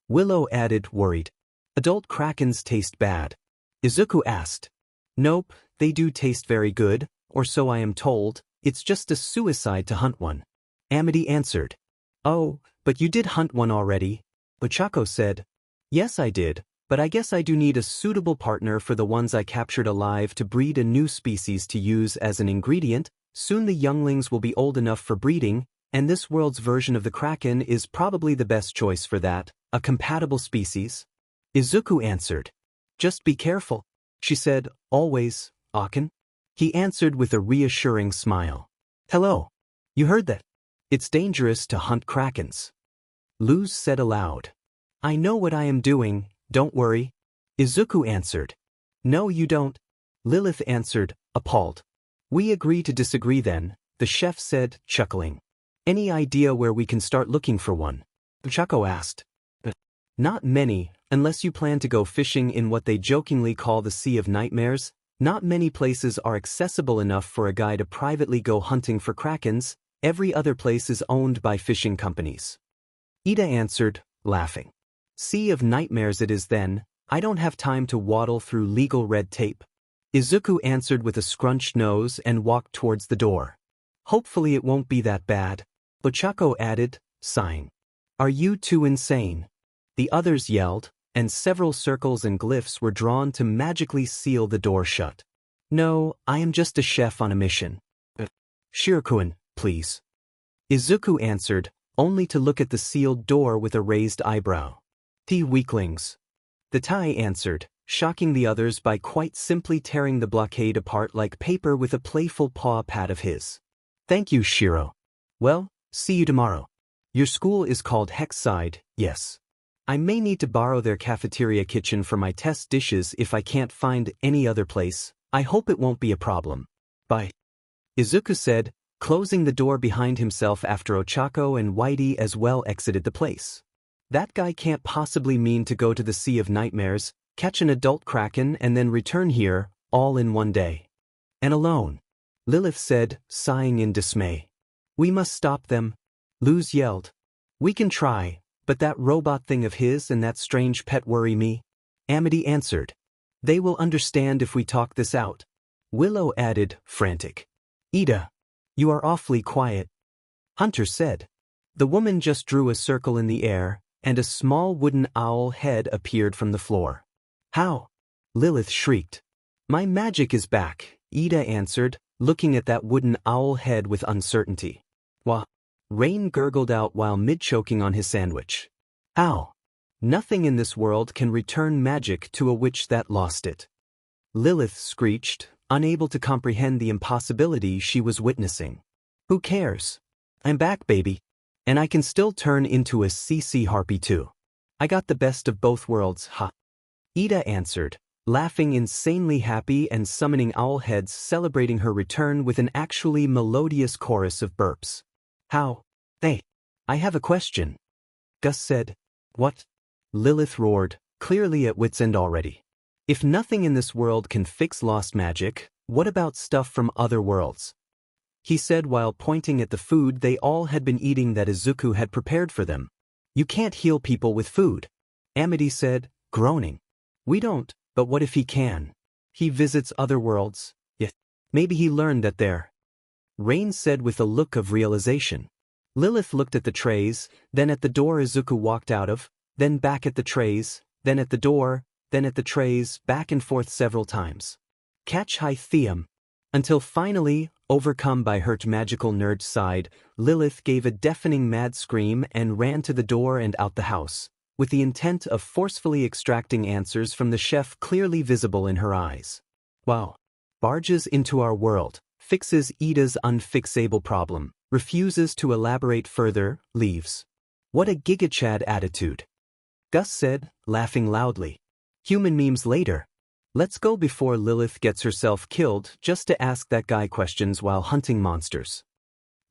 Willow added, worried. Adult Krakens taste bad. Izuku asked. Nope, they do taste very good, or so I am told, it's just a suicide to hunt one. Amity answered. Oh, but you did hunt one already. Ochako said. Yes I did, but I guess I do need a suitable partner for the ones I captured alive to breed a new species to use as an ingredient. Soon the younglings will be old enough for breeding, and this world's version of the Kraken is probably the best choice for that, a compatible species. Izuku answered. Just be careful, she said, always, Aken. He answered with a reassuring smile. Hello. You heard that? It's dangerous to hunt Krakens. Luz said aloud. I know what I am doing, don't worry. Izuku answered. No you don't. Lilith answered, appalled. We agree to disagree then, the chef said, chuckling. Any idea where we can start looking for one? Ochako asked. Not many, unless you plan to go fishing in what they jokingly call the Sea of Nightmares. Not many places are accessible enough for a guy to privately go hunting for Krakens. Every other place is owned by fishing companies. Ida answered, laughing. Sea of Nightmares it is then. I don't have time to waddle through legal red tape. Izuku answered with a scrunched nose and walked towards the door. Hopefully it won't be that bad. Ochako added, sighing. Are you two insane? The others yelled, and several circles and glyphs were drawn to magically seal the door shut. No, I am just a chef on a mission. Shirokuen, please. Izuku answered, only to look at the sealed door with a raised eyebrow. The weaklings. The Tai answered, shocking the others by quite simply tearing the blockade apart like paper with a playful paw pat of his. Thank you, Shiro. Well, see you tomorrow. Your school is called Hexside, yes. I may need to borrow their cafeteria kitchen for my test dishes if I can't find any other place. I hope it won't be a problem. Bye. Izuku said, closing the door behind himself after Ochako and Whitey as well exited the place. That guy can't possibly mean to go to the Sea of Nightmares, catch an adult Kraken and then return here, all in one day. And alone. Lilith said, sighing in dismay. We must stop them. Luz yelled. We can try, but that robot thing of his and that strange pet worry me. Amity answered. They will understand if we talk this out. Willow added, frantic. Ida. You are awfully quiet. Hunter said. The woman just drew a circle in the air, and a small wooden owl head appeared from the floor. How? Lilith shrieked. My magic is back, Ida answered, looking at that wooden owl head with uncertainty. Wah. Rain gurgled out while mid-choking on his sandwich. Ow. Nothing in this world can return magic to a witch that lost it. Lilith screeched, unable to comprehend the impossibility she was witnessing. Who cares? I'm back, baby. And I can still turn into a CC harpy too. I got the best of both worlds, ha. Ida answered, laughing insanely happy and summoning owl heads celebrating her return with an actually melodious chorus of burps. How? Hey, I have a question. Gus said. What? Lilith roared, clearly at wit's end already. If nothing in this world can fix lost magic, what about stuff from other worlds? he said while pointing at the food they all had been eating that Izuku had prepared for them. You can't heal people with food, Amity said, groaning. We don't, but what if he can? He visits other worlds. Yeah. Maybe he learned that there. Rain said with a look of realization. Lilith looked at the trays, then at the door Izuku walked out of, then back at the trays, then at the door, then at the trays, back and forth several times. Catch high theum. Until finally, overcome by her magical nerd side, Lilith gave a deafening mad scream and ran to the door and out the house, with the intent of forcefully extracting answers from the chef clearly visible in her eyes. Wow. Barges into our world, fixes Ida's unfixable problem, refuses to elaborate further, leaves. What a gigachad attitude. Gus said, laughing loudly. Human memes later. Let's go before Lilith gets herself killed just to ask that guy questions while hunting monsters.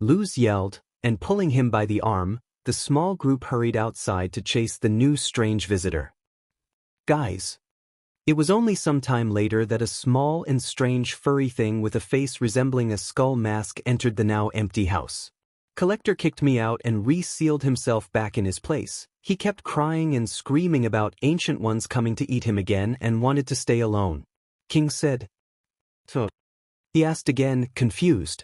Luz yelled, and pulling him by the arm, the small group hurried outside to chase the new strange visitor. Guys. It was only some time later that a small and strange furry thing with a face resembling a skull mask entered the now empty house. Collector kicked me out and re-sealed himself back in his place. He kept crying and screaming about ancient ones coming to eat him again and wanted to stay alone. King said. So? He asked again, confused.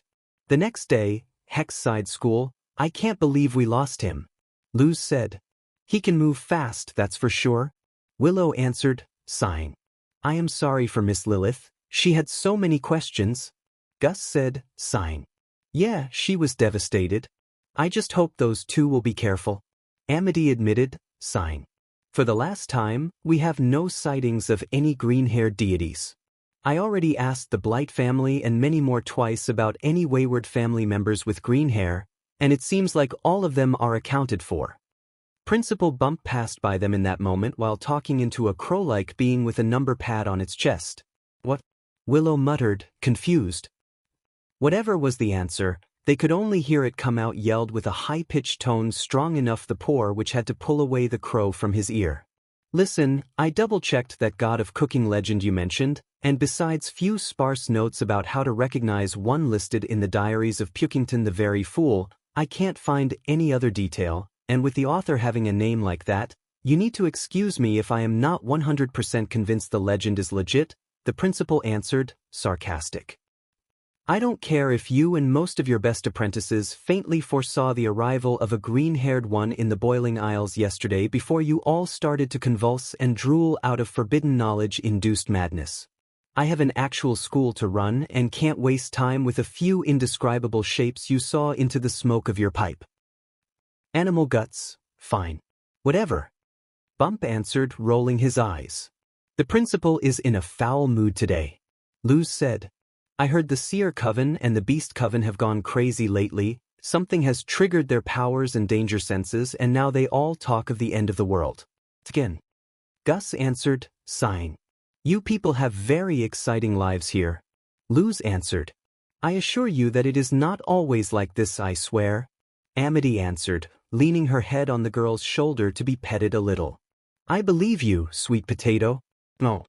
The next day, Hex side school, I can't believe we lost him. Luz said. He can move fast, that's for sure. Willow answered, sighing. I am sorry for Miss Lilith, she had so many questions. Gus said, sighing. Yeah, she was devastated. I just hope those two will be careful. Amity admitted, sighing. For the last time, we have no sightings of any green-haired deities. I already asked the Blight family and many more twice about any wayward family members with green hair, and it seems like all of them are accounted for. Principal Bump passed by them in that moment while talking into a crow-like being with a number pad on its chest. What? Willow muttered, confused. Whatever was the answer, they could only hear it come out yelled with a high-pitched tone strong enough the poor which had to pull away the crow from his ear. Listen, I double-checked that god of cooking legend you mentioned, and besides few sparse notes about how to recognize one listed in the diaries of Pukington the Very Fool, I can't find any other detail, and with the author having a name like that, you need to excuse me if I am not 100% convinced the legend is legit, the principal answered, sarcastic. I don't care if you and most of your best apprentices faintly foresaw the arrival of a green-haired one in the boiling aisles yesterday before you all started to convulse and drool out of forbidden knowledge-induced madness. I have an actual school to run and can't waste time with a few indescribable shapes you saw into the smoke of your pipe. Animal guts, fine. Whatever. Bump answered, rolling his eyes. The principal is in a foul mood today. Luz said. I heard the Seer Coven and the Beast Coven have gone crazy lately, something has triggered their powers and danger senses and now they all talk of the end of the world. Again. Gus answered, sighing. You people have very exciting lives here. Luz answered. I assure you that it is not always like this, I swear. Amity answered, leaning her head on the girl's shoulder to be petted a little. I believe you, sweet potato. No.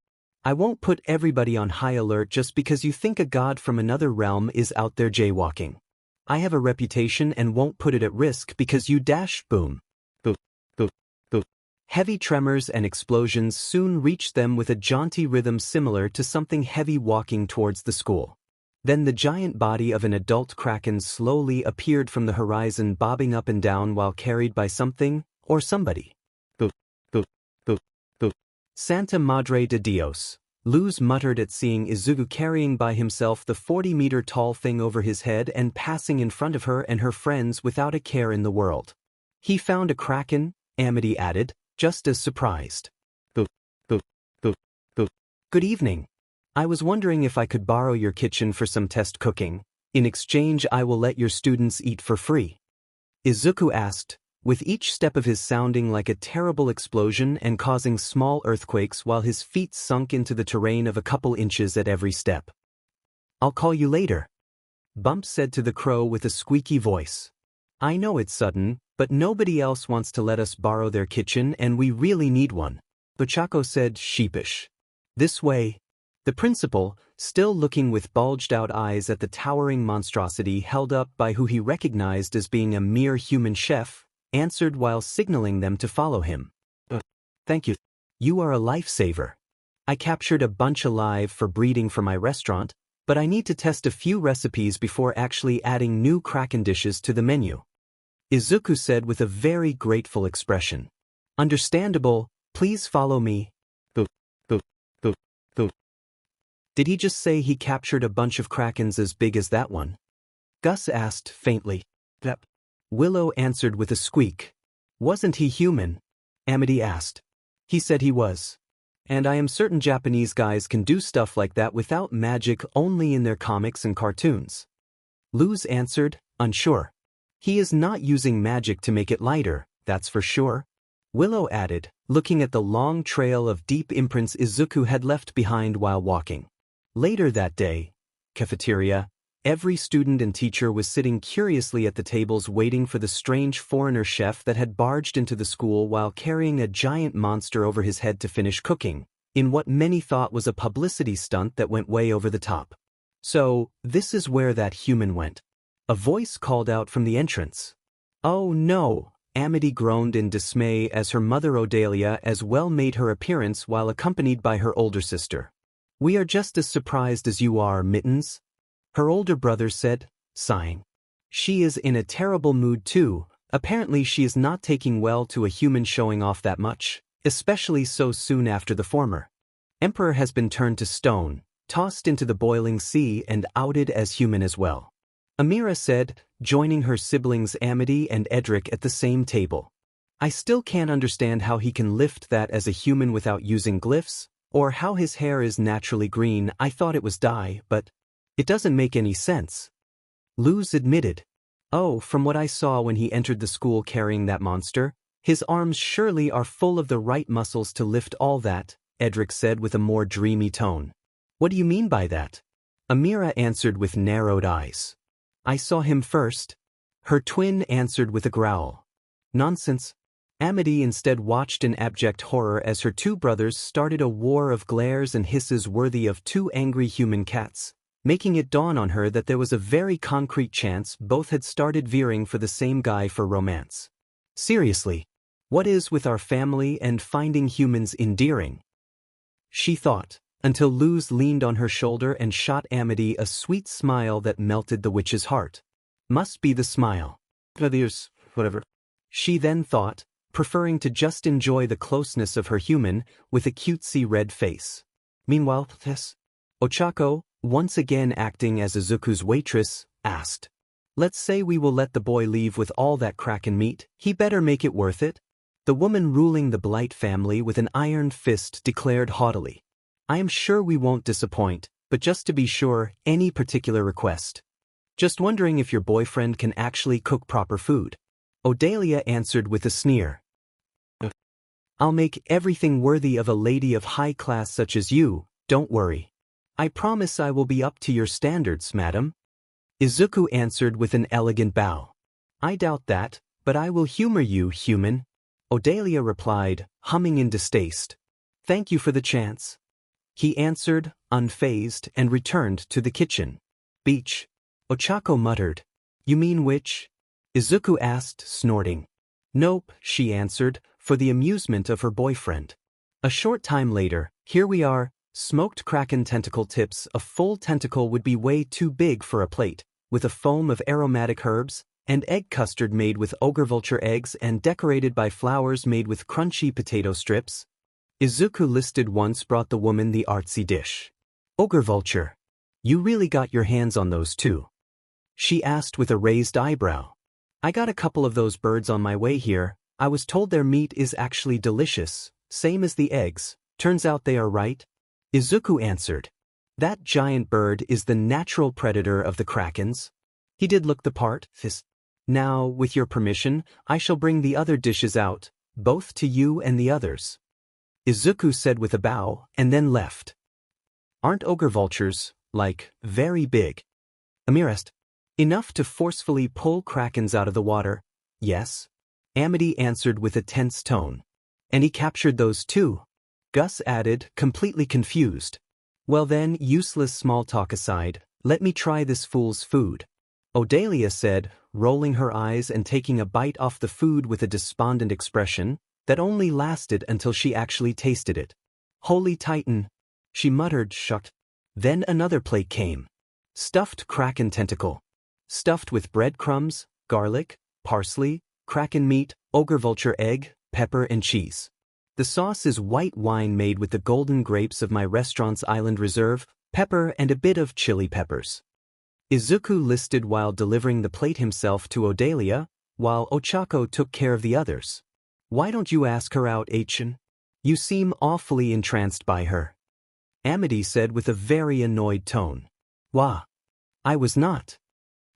I won't put everybody on high alert just because you think a god from another realm is out there jaywalking. I have a reputation and won't put it at risk because you dash boom. Boop, boop, boop. Heavy tremors and explosions soon reached them with a jaunty rhythm similar to something heavy walking towards the school. Then the giant body of an adult kraken slowly appeared from the horizon, bobbing up and down while carried by something or somebody. Boop, boop, boop, boop. Santa Madre de Dios, Luz muttered at seeing Izuku carrying by himself the 40-meter-tall thing over his head and passing in front of her and her friends without a care in the world. He found a kraken, Amity added, just as surprised. Boop, boop, boop, boop. Good evening. I was wondering if I could borrow your kitchen for some test cooking. In exchange, I will let your students eat for free. Izuku asked, with each step of his sounding like a terrible explosion and causing small earthquakes while his feet sunk into the terrain of a couple inches at every step. I'll call you later. Bump said to the crow with a squeaky voice. I know it's sudden, but nobody else wants to let us borrow their kitchen and we really need one. Bachako said, sheepish. This way. The principal, still looking with bulged-out eyes at the towering monstrosity held up by who he recognized as being a mere human chef, answered while signaling them to follow him. Thank you. You are a lifesaver. I captured a bunch alive for breeding for my restaurant, but I need to test a few recipes before actually adding new Kraken dishes to the menu. Izuku said with a very grateful expression. Understandable, please follow me. Boo, boo, boo, boo. Did he just say he captured a bunch of Krakens as big as that one? Gus asked faintly. Yep. Willow answered with a squeak. Wasn't he human? Amity asked. He said he was. And I am certain Japanese guys can do stuff like that without magic only in their comics and cartoons. Luz answered, unsure. He is not using magic to make it lighter, that's for sure. Willow added, looking at the long trail of deep imprints Izuku had left behind while walking. Later that day, cafeteria, every student and teacher was sitting curiously at the tables waiting for the strange foreigner chef that had barged into the school while carrying a giant monster over his head to finish cooking, in what many thought was a publicity stunt that went way over the top. So, this is where that human went. A voice called out from the entrance. Oh no, Amity groaned in dismay as her mother Odalia as well made her appearance while accompanied by her older sister. We are just as surprised as you are, Mittens. Her older brother said, sighing. She is in a terrible mood too. Apparently she is not taking well to a human showing off that much, especially so soon after the former. Emperor has been turned to stone, tossed into the boiling sea and outed as human as well. Amira said, joining her siblings Amity and Edric at the same table. I still can't understand how he can lift that as a human without using glyphs, or how his hair is naturally green. I thought it was dye, but it doesn't make any sense. Luz admitted. Oh, from what I saw when he entered the school carrying that monster, his arms surely are full of the right muscles to lift all that, Edric said with a more dreamy tone. What do you mean by that? Amira answered with narrowed eyes. I saw him first. Her twin answered with a growl. Nonsense. Amity instead watched in abject horror as her two brothers started a war of glares and hisses worthy of two angry human cats, making it dawn on her that there was a very concrete chance both had started veering for the same guy for romance. Seriously, what is with our family and finding humans endearing? She thought, until Luz leaned on her shoulder and shot Amity a sweet smile that melted the witch's heart. Must be the smile. Whatever. She then thought, preferring to just enjoy the closeness of her human with a cutesy red face. Meanwhile, Ochako, once again acting as Izuku's waitress, asked. Let's say we will let the boy leave with all that Kraken meat, he better make it worth it. The woman ruling the Blight family with an iron fist declared haughtily. I am sure we won't disappoint, but just to be sure, any particular request. Just wondering if your boyfriend can actually cook proper food. Odalia answered with a sneer. I'll make everything worthy of a lady of high class such as you, don't worry. I promise I will be up to your standards, madam. Izuku answered with an elegant bow. I doubt that, but I will humor you, human. Odalia replied, humming in distaste. Thank you for the chance. He answered, unfazed, and returned to the kitchen. Beach. Ochako muttered. You mean which? Izuku asked, snorting. Nope, she answered, for the amusement of her boyfriend. A short time later, here we are, smoked Kraken tentacle tips. A full tentacle would be way too big for a plate, with a foam of aromatic herbs, and egg custard made with ogre vulture eggs and decorated by flowers made with crunchy potato strips. Izuku listed once brought the woman the artsy dish. Ogre vulture. You really got your hands on those too? She asked with a raised eyebrow. I got a couple of those birds on my way here. I was told their meat is actually delicious, same as the eggs. Turns out they are right. Izuku answered. That giant bird is the natural predator of the Krakens. He did look the part. Now, with your permission, I shall bring the other dishes out, both to you and the others. Izuku said with a bow, and then left. Aren't ogre vultures, like, very big? Amirest. Enough to forcefully pull Krakens out of the water, yes. Amity answered with a tense tone. And he captured those too. Gus added, completely confused. Well then, useless small talk aside, let me try this fool's food. Odalia said, rolling her eyes and taking a bite off the food with a despondent expression that only lasted until she actually tasted it. Holy Titan! She muttered, shocked. Then another plate came. Stuffed kraken tentacle. Stuffed with breadcrumbs, garlic, parsley, kraken meat, ogre vulture egg, pepper and cheese. The sauce is white wine made with the golden grapes of my restaurant's island reserve, pepper and a bit of chili peppers. Izuku listed while delivering the plate himself to Odalia, while Ochako took care of the others. Why don't you ask her out, Achin? You seem awfully entranced by her. Amity said with a very annoyed tone. Wah. I was not.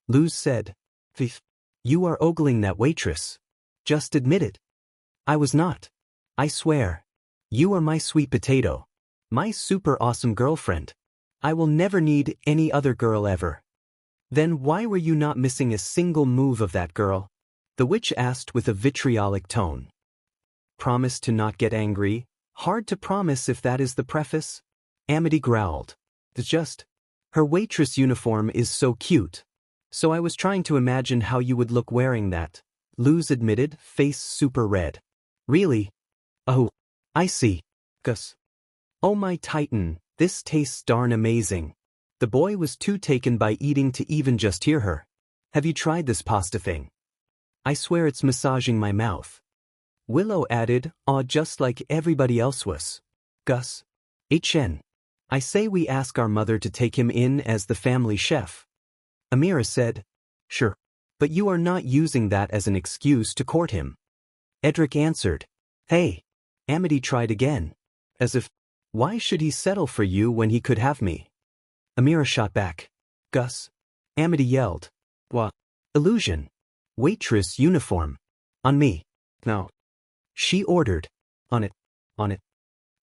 Luz said. Fif. You are ogling that waitress. Just admit it. I was not. I swear. You are my sweet potato. My super awesome girlfriend. I will never need any other girl ever. Then why were you not missing a single move of that girl? The witch asked with a vitriolic tone. Promise to not get angry. Hard to promise if that is the preface. Amity growled. It's just. Her waitress uniform is so cute. So I was trying to imagine how you would look wearing that. Luz admitted, face super red. Really? Oh. I see. Gus. Oh my Titan, this tastes darn amazing. The boy was too taken by eating to even just hear her. Have you tried this pasta thing? I swear it's massaging my mouth. Willow added, aw, just like everybody else was. Gus. HN. I say we ask our mother to take him in as the family chef. Amira said. Sure. But you are not using that as an excuse to court him. Edric answered. Hey. Amity tried again. As if, why should he settle for you when he could have me? Amira shot back. Gus. Amity yelled. What? Illusion. Waitress uniform. On me. No. She ordered. On it. On it.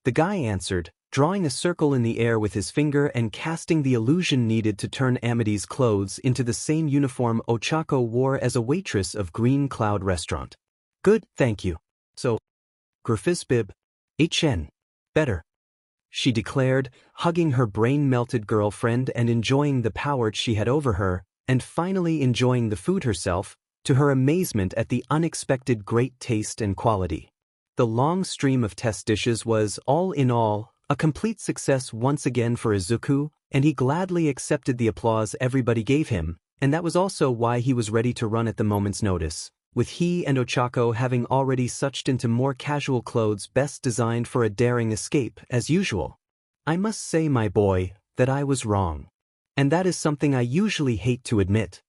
The guy answered, drawing a circle in the air with his finger and casting the illusion needed to turn Amity's clothes into the same uniform Ochako wore as a waitress of Green Cloud Restaurant. Good, thank you. So. Grafisbib. HN. Better. She declared, hugging her brain-melted girlfriend and enjoying the power she had over her, and finally enjoying the food herself, to her amazement at the unexpected great taste and quality. The long stream of test dishes was, all in all, a complete success once again for Izuku, and he gladly accepted the applause everybody gave him, and that was also why he was ready to run at the moment's notice, with he and Ochako having already suched into more casual clothes best designed for a daring escape, as usual. I must say, my boy, that I was wrong. And that is something I usually hate to admit.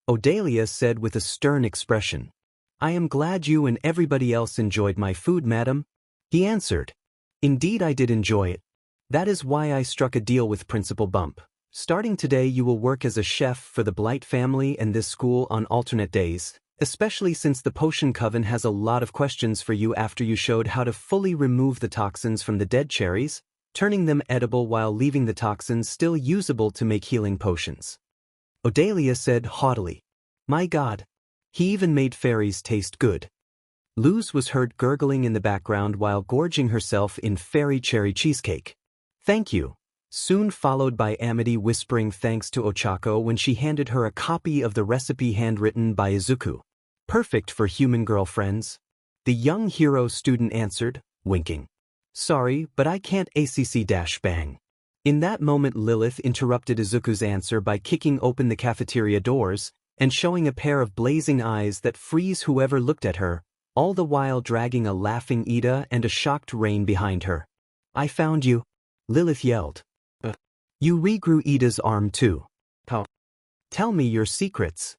Odalia said with a stern expression. I am glad you and everybody else enjoyed my food, madam. He answered. Indeed I did enjoy it. That is why I struck a deal with Principal Bump. Starting today you will work as a chef for the Blight family and this school on alternate days, especially since the Potion Coven has a lot of questions for you after you showed how to fully remove the toxins from the dead cherries, turning them edible while leaving the toxins still usable to make healing potions. Odalia said haughtily. My God. He even made fairies taste good. Luz was heard gurgling in the background while gorging herself in fairy cherry cheesecake. Thank you. Soon followed by Amity whispering thanks to Ochako when she handed her a copy of the recipe handwritten by Izuku. Perfect for human girlfriends. The young hero student answered, winking. Sorry, but I can't ACC-bang. In that moment Lilith interrupted Izuku's answer by kicking open the cafeteria doors and showing a pair of blazing eyes that freeze whoever looked at her, all the while dragging a laughing Ida and a shocked Rain behind her. I found you. Lilith yelled. You regrew Ida's arm too. How? Tell me your secrets.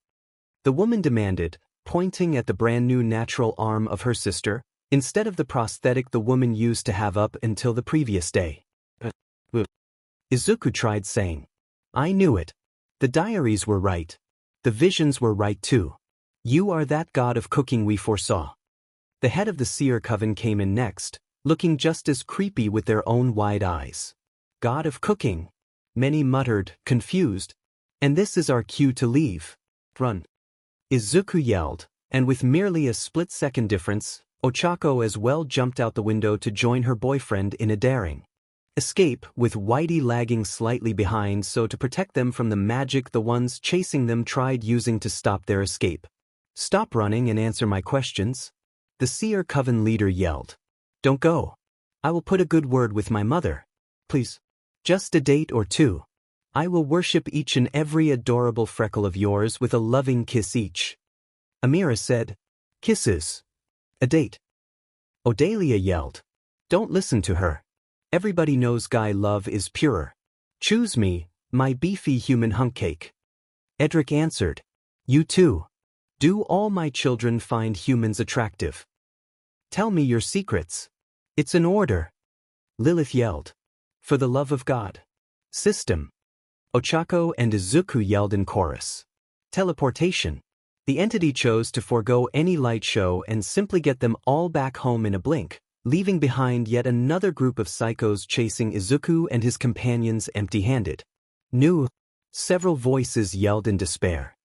The woman demanded, pointing at the brand new natural arm of her sister, instead of the prosthetic the woman used to have up until the previous day. Izuku tried saying. I knew it. The diaries were right. The visions were right too. You are that god of cooking we foresaw. The head of the Seer Coven came in next, looking just as creepy with their own wide eyes. God of cooking. Many muttered, confused. And this is our cue to leave. Run. Izuku yelled, and with merely a split-second difference, Ochako as well jumped out the window to join her boyfriend in a daring. Escape, with Whitey lagging slightly behind so to protect them from the magic the ones chasing them tried using to stop their escape. Stop running and answer my questions. The Seer Coven leader yelled. Don't go. I will put a good word with my mother. Please. Just a date or two. I will worship each and every adorable freckle of yours with a loving kiss each. Amira said. Kisses. A date. Odalia yelled. Don't listen to her. Everybody knows guy love is purer. Choose me, my beefy human hunk cake. Edric answered. You too. Do all my children find humans attractive? Tell me your secrets. It's an order. Lilith yelled. For the love of God. System. Ochako and Izuku yelled in chorus. Teleportation. The entity chose to forego any light show and simply get them all back home in a blink, leaving behind yet another group of psychos chasing Izuku and his companions empty-handed. New. Several voices yelled in despair.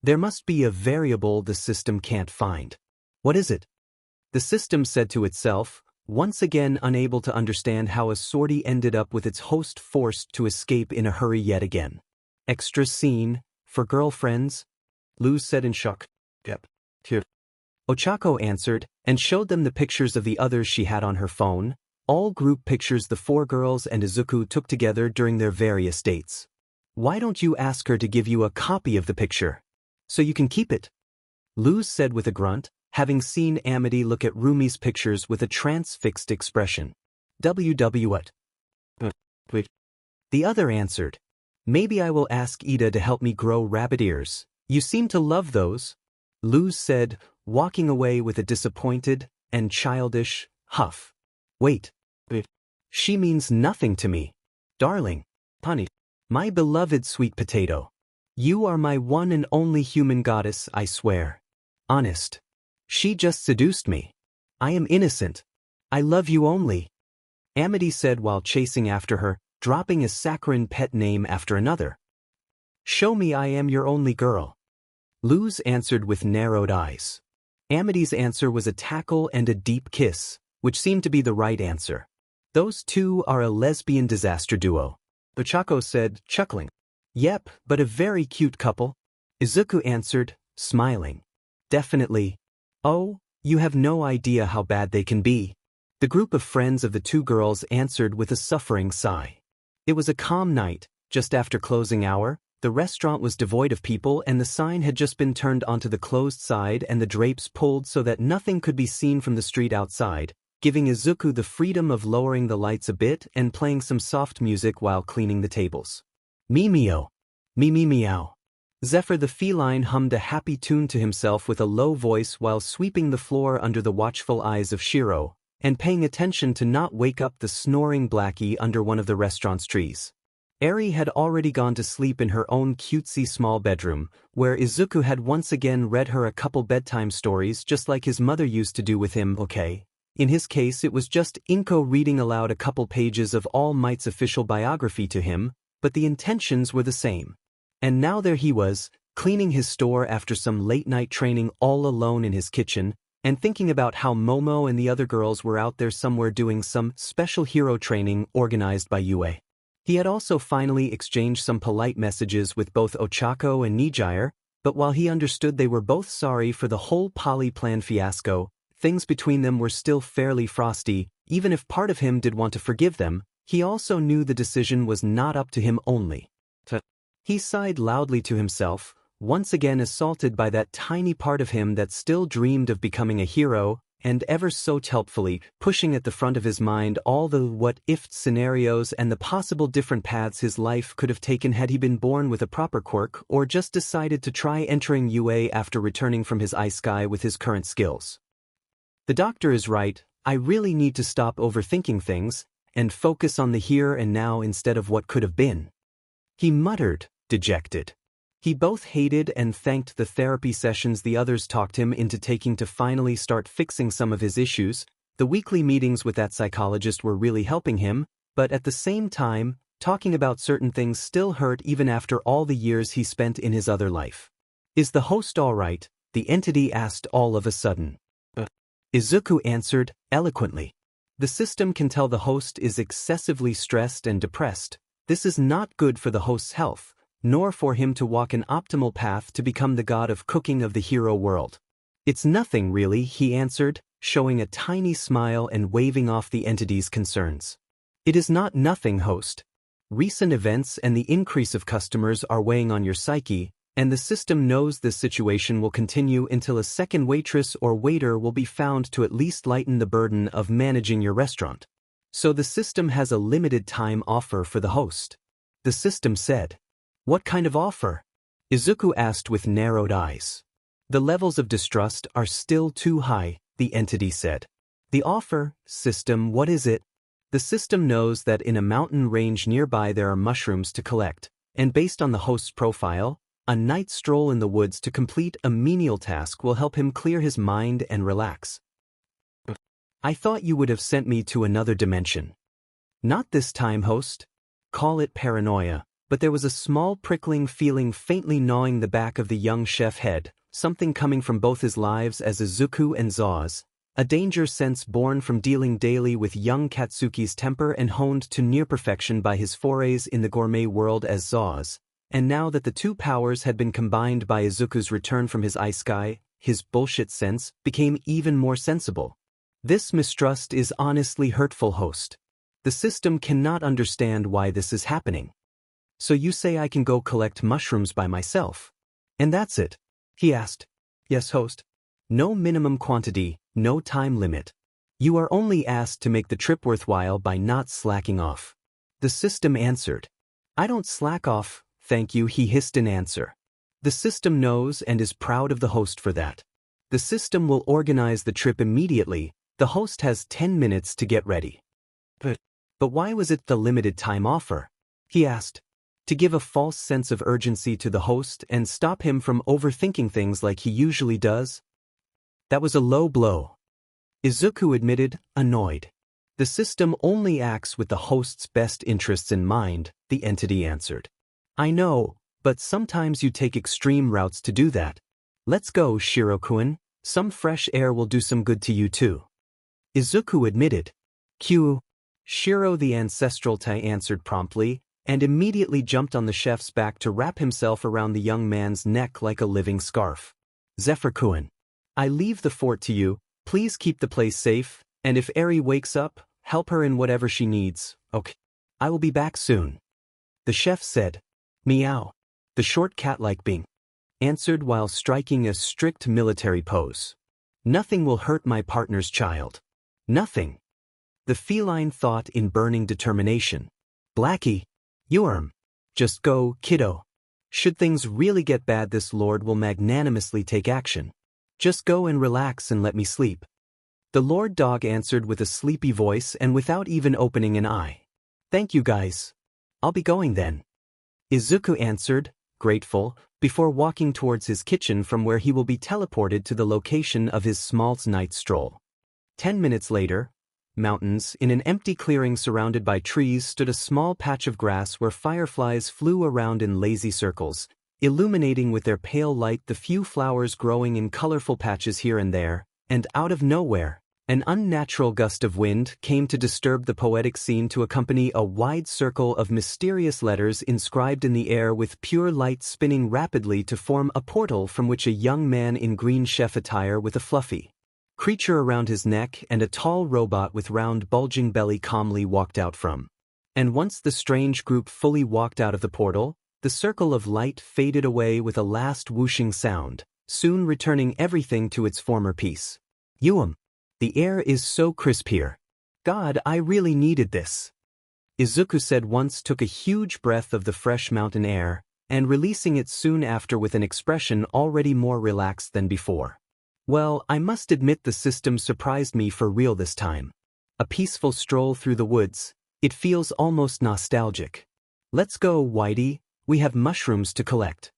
There must be a variable the system can't find. What is it? The system said to itself, once again unable to understand how a sortie ended up with its host forced to escape in a hurry yet again. Extra scene, for girlfriends? Luz said in shock. Yep. Here. Ochako answered, and showed them the pictures of the others she had on her phone, all group pictures the four girls and Izuku took together during their various dates. Why don't you ask her to give you a copy of the picture? So you can keep it? Luz said with a grunt, having seen Amity look at Rumi's pictures with a transfixed expression. What? Wait. The other answered. Maybe I will ask Ida to help me grow rabbit ears. You seem to love those. Luz said, walking away with a disappointed and childish huff. Wait. She means nothing to me. Darling. Punny. My beloved sweet potato. You are my one and only human goddess, I swear. Honest. She just seduced me. I am innocent. I love you only. Amity said while chasing after her, dropping a saccharine pet name after another. Show me I am your only girl. Luz answered with narrowed eyes. Amity's answer was a tackle and a deep kiss, which seemed to be the right answer. Those two are a lesbian disaster duo. Ochako said, chuckling. Yep, but a very cute couple. Izuku answered, smiling. Definitely. Oh, you have no idea how bad they can be. The group of friends of the two girls answered with a suffering sigh. It was a calm night, just after closing hour. The restaurant was devoid of people and the sign had just been turned onto the closed side and the drapes pulled so that nothing could be seen from the street outside, giving Izuku the freedom of lowering the lights a bit and playing some soft music while cleaning the tables. Mimio. Meow. Zephyr the feline hummed a happy tune to himself with a low voice while sweeping the floor under the watchful eyes of Shiro, and paying attention to not wake up the snoring Blackie under one of the restaurant's trees. Eri had already gone to sleep in her own cutesy small bedroom, where Izuku had once again read her a couple bedtime stories just like his mother used to do with him, okay? In his case it was just Inko reading aloud a couple pages of All Might's official biography to him, but the intentions were the same. And now there he was, cleaning his store after some late-night training all alone in his kitchen, and thinking about how Momo and the other girls were out there somewhere doing some special hero training organized by UA. He had also finally exchanged some polite messages with both Ochako and Nijire, but while he understood they were both sorry for the whole Poly Plan fiasco, things between them were still fairly frosty. Even if part of him did want to forgive them, he also knew the decision was not up to him only. He sighed loudly to himself, once again assaulted by that tiny part of him that still dreamed of becoming a hero, and ever so helpfully pushing at the front of his mind all the what-if scenarios and the possible different paths his life could have taken had he been born with a proper quirk or just decided to try entering UA after returning from his isekai with his current skills. The doctor is right, I really need to stop overthinking things and focus on the here and now instead of what could have been. He muttered, dejected. He both hated and thanked the therapy sessions the others talked him into taking to finally start fixing some of his issues. The weekly meetings with that psychologist were really helping him, but at the same time, talking about certain things still hurt even after all the years he spent in his other life. Is the host all right? The entity asked all of a sudden. Izuku answered, eloquently. The system can tell the host is excessively stressed and depressed. This is not good for the host's health, nor for him to walk an optimal path to become the god of cooking of the hero world. It's nothing really, he answered, showing a tiny smile and waving off the entity's concerns. It is not nothing, host. Recent events and the increase of customers are weighing on your psyche, and the system knows this situation will continue until a second waitress or waiter will be found to at least lighten the burden of managing your restaurant. So the system has a limited time offer for the host. The system said. What kind of offer? Izuku asked with narrowed eyes. The levels of distrust are still too high, the entity said. The offer, system, what is it? The system knows that in a mountain range nearby there are mushrooms to collect, and based on the host's profile, a night stroll in the woods to complete a menial task will help him clear his mind and relax. I thought you would have sent me to another dimension. Not this time, host. Call it paranoia, but there was a small prickling feeling faintly gnawing the back of the young chef head, something coming from both his lives as Izuku and Zaus, a danger sense born from dealing daily with young Katsuki's temper and honed to near perfection by his forays in the gourmet world as Zaus. And now that the two powers had been combined by Izuku's return from his ice sky, his bullshit sense became even more sensible. This mistrust is honestly hurtful, host. The system cannot understand why this is happening. So you say I can go collect mushrooms by myself? And that's it? He asked. Yes, host. No minimum quantity, no time limit. You are only asked to make the trip worthwhile by not slacking off. The system answered. I don't slack off, thank you, he hissed in answer. The system knows and is proud of the host for that. The system will organize the trip immediately. The host has 10 minutes to get ready. But why was it the limited time offer? He asked. To give a false sense of urgency to the host and stop him from overthinking things like he usually does? That was a low blow. Izuku admitted, annoyed. The system only acts with the host's best interests in mind, the entity answered. I know, but sometimes you take extreme routes to do that. Let's go, Shiro-kun. Some fresh air will do some good to you too. Izuku admitted. Q. Shiro the ancestral Tai answered promptly, and immediately jumped on the chef's back to wrap himself around the young man's neck like a living scarf. Zephyr-kun. I leave the fort to you, please keep the place safe, and if Eri wakes up, help her in whatever she needs, okay? I will be back soon. The chef said. Meow. The short cat-like being answered while striking a strict military pose. Nothing will hurt my partner's child. Nothing. The feline thought in burning determination. Blackie. Just go, kiddo. Should things really get bad, this lord will magnanimously take action. Just go and relax and let me sleep. The lord dog answered with a sleepy voice and without even opening an eye. Thank you guys. I'll be going then. Izuku answered, grateful, before walking towards his kitchen from where he will be teleported to the location of his small night stroll. 10 minutes later, mountains, in an empty clearing surrounded by trees stood a small patch of grass where fireflies flew around in lazy circles, illuminating with their pale light the few flowers growing in colorful patches here and there, and out of nowhere, an unnatural gust of wind came to disturb the poetic scene to accompany a wide circle of mysterious letters inscribed in the air with pure light spinning rapidly to form a portal from which a young man in green chef attire with a fluffy creature around his neck and a tall robot with round bulging belly calmly walked out from. And once the strange group fully walked out of the portal, the circle of light faded away with a last whooshing sound, soon returning everything to its former peace. The air is so crisp here. God, I really needed this. Izuku said once, took a huge breath of the fresh mountain air, and releasing it soon after with an expression already more relaxed than before. Well, I must admit the system surprised me for real this time. A peaceful stroll through the woods, it feels almost nostalgic. Let's go, Whitey, we have mushrooms to collect.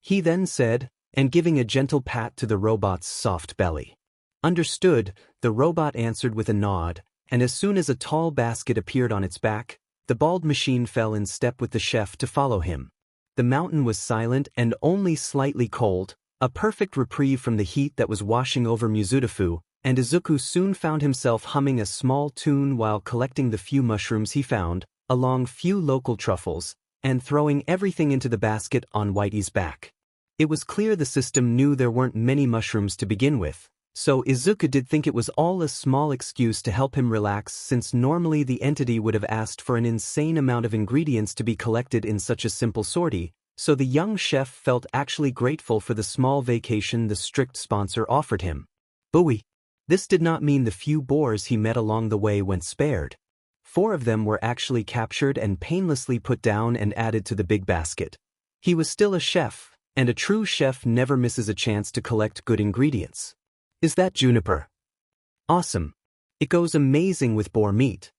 He then said, and giving a gentle pat to the robot's soft belly. Understood, the robot answered with a nod, and as soon as a tall basket appeared on its back, the bald machine fell in step with the chef to follow him. The mountain was silent and only slightly cold, a perfect reprieve from the heat that was washing over Mizudafu, and Izuku soon found himself humming a small tune while collecting the few mushrooms he found, along few local truffles, and throwing everything into the basket on Whitey's back. It was clear the system knew there weren't many mushrooms to begin with, so Izuku did think it was all a small excuse to help him relax, since normally the entity would have asked for an insane amount of ingredients to be collected in such a simple sortie, so the young chef felt actually grateful for the small vacation the strict sponsor offered him. Buoy. This did not mean the few boars he met along the way went spared. 4 of them were actually captured and painlessly put down and added to the big basket. He was still a chef, and a true chef never misses a chance to collect good ingredients. Is that juniper? Awesome. It goes amazing with boar meat,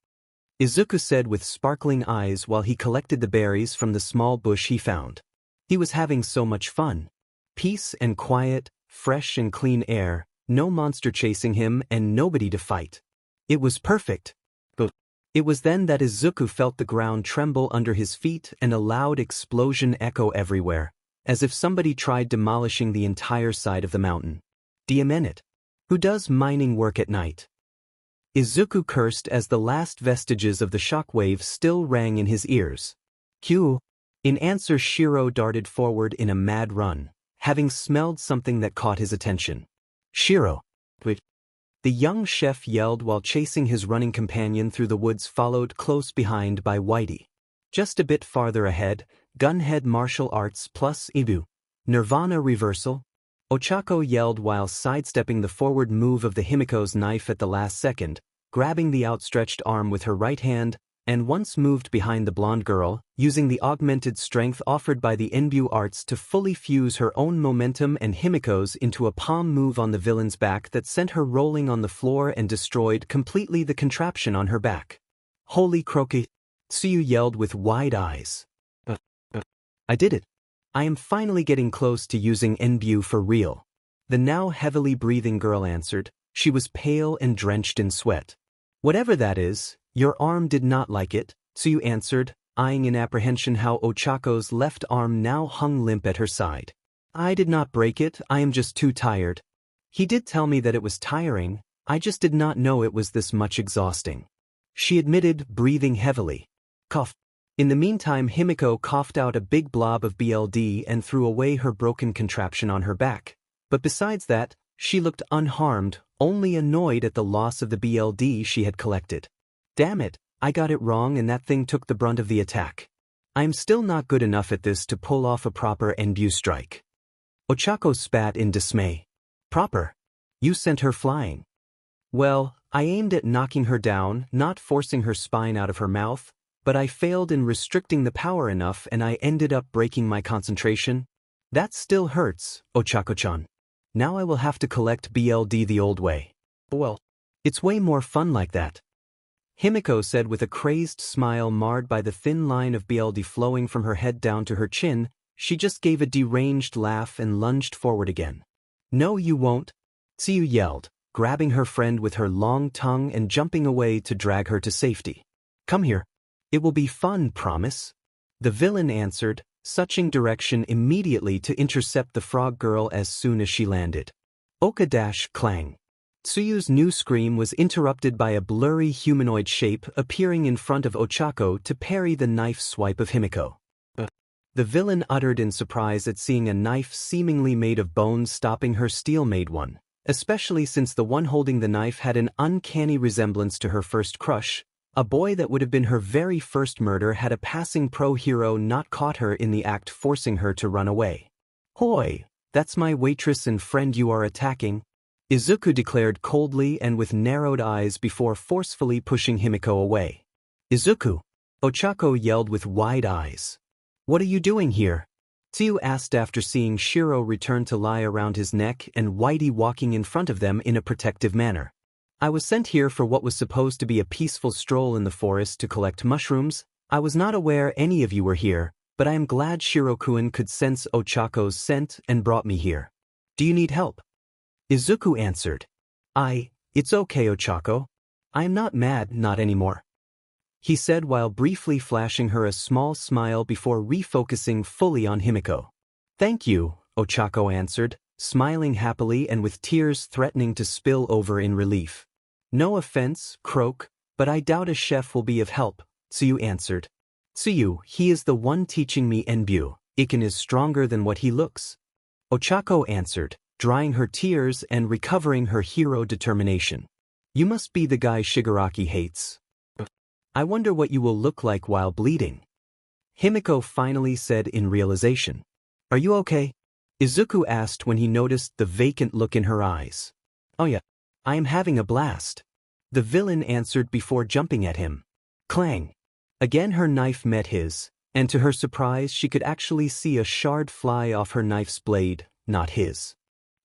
Izuku said with sparkling eyes while he collected the berries from the small bush he found. He was having so much fun. Peace and quiet, fresh and clean air, no monster chasing him and nobody to fight. It was perfect. But it was then that Izuku felt the ground tremble under his feet and a loud explosion echo everywhere, as if somebody tried demolishing the entire side of the mountain. Diamenet. Who does mining work at night? Izuku cursed as the last vestiges of the shockwave still rang in his ears. Q. In answer, Shiro darted forward in a mad run, having smelled something that caught his attention. Shiro. Wait. The young chef yelled while chasing his running companion through the woods, followed close behind by Whitey. Just a bit farther ahead, Gunhead Martial Arts plus Ibu. Nirvana Reversal. Ochako yelled while sidestepping the forward move of the Himiko's knife at the last second, grabbing the outstretched arm with her right hand, and once moved behind the blonde girl, using the augmented strength offered by the Enbu arts to fully fuse her own momentum and Himiko's into a palm move on the villain's back that sent her rolling on the floor and destroyed completely the contraption on her back. Holy croaky! Tsuyu yelled with wide eyes. I did it. I am finally getting close to using Enbu for real. The now heavily breathing girl answered. She was pale and drenched in sweat. Whatever that is, your arm did not like it, Tsuyu answered, eyeing in apprehension how Ochako's left arm now hung limp at her side. I did not break it, I am just too tired. He did tell me that it was tiring, I just did not know it was this much exhausting. She admitted, breathing heavily. Cough. In the meantime, Himiko coughed out a big blob of BLD and threw away her broken contraption on her back. But besides that, she looked unharmed, only annoyed at the loss of the BLD she had collected. Damn it, I got it wrong and that thing took the brunt of the attack. I'm still not good enough at this to pull off a proper Enbu strike. Ochako spat in dismay. Proper? You sent her flying. Well, I aimed at knocking her down, not forcing her spine out of her mouth, but I failed in restricting the power enough and I ended up breaking my concentration. That still hurts, Ochako-chan. Now I will have to collect BLD the old way. Well, it's way more fun like that. Himiko said with a crazed smile marred by the thin line of BLD flowing from her head down to her chin. She just gave a deranged laugh and lunged forward again. No, you won't, Tsuyu yelled, grabbing her friend with her long tongue and jumping away to drag her to safety. Come here. It will be fun, promise. The villain answered, switching direction immediately to intercept the frog girl as soon as she landed. Oka-clang. Tsuyu's new scream was interrupted by a blurry humanoid shape appearing in front of Ochako to parry the knife swipe of Himiko. The villain uttered in surprise at seeing a knife seemingly made of bones stopping her steel-made one, especially since the one holding the knife had an uncanny resemblance to her first crush. A boy that would have been her very first murder had a passing pro-hero not caught her in the act, forcing her to run away. Hoi, that's my waitress and friend you are attacking, Izuku declared coldly and with narrowed eyes before forcefully pushing Himiko away. Izuku, Ochako yelled with wide eyes. What are you doing here? Tsuyu asked after seeing Shiro return to lie around his neck and Whitey walking in front of them in a protective manner. I was sent here for what was supposed to be a peaceful stroll in the forest to collect mushrooms. I was not aware any of you were here, but I am glad Shiro-kun could sense Ochako's scent and brought me here. Do you need help? Izuku answered. It's okay, Ochako. I am not mad, not anymore, he said while briefly flashing her a small smile before refocusing fully on Himiko. Thank you, Ochako answered, smiling happily and with tears threatening to spill over in relief. No offense, Croak, but I doubt a chef will be of help, Tsuyu answered. Tsuyu, he is the one teaching me Enbu. Iken is stronger than what he looks. Ochako answered, drying her tears and recovering her hero determination. You must be the guy Shigaraki hates. I wonder what you will look like while bleeding. Himiko finally said in realization. Are you okay? Izuku asked when he noticed the vacant look in her eyes. Oh yeah, I am having a blast. The villain answered before jumping at him. Clang. Again her knife met his, and to her surprise she could actually see a shard fly off her knife's blade, not his.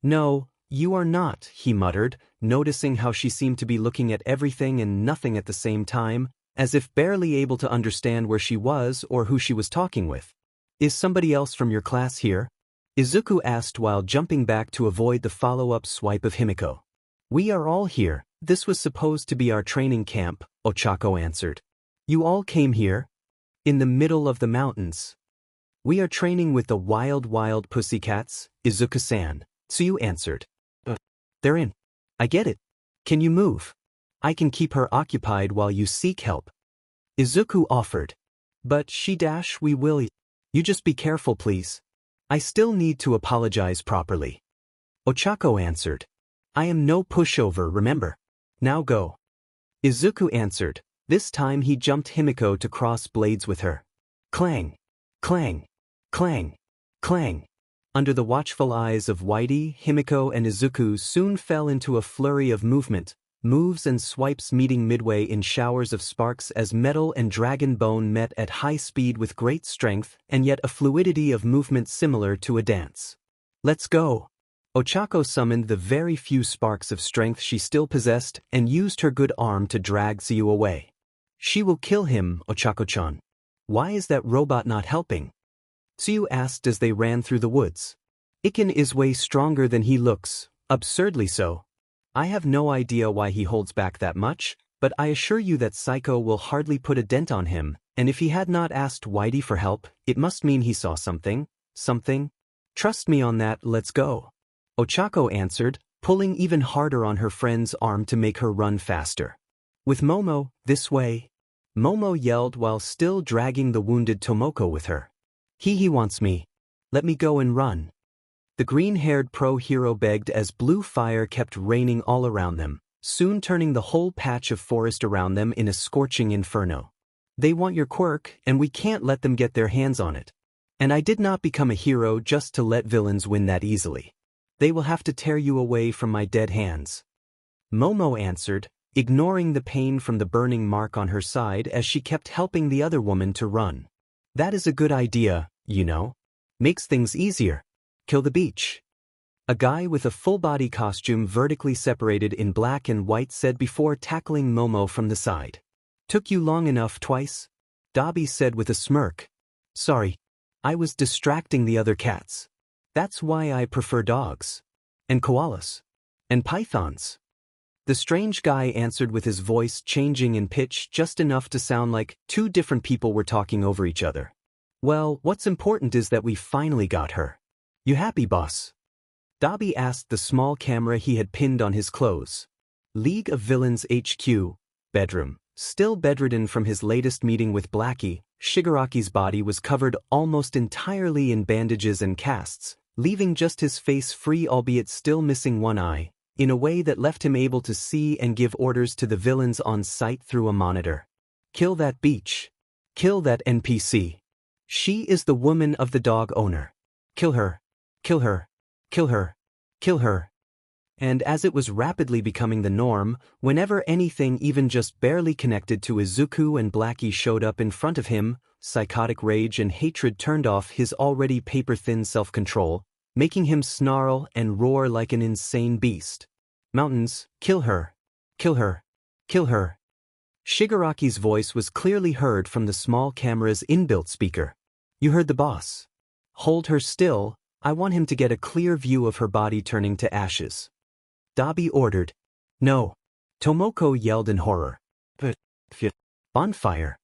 No, you are not, he muttered, noticing how she seemed to be looking at everything and nothing at the same time, as if barely able to understand where she was or who she was talking with. Is somebody else from your class here? Izuku asked while jumping back to avoid the follow-up swipe of Himiko. We are all here, this was supposed to be our training camp, Ochako answered. You all came here? In the middle of the mountains. We are training with the wild pussycats, Izuku-san, Tsuyu answered. They're in. I get it. Can you move? I can keep her occupied while you seek help. Izuku offered. But we will. You just be careful please. I still need to apologize properly. Ochako answered. I am no pushover, remember. Now go. Izuku answered. This time he jumped Himiko to cross blades with her. Clang. Clang. Clang. Clang. Under the watchful eyes of Whitey, Himiko and Izuku soon fell into a flurry of movement, moves and swipes meeting midway in showers of sparks as metal and dragon bone met at high speed with great strength and yet a fluidity of movement similar to a dance. Let's go. Ochako summoned the very few sparks of strength she still possessed and used her good arm to drag Tsuyu away. She will kill him, Ochako-chan. Why is that robot not helping? Tsuyu asked as they ran through the woods. Iken is way stronger than he looks, absurdly so. I have no idea why he holds back that much, but I assure you that Psycho will hardly put a dent on him, and if he had not asked Whitey for help, it must mean he saw something. Trust me on that, let's go. Ochako answered, pulling even harder on her friend's arm to make her run faster. With Momo, this way. Momo yelled while still dragging the wounded Tomoko with her. He wants me. Let me go and run. The green-haired pro-hero begged as blue fire kept raining all around them, soon turning the whole patch of forest around them in a scorching inferno. They want your quirk, and we can't let them get their hands on it. And I did not become a hero just to let villains win that easily. They will have to tear you away from my dead hands. Momo answered, ignoring the pain from the burning mark on her side as she kept helping the other woman to run. That is a good idea, you know. Makes things easier. Kill the beach. A guy with a full-body costume vertically separated in black and white said before tackling Momo from the side. Took you long enough twice? Dabi said with a smirk. Sorry. I was distracting the other cats. That's why I prefer dogs. And koalas. And pythons. The strange guy answered with his voice changing in pitch just enough to sound like two different people were talking over each other. Well, what's important is that we finally got her. You happy, boss? Dabi asked the small camera he had pinned on his clothes. League of Villains HQ, bedroom. Still bedridden from his latest meeting with Blackie, Shigaraki's body was covered almost entirely in bandages and casts, leaving just his face free albeit still missing one eye, in a way that left him able to see and give orders to the villains on site through a monitor. Kill that beach. Kill that NPC. She is the woman of the dog owner. Kill her. Kill her. Kill her. Kill her. And as it was rapidly becoming the norm, whenever anything even just barely connected to Izuku and Blackie showed up in front of him, psychotic rage and hatred turned off his already paper-thin self-control, making him snarl and roar like an insane beast. Mountains, kill her. Kill her. Kill her. Shigaraki's voice was clearly heard from the small camera's inbuilt speaker. You heard the boss. Hold her still, I want him to get a clear view of her body turning to ashes. Dabi ordered. No. Tomoko yelled in horror. But, bonfire.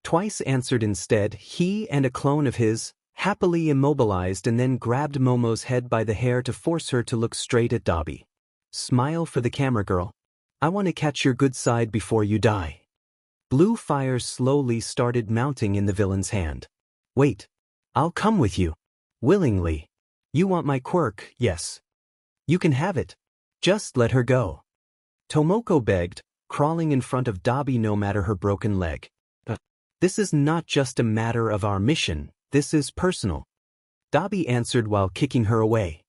Twice answered instead he and a clone of his, happily immobilized and then grabbed Momo's head by the hair to force her to look straight at Dabi. Smile for the camera, girl. I want to catch your good side before you die. Blue fire slowly started mounting in the villain's hand. Wait. I'll come with you. Willingly. You want my quirk, yes. You can have it. Just let her go. Tomoko begged, crawling in front of Dabi no matter her broken leg. This is not just a matter of our mission, this is personal. Dabi answered while kicking her away.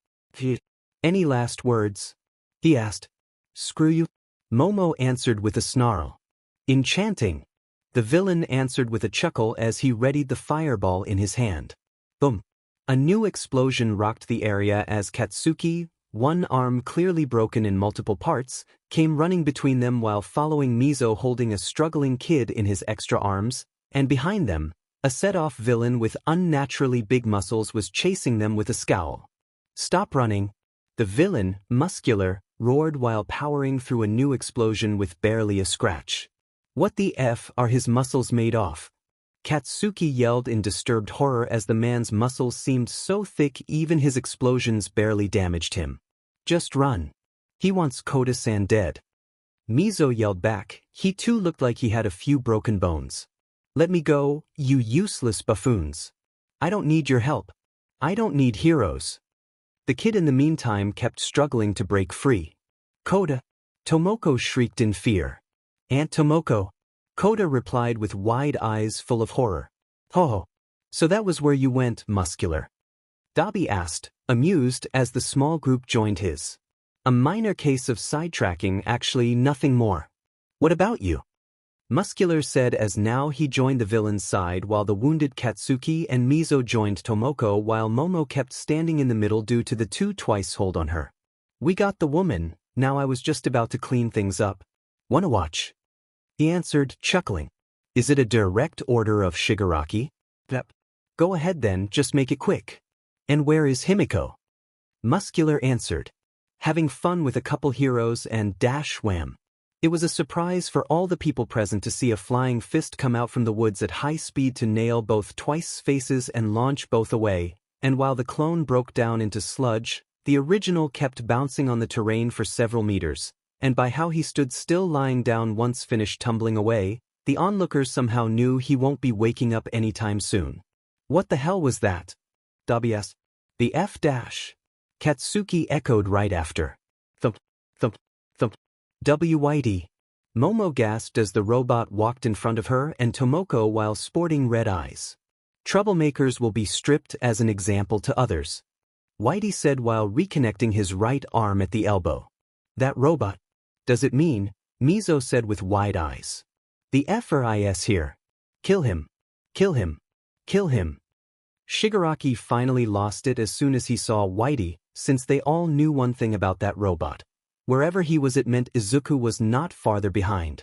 Any last words? He asked. Screw you. Momo answered with a snarl. Enchanting. The villain answered with a chuckle as he readied the fireball in his hand. Boom. A new explosion rocked the area as Katsuki, one arm clearly broken in multiple parts, came running between them while following Mizo holding a struggling kid in his extra arms, and behind them, a set-off villain with unnaturally big muscles was chasing them with a scowl. Stop running. The villain, muscular, roared while powering through a new explosion with barely a scratch. What the F are his muscles made of? Katsuki yelled in disturbed horror as the man's muscles seemed so thick even his explosions barely damaged him. Just run. He wants Koda-san dead. Mizo yelled back, he too looked like he had a few broken bones. Let me go, you useless buffoons. I don't need your help. I don't need heroes. The kid in the meantime kept struggling to break free. Koda. Tomoko shrieked in fear. Aunt Tomoko. Koda replied with wide eyes full of horror. Oh, so that was where you went, muscular? Dabi asked, amused as the small group joined his. A minor case of sidetracking, actually nothing more. What about you? Muscular said as now he joined the villain's side while the wounded Katsuki and Mizo joined Tomoko while Momo kept standing in the middle due to the two twice hold on her. We got the woman, now I was just about to clean things up. Wanna watch? He answered, chuckling. Is it a direct order of Shigaraki? Yep. Go ahead then, just make it quick. And where is Himiko? Muscular answered. Having fun with a couple heroes and dash wham. It was a surprise for all the people present to see a flying fist come out from the woods at high speed to nail both twice faces and launch both away, and while the clone broke down into sludge, the original kept bouncing on the terrain for several meters, and by how he stood still lying down once finished tumbling away, the onlookers somehow knew he won't be waking up anytime soon. What the hell was that? Dabi asked. The F dash. Katsuki echoed right after. Thump, thump, thump. W.Y.D. Momo gasped as the robot walked in front of her and Tomoko while sporting red eyes. Troublemakers will be stripped as an example to others. Whitey said while reconnecting his right arm at the elbow. That robot. Does it mean? Mizo said with wide eyes. The F.R.I.S. here. Kill him. Kill him. Kill him. Shigaraki finally lost it as soon as he saw Whitey, since they all knew one thing about that robot. Wherever he was it meant Izuku was not farther behind.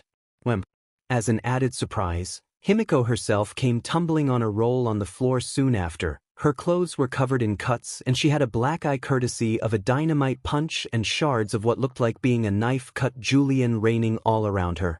As an added surprise, Himiko herself came tumbling on a roll on the floor soon after. Her clothes were covered in cuts and she had a black eye courtesy of a dynamite punch and shards of what looked like being a knife cut julienne raining all around her.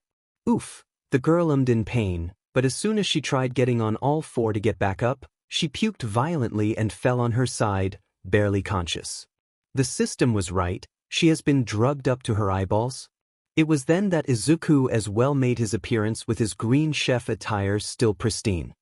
Oof, the girl ummed in pain, but as soon as she tried getting on all four to get back up, she puked violently and fell on her side, barely conscious. The system was right. She has been drugged up to her eyeballs. It was then that Izuku as well made his appearance with his green chef attire still pristine.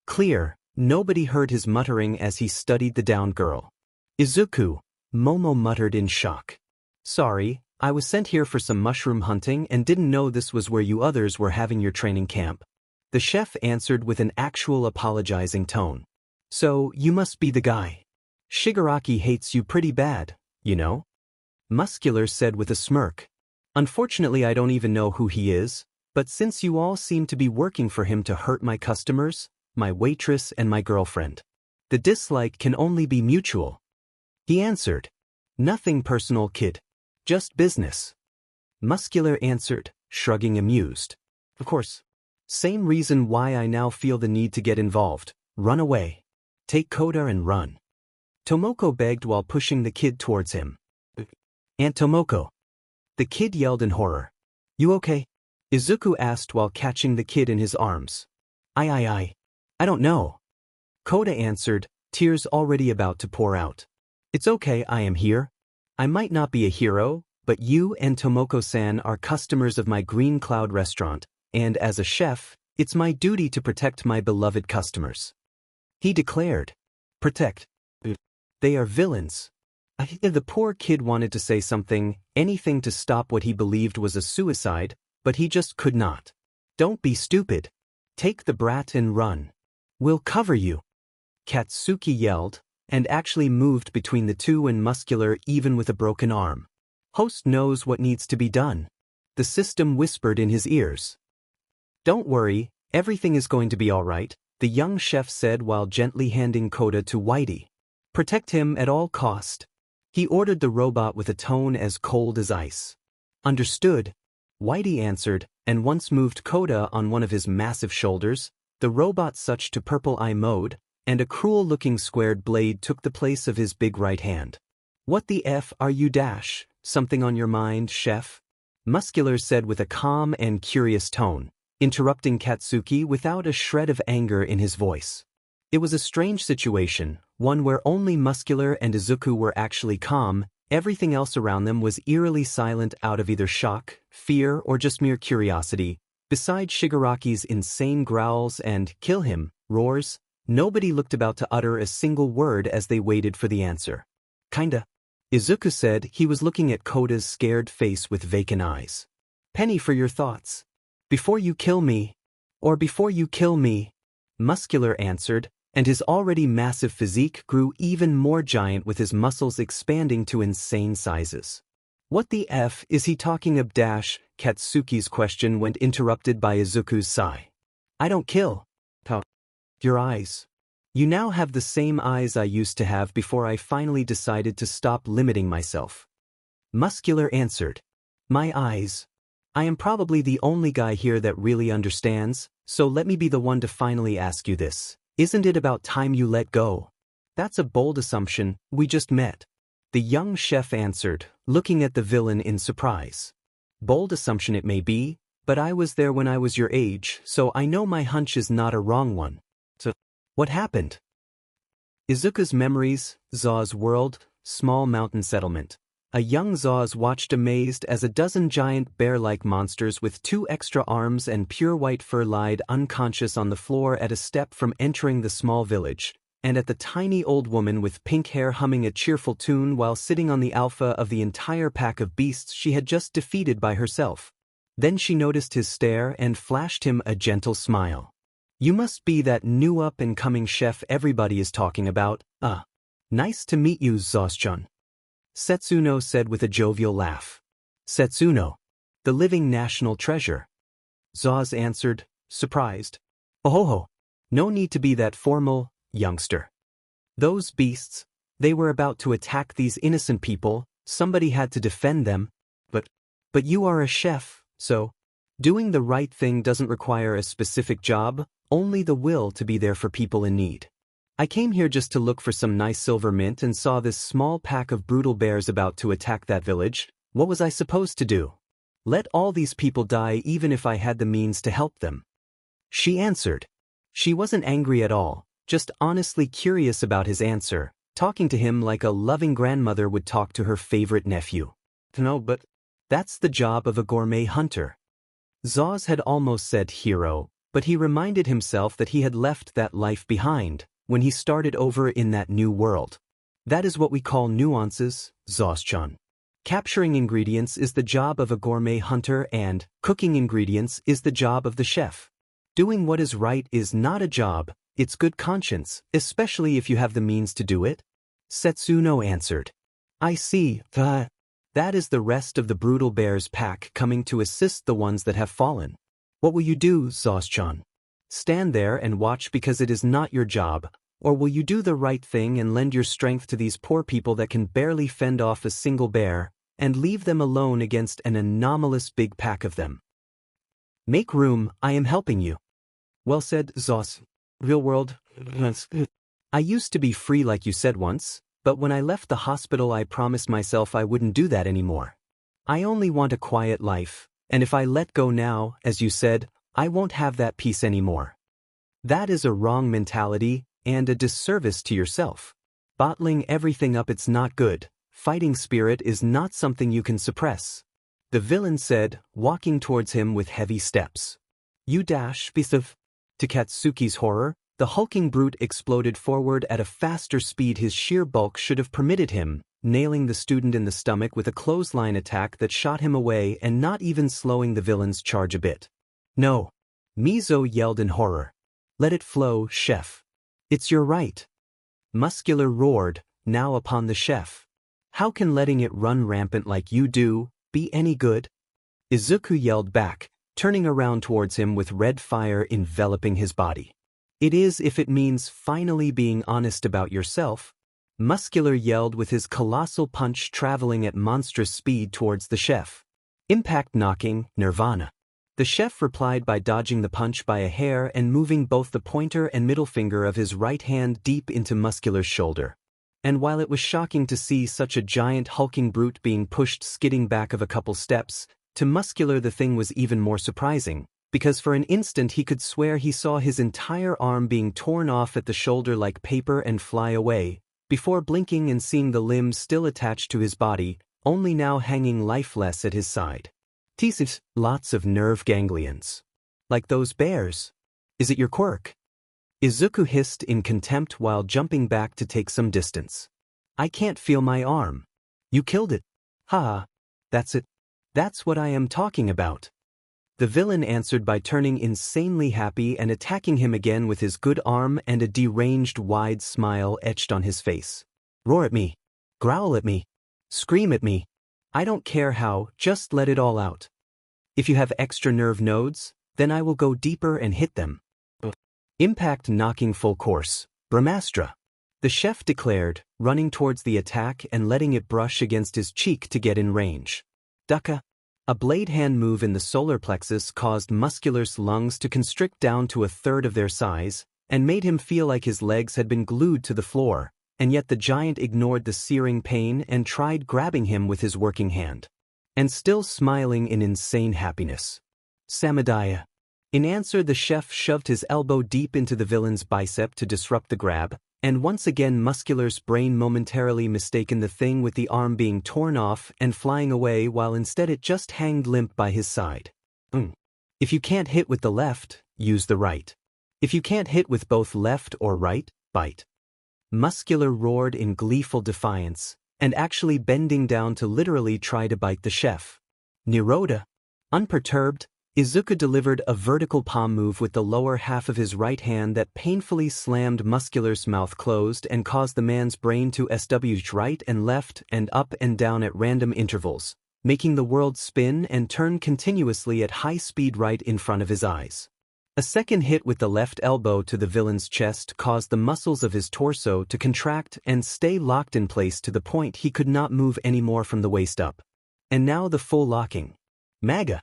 Clear, nobody heard his muttering as he studied the downed girl. Izuku, Momo muttered in shock. Sorry, I was sent here for some mushroom hunting and didn't know this was where you others were having your training camp. The chef answered with an actual apologizing tone. So, you must be the guy. Shigaraki hates you pretty bad, you know? Muscular said with a smirk. Unfortunately I don't even know who he is, but since you all seem to be working for him to hurt my customers, my waitress and my girlfriend, the dislike can only be mutual. He answered. Nothing personal, kid. Just business. Muscular answered, shrugging amused. Of course. Same reason why I now feel the need to get involved. Run away. Take Koda and run. Tomoko begged while pushing the kid towards him. Aunt Tomoko. The kid yelled in horror. You okay? Izuku asked while catching the kid in his arms. I don't know. Koda answered, tears already about to pour out. It's okay, I am here. I might not be a hero, but you and Tomoko-san are customers of my Green Cloud restaurant, and as a chef, it's my duty to protect my beloved customers. He declared. Protect. They are villains. The poor kid wanted to say something, anything to stop what he believed was a suicide, but he just could not. Don't be stupid. Take the brat and run. We'll cover you. Katsuki yelled, and actually moved between the two and muscular even with a broken arm. Host knows what needs to be done. The system whispered in his ears. Don't worry, everything is going to be all right, the young chef said while gently handing Koda to Whitey. Protect him at all cost. He ordered the robot with a tone as cold as ice. Understood, Whitey answered, and once moved Koda on one of his massive shoulders, the robot switched to purple eye mode, and a cruel-looking squared blade took the place of his big right hand. What the F are you dash? Something on your mind, chef? Muscular said with a calm and curious tone, interrupting Katsuki without a shred of anger in his voice. It was a strange situation, one where only Muscular and Izuku were actually calm, everything else around them was eerily silent out of either shock, fear, or just mere curiosity. Besides Shigaraki's insane growls and "kill him" roars, nobody looked about to utter a single word as they waited for the answer. Kinda. Izuku said. He was looking at Koda's scared face with vacant eyes. Penny for your thoughts. Before you kill me. Or before you kill me. Muscular answered, and his already massive physique grew even more giant with his muscles expanding to insane sizes. What the F is he talking of? Katsuki's question went interrupted by Izuku's sigh. I don't kill. Your eyes. You now have the same eyes I used to have before I finally decided to stop limiting myself. Muscular answered. My eyes. I am probably the only guy here that really understands, so let me be the one to finally ask you this. Isn't it about time you let go? That's a bold assumption, we just met. The young chef answered, looking at the villain in surprise. Bold assumption it may be, but I was there when I was your age, so I know my hunch is not a wrong one. So, what happened? Izuku's memories, Zaus world, small mountain settlement. A young Zaus watched amazed as a dozen giant bear-like monsters with 2 extra arms and pure white fur lied unconscious on the floor at a step from entering the small village, and at the tiny old woman with pink hair humming a cheerful tune while sitting on the alpha of the entire pack of beasts she had just defeated by herself. Then she noticed his stare and flashed him a gentle smile. You must be that new up-and-coming chef everybody is talking about. Nice to meet you, Zaus-chan. Setsuno said with a jovial laugh. Setsuno. The living national treasure. Zaus answered, surprised. Oh, no need to be that formal, youngster. Those beasts, they were about to attack these innocent people, somebody had to defend them. But you are a chef, so doing the right thing doesn't require a specific job, only the will to be there for people in need. I came here just to look for some nice silver mint and saw this small pack of brutal bears about to attack that village. What was I supposed to do? Let all these people die even if I had the means to help them. She answered. She wasn't angry at all, just honestly curious about his answer, talking to him like a loving grandmother would talk to her favorite nephew. No, but that's the job of a gourmet hunter. Zaus had almost said hero, but he reminded himself that he had left that life behind when he started over in that new world. That is what we call nuances, Zaus-chan. Capturing ingredients is the job of a gourmet hunter and cooking ingredients is the job of the chef. Doing what is right is not a job, it's good conscience, especially if you have the means to do it. Setsuno answered. I see, that is the rest of the brutal bears pack coming to assist the ones that have fallen. What will you do, Zaus-chan? Stand there and watch because it is not your job, or will you do the right thing and lend your strength to these poor people that can barely fend off a single bear, and leave them alone against an anomalous big pack of them? Make room, I am helping you. Well said, Zaus. Real world. I used to be free like you said once, but when I left the hospital I promised myself I wouldn't do that anymore. I only want a quiet life, and if I let go now, as you said, I won't have that peace anymore. That is a wrong mentality, and a disservice to yourself. Bottling everything up, it's not good. Fighting spirit is not something you can suppress. The villain said, walking towards him with heavy steps. You dash, beast of. To Katsuki's horror, the hulking brute exploded forward at a faster speed his sheer bulk should have permitted him, nailing the student in the stomach with a clothesline attack that shot him away and not even slowing the villain's charge a bit. No. Mizo yelled in horror. Let it flow, chef. It's your right. Muscular roared, now upon the chef. How can letting it run rampant like you do be any good? Izuku yelled back, turning around towards him with red fire enveloping his body. It is if it means finally being honest about yourself. Muscular yelled with his colossal punch traveling at monstrous speed towards the chef. Impact knocking, Nirvana. The chef replied by dodging the punch by a hair and moving both the pointer and middle finger of his right hand deep into Muscular's shoulder. And while it was shocking to see such a giant hulking brute being pushed skidding back of a couple steps, to Muscular the thing was even more surprising, because for an instant he could swear he saw his entire arm being torn off at the shoulder like paper and fly away, before blinking and seeing the limb still attached to his body, only now hanging lifeless at his side. Thesis, lots of nerve ganglions. Like those bears. Is it your quirk? Izuku hissed in contempt while jumping back to take some distance. I can't feel my arm. You killed it. Ha! That's it. That's what I am talking about. The villain answered by turning insanely happy and attacking him again with his good arm and a deranged wide smile etched on his face. Roar at me. Growl at me. Scream at me. I don't care how, just let it all out. If you have extra nerve nodes, then I will go deeper and hit them. Impact knocking full course, Brahmastra. The chef declared, running towards the attack and letting it brush against his cheek to get in range. Ducka. A blade hand move in the solar plexus caused Muscular's lungs to constrict down to a third of their size, and made him feel like his legs had been glued to the floor, and yet the giant ignored the searing pain and tried grabbing him with his working hand. And still smiling in insane happiness. Samadaya. In answer, the chef shoved his elbow deep into the villain's bicep to disrupt the grab, and once again Muscular's brain momentarily mistaken the thing with the arm being torn off and flying away while instead it just hanged limp by his side. If you can't hit with the left, use the right. If you can't hit with both left or right, bite. Muscular roared in gleeful defiance, and actually bending down to literally try to bite the chef. Niroda. Unperturbed, Izuku delivered a vertical palm move with the lower half of his right hand that painfully slammed Muscular's mouth closed and caused the man's brain to switch right and left and up and down at random intervals, making the world spin and turn continuously at high speed right in front of his eyes. A second hit with the left elbow to the villain's chest caused the muscles of his torso to contract and stay locked in place to the point he could not move anymore from the waist up. And now the full locking. Maga.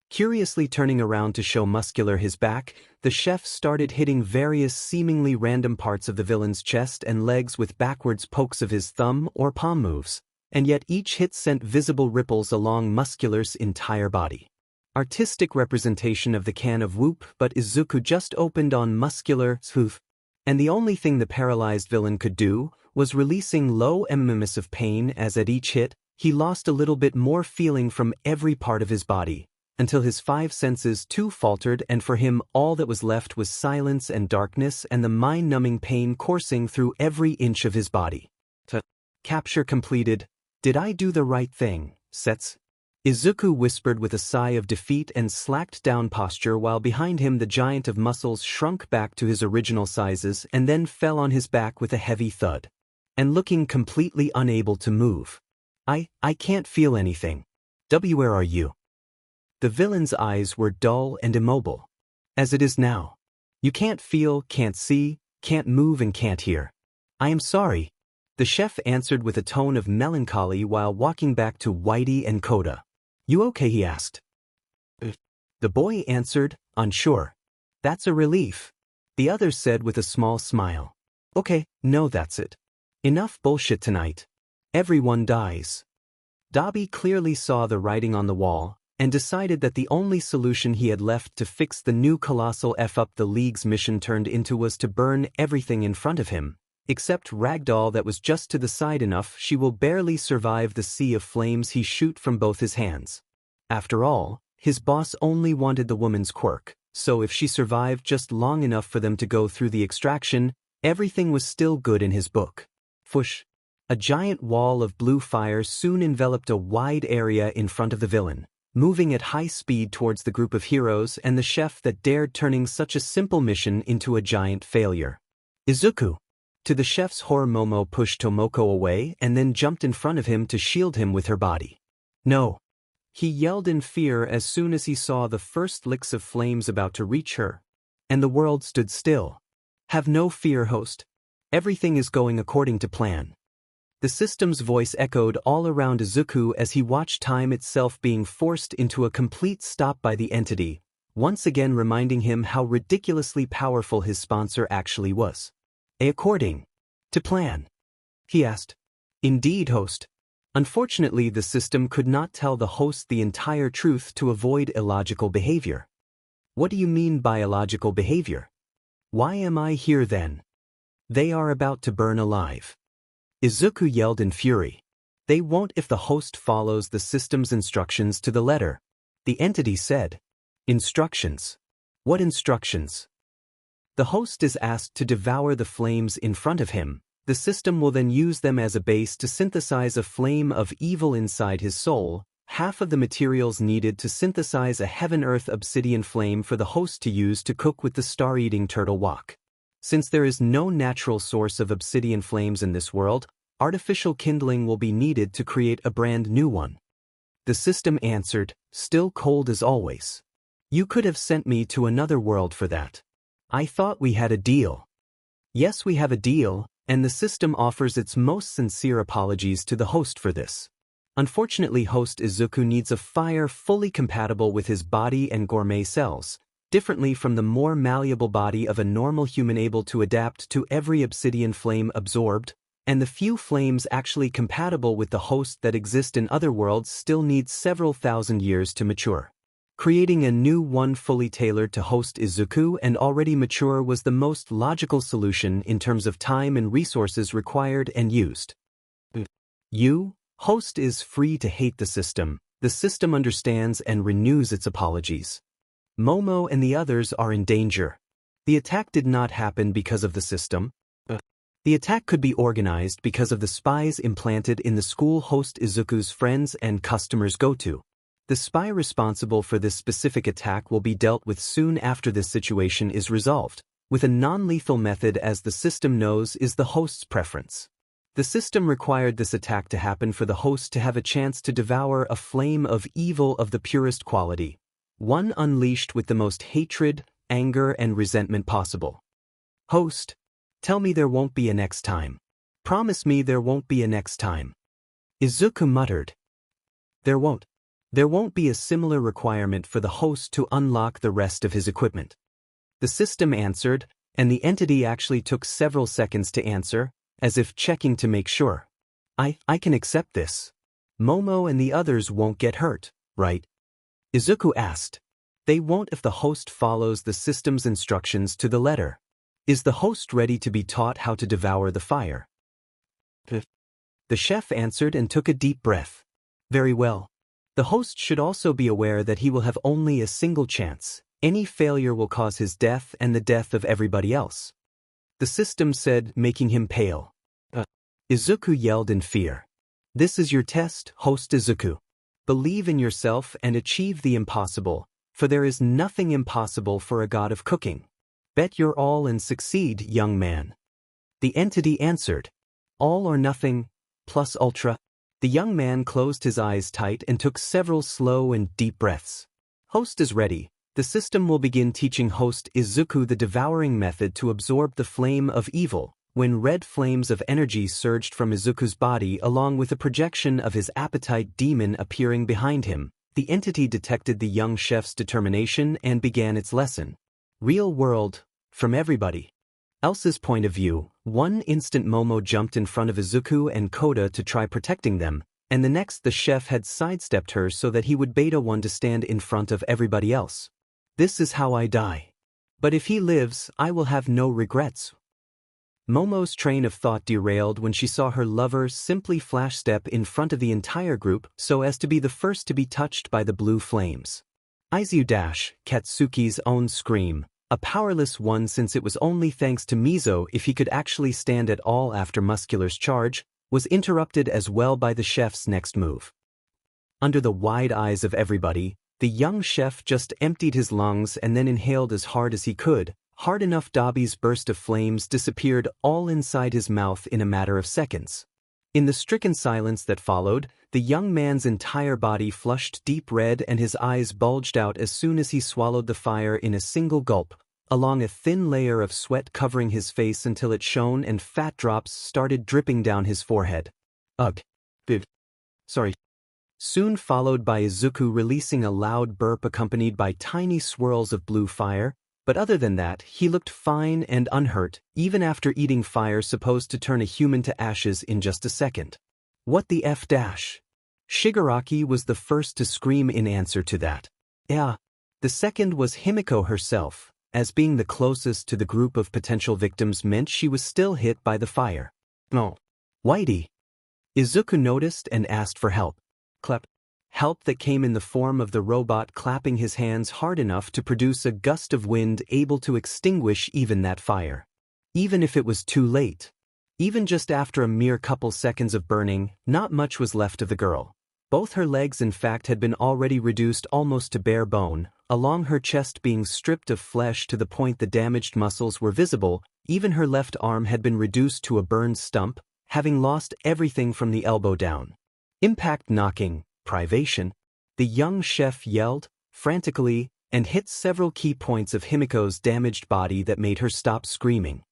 Curiously turning around to show Muscular his back, the chef started hitting various seemingly random parts of the villain's chest and legs with backwards pokes of his thumb or palm moves, and yet each hit sent visible ripples along Muscular's entire body. Artistic representation of the can of whoop, but Izuku just opened on Muscular's hoof, and the only thing the paralyzed villain could do was releasing low mms of pain as at each hit, he lost a little bit more feeling from every part of his body, until his five senses too faltered and for him all that was left was silence and darkness and the mind-numbing pain coursing through every inch of his body. Capture completed. Did I do the right thing, Sets? Izuku whispered with a sigh of defeat and slacked down posture while behind him the giant of muscles shrunk back to his original sizes and then fell on his back with a heavy thud. And looking completely unable to move. I can't feel anything. Where are you? The villain's eyes were dull and immobile. As it is now. You can't feel, can't see, can't move and can't hear. I am sorry. The chef answered with a tone of melancholy while walking back to Whitey and Koda. You okay, he asked. The boy answered, unsure. That's a relief. The other said with a small smile. Okay, no, that's it. Enough bullshit tonight. Everyone dies. Dabi clearly saw the writing on the wall, and decided that the only solution he had left to fix the new colossal F-up the League's mission turned into was to burn everything in front of him, except Ragdoll that was just to the side enough she will barely survive the sea of flames he shoot from both his hands. After all, his boss only wanted the woman's quirk, so if she survived just long enough for them to go through the extraction, everything was still good in his book. Fush. A giant wall of blue fire soon enveloped a wide area in front of the villain, moving at high speed towards the group of heroes and the chef that dared turning such a simple mission into a giant failure. Izuku. To the chef's horror, Momo pushed Tomoko away and then jumped in front of him to shield him with her body. No. He yelled in fear as soon as he saw the first licks of flames about to reach her. And the world stood still. Have no fear, host. Everything is going according to plan. The system's voice echoed all around Izuku as he watched time itself being forced into a complete stop by the entity, once again reminding him how ridiculously powerful his sponsor actually was. According to plan? He asked. Indeed, host. Unfortunately, the system could not tell the host the entire truth to avoid illogical behavior. What do you mean by illogical behavior? Why am I here then? They are about to burn alive. Izuku yelled in fury. They won't if the host follows the system's instructions to the letter. The entity said. Instructions? What instructions? The host is asked to devour the flames in front of him. The system will then use them as a base to synthesize a flame of evil inside his soul, half of the materials needed to synthesize a heaven-earth obsidian flame for the host to use to cook with the star-eating turtle wok. Since there is no natural source of obsidian flames in this world, artificial kindling will be needed to create a brand new one. The system answered, still cold as always. You could have sent me to another world for that. I thought we had a deal. Yes, we have a deal, and the system offers its most sincere apologies to the host for this. Unfortunately, host Izuku needs a fire fully compatible with his body and gourmet cells, differently from the more malleable body of a normal human able to adapt to every obsidian flame absorbed, and the few flames actually compatible with the host that exist in other worlds still need several thousand years to mature. Creating a new one fully tailored to host Izuku and already mature was the most logical solution in terms of time and resources required and used. Host is free to hate the system understands and renews its apologies. Momo and the others are in danger. The attack did not happen because of the system. The attack could be organized because of the spies implanted in the school host Izuku's friends and customers go to. The spy responsible for this specific attack will be dealt with soon after this situation is resolved, with a non-lethal method as the system knows is the host's preference. The system required this attack to happen for the host to have a chance to devour a flame of evil of the purest quality, one unleashed with the most hatred, anger, and resentment possible. Host, tell me there won't be a next time. Promise me there won't be a next time. Izuku muttered. There won't. There won't be a similar requirement for the host to unlock the rest of his equipment. The system answered, and the entity actually took several seconds to answer, as if checking to make sure. I can accept this. Momo and the others won't get hurt, right? Izuku asked. They won't if the host follows the system's instructions to the letter. Is the host ready to be taught how to devour the fire? The chef answered and took a deep breath. Very well. The host should also be aware that he will have only a single chance. Any failure will cause his death and the death of everybody else. The system said, making him pale. Izuku yelled in fear. This is your test, host Izuku. Believe in yourself and achieve the impossible, for there is nothing impossible for a god of cooking. Bet your all and succeed, young man. The entity answered. All or nothing, plus ultra. The young man closed his eyes tight and took several slow and deep breaths. Host is ready. The system will begin teaching host Izuku the devouring method to absorb the flame of evil, when red flames of energy surged from Izuku's body along with a projection of his appetite demon appearing behind him. The entity detected the young chef's determination and began its lesson. Real world, from everybody else's point of view. One instant Momo jumped in front of Izuku and Koda to try protecting them, and the next the chef had sidestepped her so that he would beta one to stand in front of everybody else. This is how I die. But if he lives, I will have no regrets. Momo's train of thought derailed when she saw her lover simply flash step in front of the entire group so as to be the first to be touched by the blue flames. Izuku dash, Katsuki's own scream, a powerless one since it was only thanks to Mizo if he could actually stand at all after Muscular's charge, was interrupted as well by the chef's next move. Under the wide eyes of everybody, the young chef just emptied his lungs and then inhaled as hard as he could, hard enough Dabi's burst of flames disappeared all inside his mouth in a matter of seconds. In the stricken silence that followed, the young man's entire body flushed deep red and his eyes bulged out as soon as he swallowed the fire in a single gulp, along a thin layer of sweat covering his face until it shone and fat drops started dripping down his forehead. Ugh. Sorry. Soon followed by Izuku releasing a loud burp accompanied by tiny swirls of blue fire, but other than that, he looked fine and unhurt, even after eating fire supposed to turn a human to ashes in just a second. What the F dash? Shigaraki was the first to scream in answer to that. Yeah. The second was Himiko herself, as being the closest to the group of potential victims meant she was still hit by the fire. No. Whitey. Izuku noticed and asked for help. Clap. Help that came in the form of the robot clapping his hands hard enough to produce a gust of wind able to extinguish even that fire. Even if it was too late. Even just after a mere couple seconds of burning, not much was left of the girl. Both her legs in fact had been already reduced almost to bare bone, along her chest being stripped of flesh to the point the damaged muscles were visible. Even her left arm had been reduced to a burned stump, having lost everything from the elbow down. Impact knocking, privation. The young chef yelled, frantically, and hit several key points of Himiko's damaged body that made her stop screaming.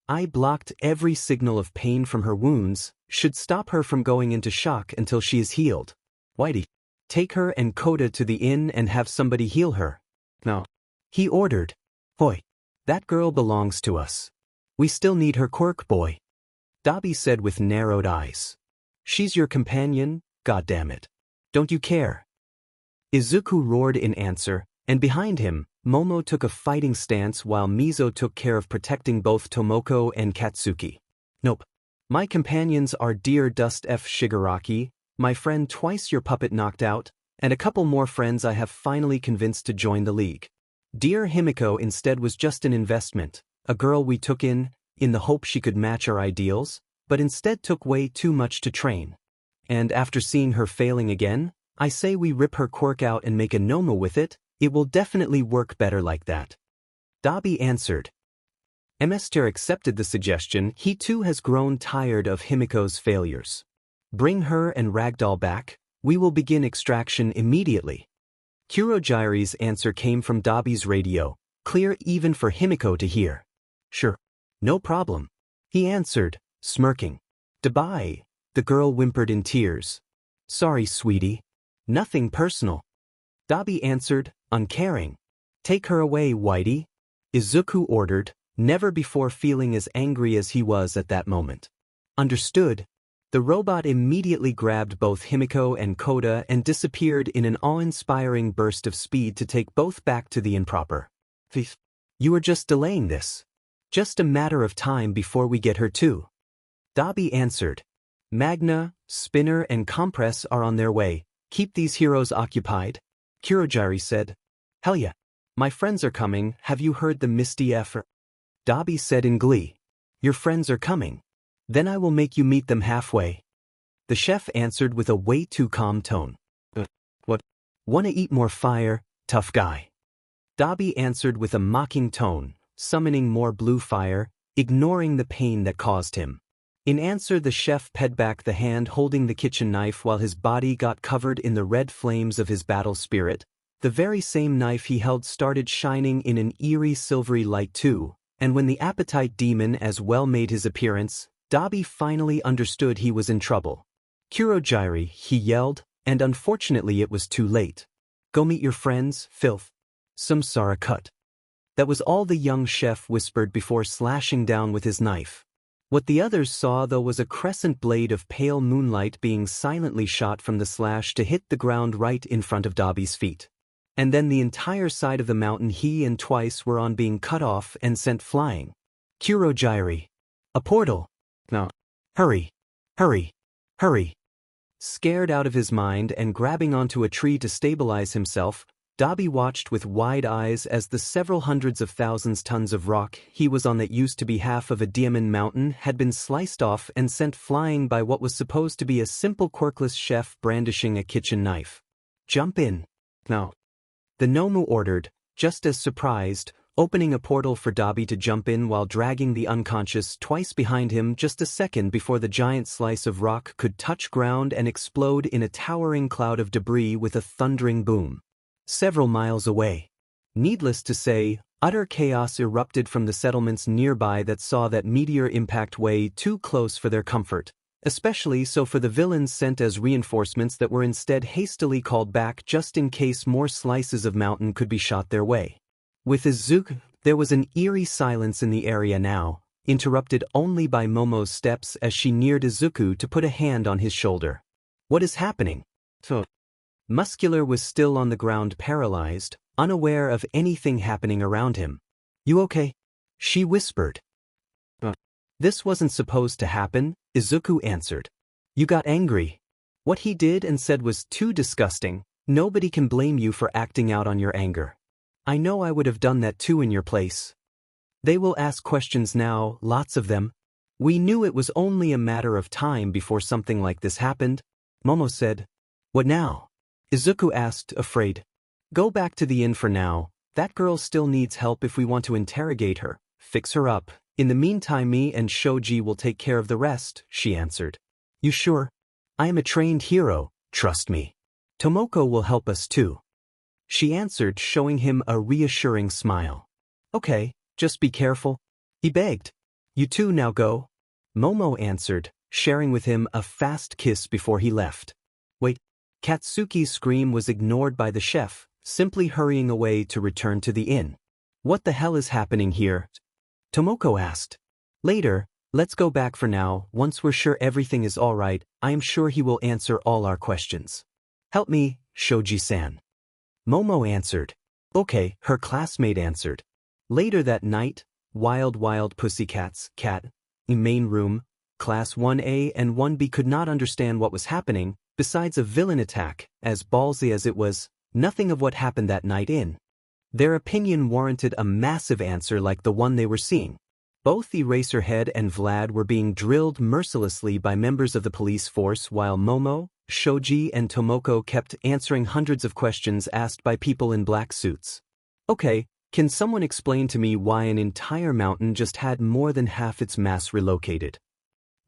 I blocked every signal of pain from her wounds, should stop her from going into shock until she is healed. Whitey. Take her and Koda to the inn and have somebody heal her. No. He ordered. Hoy. That girl belongs to us. We still need her quirk, boy. Dabi said with narrowed eyes. She's your companion, goddammit. Don't you care? Izuku roared in answer, and behind him, Momo took a fighting stance while Mizo took care of protecting both Tomoko and Katsuki. Nope. My companions are dear Dust F. Shigaraki, my friend twice your puppet knocked out, and a couple more friends I have finally convinced to join the league. Dear Himiko instead was just an investment, a girl we took in the hope she could match our ideals, but instead took way too much to train. And after seeing her failing again, I say we rip her quirk out and make a Noma with it. It will definitely work better like that. Dabi answered. Mster accepted the suggestion. He too has grown tired of Himiko's failures. Bring her and Ragdoll back. We will begin extraction immediately. Kurogiri's answer came from Dabi's radio, clear even for Himiko to hear. Sure. No problem. He answered, smirking. Dabi, the girl whimpered in tears. Sorry, sweetie. Nothing personal. Dabi answered, uncaring. Take her away, Whitey. Izuku ordered, never before feeling as angry as he was at that moment. Understood. The robot immediately grabbed both Himiko and Koda and disappeared in an awe-inspiring burst of speed to take both back to the inn proper. You are just delaying this. Just a matter of time before we get her too. Dabi answered. Magna, Spinner and Compress are on their way. Keep these heroes occupied. Kurogiri said. Hell yeah. My friends are coming. Have you heard the Misty F? Dabi said in glee. Your friends are coming. Then I will make you meet them halfway. The chef answered with a way too calm tone. What? Wanna eat more fire, tough guy? Dabi answered with a mocking tone, summoning more blue fire, ignoring the pain that caused him. In answer, the chef ped back the hand holding the kitchen knife while his body got covered in the red flames of his battle spirit. The very same knife he held started shining in an eerie silvery light too, and when the appetite demon as well made his appearance, Dabi finally understood he was in trouble. Kurogiri, he yelled, and unfortunately it was too late. Go meet your friends, filth. Samsara cut. That was all the young chef whispered before slashing down with his knife. What the others saw though was a crescent blade of pale moonlight being silently shot from the slash to hit the ground right in front of Dabi's feet. And then the entire side of the mountain he and Twice were on being cut off and sent flying. Kurogiri. A portal. No. Hurry. Hurry. Hurry. Scared out of his mind and grabbing onto a tree to stabilize himself, Dabi watched with wide eyes as the several hundreds of thousands tons of rock he was on that used to be half of a diamond mountain had been sliced off and sent flying by what was supposed to be a simple quirkless chef brandishing a kitchen knife. Jump in. No. The Nomu ordered, just as surprised, opening a portal for Dabi to jump in while dragging the unconscious Twice behind him just a second before the giant slice of rock could touch ground and explode in a towering cloud of debris with a thundering boom. Several miles away. Needless to say, utter chaos erupted from the settlements nearby that saw that meteor impact way too close for their comfort, especially so for the villains sent as reinforcements that were instead hastily called back just in case more slices of mountain could be shot their way. With Izuku, there was an eerie silence in the area now, interrupted only by Momo's steps as she neared Izuku to put a hand on his shoulder. What is happening? Muscular was still on the ground paralyzed, unaware of anything happening around him. You okay? She whispered. This wasn't supposed to happen, Izuku answered. You got angry. What he did and said was too disgusting. Nobody can blame you for acting out on your anger. I know I would have done that too in your place. They will ask questions now, lots of them. We knew it was only a matter of time before something like this happened. Momo said. What now? Izuku asked, afraid. Go back to the inn for now. That girl still needs help if we want to interrogate her. Fix her up. In the meantime me and Shoji will take care of the rest, she answered. You sure? I am a trained hero, trust me. Tomoko will help us too. She answered, showing him a reassuring smile. Okay, just be careful. He begged. You two now go. Momo answered, sharing with him a fast kiss before he left. Wait. Katsuki's scream was ignored by the chef, simply hurrying away to return to the inn. What the hell is happening here? Tomoko asked. Later, let's go back for now. Once we're sure everything is all right, I am sure he will answer all our questions. Help me, Shoji-san. Momo answered. Okay, her classmate answered. Later that night, Wild Pussycats, in main room, Class 1A and 1B could not understand what was happening. Besides a villain attack, as ballsy as it was, nothing of what happened that night in. Their opinion warranted a massive answer like the one they were seeing. Both Eraserhead and Vlad were being drilled mercilessly by members of the police force while Momo, Shoji and Tomoko kept answering hundreds of questions asked by people in black suits. Okay, can someone explain to me why an entire mountain just had more than half its mass relocated?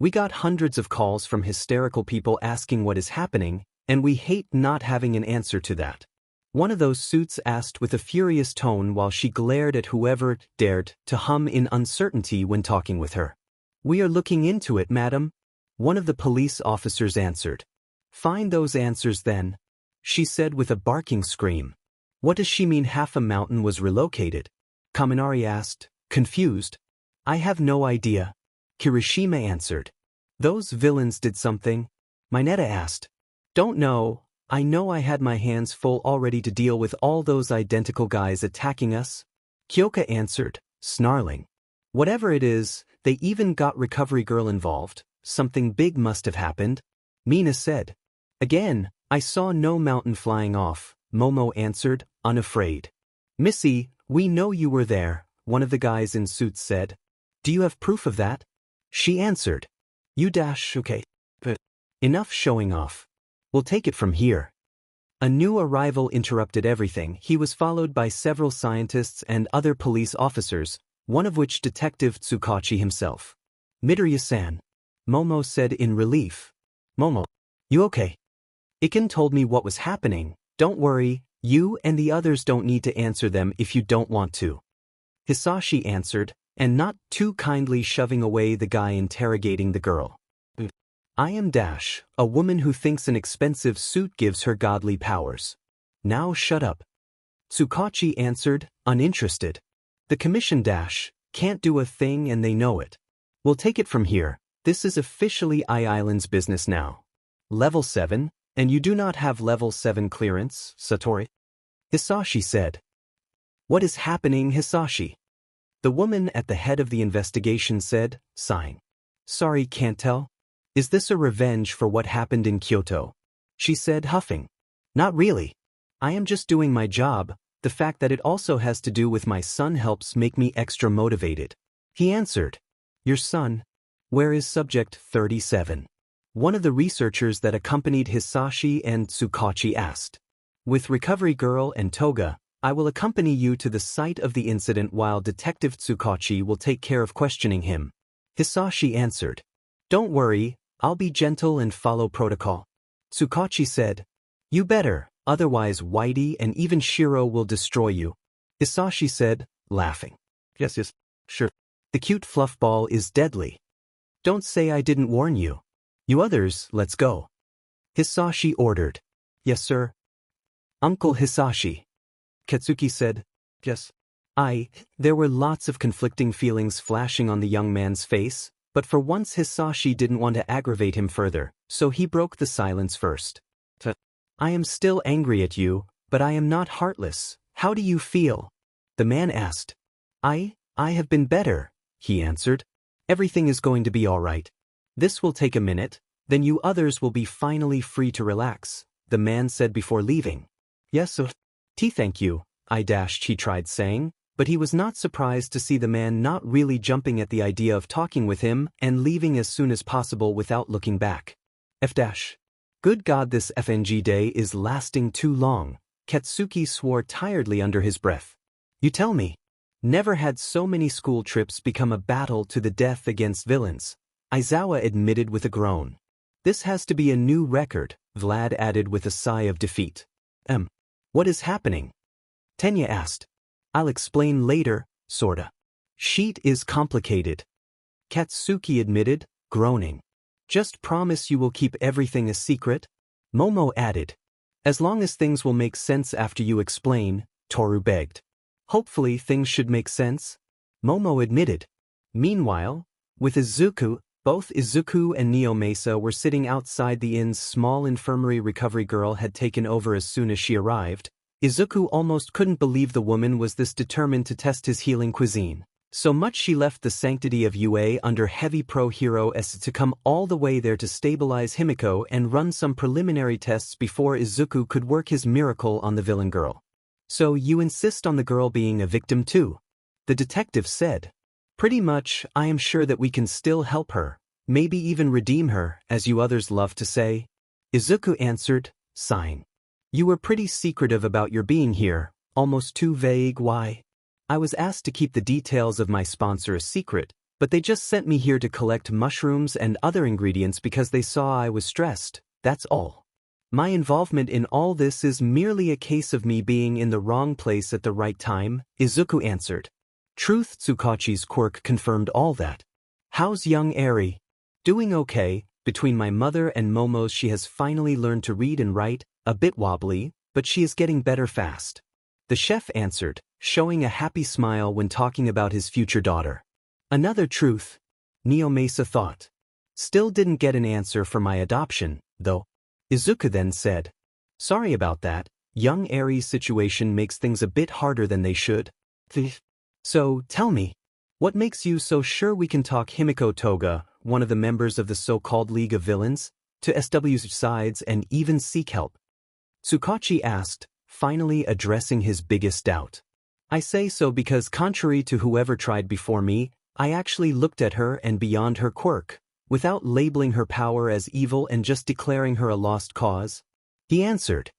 We got hundreds of calls from hysterical people asking what is happening, and we hate not having an answer to that. One of those suits asked with a furious tone while she glared at whoever dared to hum in uncertainty when talking with her. We are looking into it, madam. One of the police officers answered. Find those answers then, she said with a barking scream. What does she mean half a mountain was relocated? Culinary asked, confused. I have no idea. Kirishima answered. Those villains did something. Mineta asked. Don't know. I know I had my hands full already to deal with all those identical guys attacking us. Kyoka answered, snarling. Whatever it is, they even got Recovery Girl involved. Something big must have happened. Mina said. Again, I saw no mountain flying off, Momo answered, unafraid. Missy, we know you were there, one of the guys in suits said. Do you have proof of that? She answered. Okay. But enough showing off. We'll take it from here. A new arrival interrupted everything. He was followed by several scientists and other police officers, one of which Detective Tsukachi himself. Midoriya-san. Momo said in relief. Momo. You okay? Iken told me what was happening. Don't worry, you and the others don't need to answer them if you don't want to. Hisashi answered, and not too kindly shoving away the guy interrogating the girl. I am Dash, a woman who thinks an expensive suit gives her godly powers. Now shut up. Tsukachi answered, uninterested. The commission Dash can't do a thing and they know it. We'll take it from here. This is officially Island's business now. Level 7, and you do not have level 7 clearance, Satori? Hisashi said. What is happening, Hisashi? The woman at the head of the investigation said, sighing. Sorry, can't tell. Is this a revenge for what happened in Kyoto? She said, huffing. Not really. I am just doing my job. The fact that it also has to do with my son helps make me extra motivated. He answered. Your son? Where is subject 37? One of the researchers that accompanied Hisashi and Tsukachi asked. With Recovery Girl and Toga, I will accompany you to the site of the incident while Detective Tsukachi will take care of questioning him. Hisashi answered. Don't worry, I'll be gentle and follow protocol. Tsukachi said. You better, otherwise Whitey and even Shiro will destroy you. Hisashi said, laughing. Yes, sure. The cute fluff ball is deadly. Don't say I didn't warn you. You others, let's go. Hisashi ordered. Yes, sir. Uncle Hisashi. Katsuki said. Yes. There were lots of conflicting feelings flashing on the young man's face, but for once Hisashi didn't want to aggravate him further, so he broke the silence first. I am still angry at you, but I am not heartless. How do you feel? The man asked. I have been better, he answered. Everything is going to be all right. This will take a minute, then you others will be finally free to relax, the man said before leaving. Yes, sir. Thank you, he tried saying, but he was not surprised to see the man not really jumping at the idea of talking with him and leaving as soon as possible without looking back. Good God, this FNG day is lasting too long, Katsuki swore tiredly under his breath. You tell me. Never had so many school trips become a battle to the death against villains, Aizawa admitted with a groan. This has to be a new record, Vlad added with a sigh of defeat. What is happening? Tenya asked. I'll explain later, sorta. Sheet is complicated. Katsuki admitted, groaning. Just promise you will keep everything a secret? Momo added. As long as things will make sense after you explain, Toru begged. Hopefully things should make sense, Momo admitted. Meanwhile, with Izuku, both Izuku and Neomesa were sitting outside the inn's small infirmary. Recovery Girl had taken over as soon as she arrived. Izuku almost couldn't believe the woman was this determined to test his healing cuisine. So much she left the sanctity of UA under heavy pro-hero as to come all the way there to stabilize Himiko and run some preliminary tests before Izuku could work his miracle on the villain girl. So you insist on the girl being a victim too? The detective said. Pretty much. I am sure that we can still help her, maybe even redeem her, as you others love to say. Izuku answered, sighing. You were pretty secretive about your being here, almost too vague. Why? I was asked to keep the details of my sponsor a secret, but they just sent me here to collect mushrooms and other ingredients because they saw I was stressed, that's all. My involvement in all this is merely a case of me being in the wrong place at the right time, Izuku answered. Truth, Tsukachi's quirk confirmed all that. How's young Eri? Doing okay. Between my mother and Momo's she has finally learned to read and write, a bit wobbly, but she is getting better fast. The chef answered, showing a happy smile when talking about his future daughter. Another truth, Neomesa thought. Still didn't get an answer for my adoption, though. Izuku then said, sorry about that, young Eri's situation makes things a bit harder than they should. So, tell me, what makes you so sure we can talk Himiko Toga, one of the members of the so-called League of Villains, to SW's sides and even seek help? Tsukachi asked, finally addressing his biggest doubt. I say so because contrary to whoever tried before me, I actually looked at her and beyond her quirk, without labeling her power as evil and just declaring her a lost cause. He answered.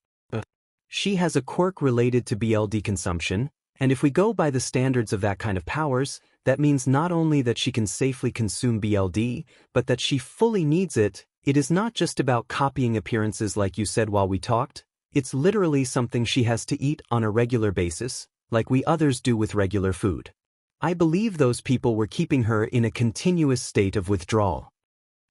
She has a quirk related to BLD consumption, and if we go by the standards of that kind of powers, that means not only that she can safely consume BLD, but that she fully needs it. It is not just about copying appearances like you said while we talked, it's literally something she has to eat on a regular basis, like we others do with regular food. I believe those people were keeping her in a continuous state of withdrawal.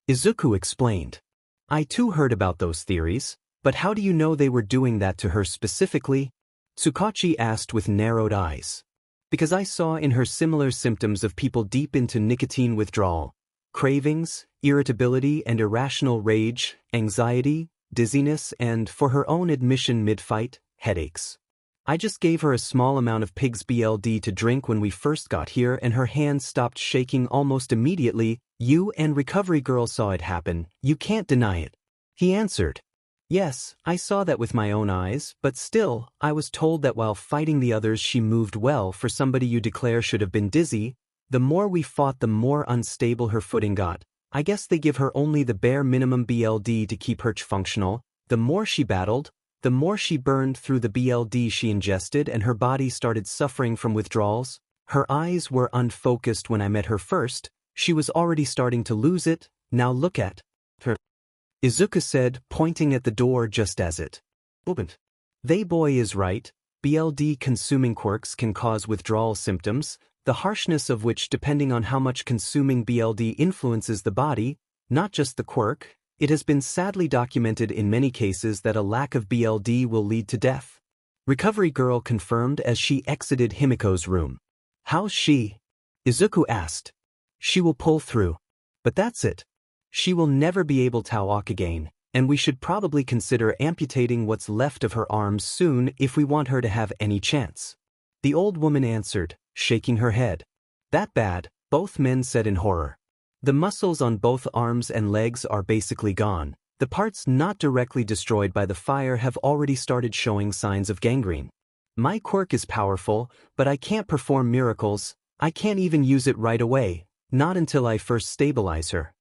Izuku explained. I too heard about those theories, but how do you know they were doing that to her specifically? Tsukachi asked with narrowed eyes. Because I saw in her similar symptoms of people deep into nicotine withdrawal, cravings, irritability and irrational rage, anxiety, dizziness and, for her own admission mid-fight, headaches. I just gave her a small amount of pig's BLD to drink when we first got here and her hands stopped shaking almost immediately. You and Recovery Girl saw it happen, you can't deny it. He answered. Yes, I saw that with my own eyes, but still, I was told that while fighting the others she moved well for somebody you declare should have been dizzy. The more we fought the more unstable her footing got. I guess they give her only the bare minimum BLD to keep her functional. The more she battled, the more she burned through the BLD she ingested and her body started suffering from withdrawals. Her eyes were unfocused when I met her first, she was already starting to lose it, now look at her. Izuku said, pointing at the door just as it opened. They boy is right, BLD-consuming quirks can cause withdrawal symptoms, the harshness of which depending on how much consuming BLD influences the body, not just the quirk. It has been sadly documented in many cases that a lack of BLD will lead to death. Recovery Girl confirmed as she exited Himiko's room. How's she? Izuku asked. She will pull through. But that's it. She will never be able to walk again, and we should probably consider amputating what's left of her arms soon if we want her to have any chance. The old woman answered, shaking her head. That bad, both men said in horror. The muscles on both arms and legs are basically gone. The parts not directly destroyed by the fire have already started showing signs of gangrene. My quirk is powerful, but I can't perform miracles. I can't even use it right away, not until I first stabilize her.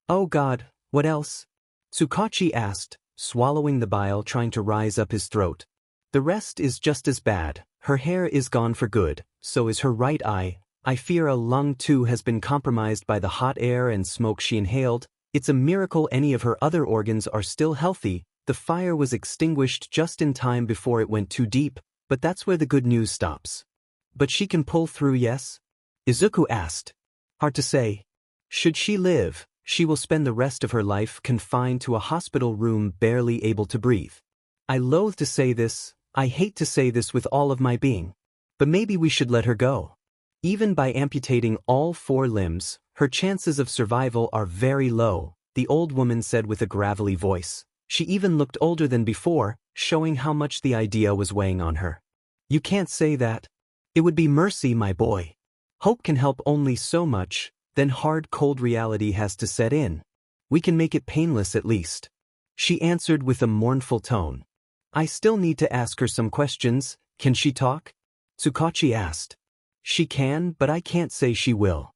Oh God, what else? Tsukachi asked, swallowing the bile trying to rise up his throat. The rest is just as bad. Her hair is gone for good, so is her right eye. I fear a lung too has been compromised by the hot air and smoke she inhaled. It's a miracle any of her other organs are still healthy. The fire was extinguished just in time before it went too deep, but that's where the good news stops. But she can pull through, yes? Izuku asked. Hard to say. Should she live, she will spend the rest of her life confined to a hospital room barely able to breathe. I loathe to say this, I hate to say this with all of my being. But maybe we should let her go. Even by amputating all 4 limbs, her chances of survival are very low, the old woman said with a gravelly voice. She even looked older than before, showing how much the idea was weighing on her. You can't say that. It would be mercy, my boy. Hope can help only so much, then hard cold reality has to set in. We can make it painless at least. She answered with a mournful tone. I still need to ask her some questions. Can she talk? Tsukachi asked. She can, but I can't say she will.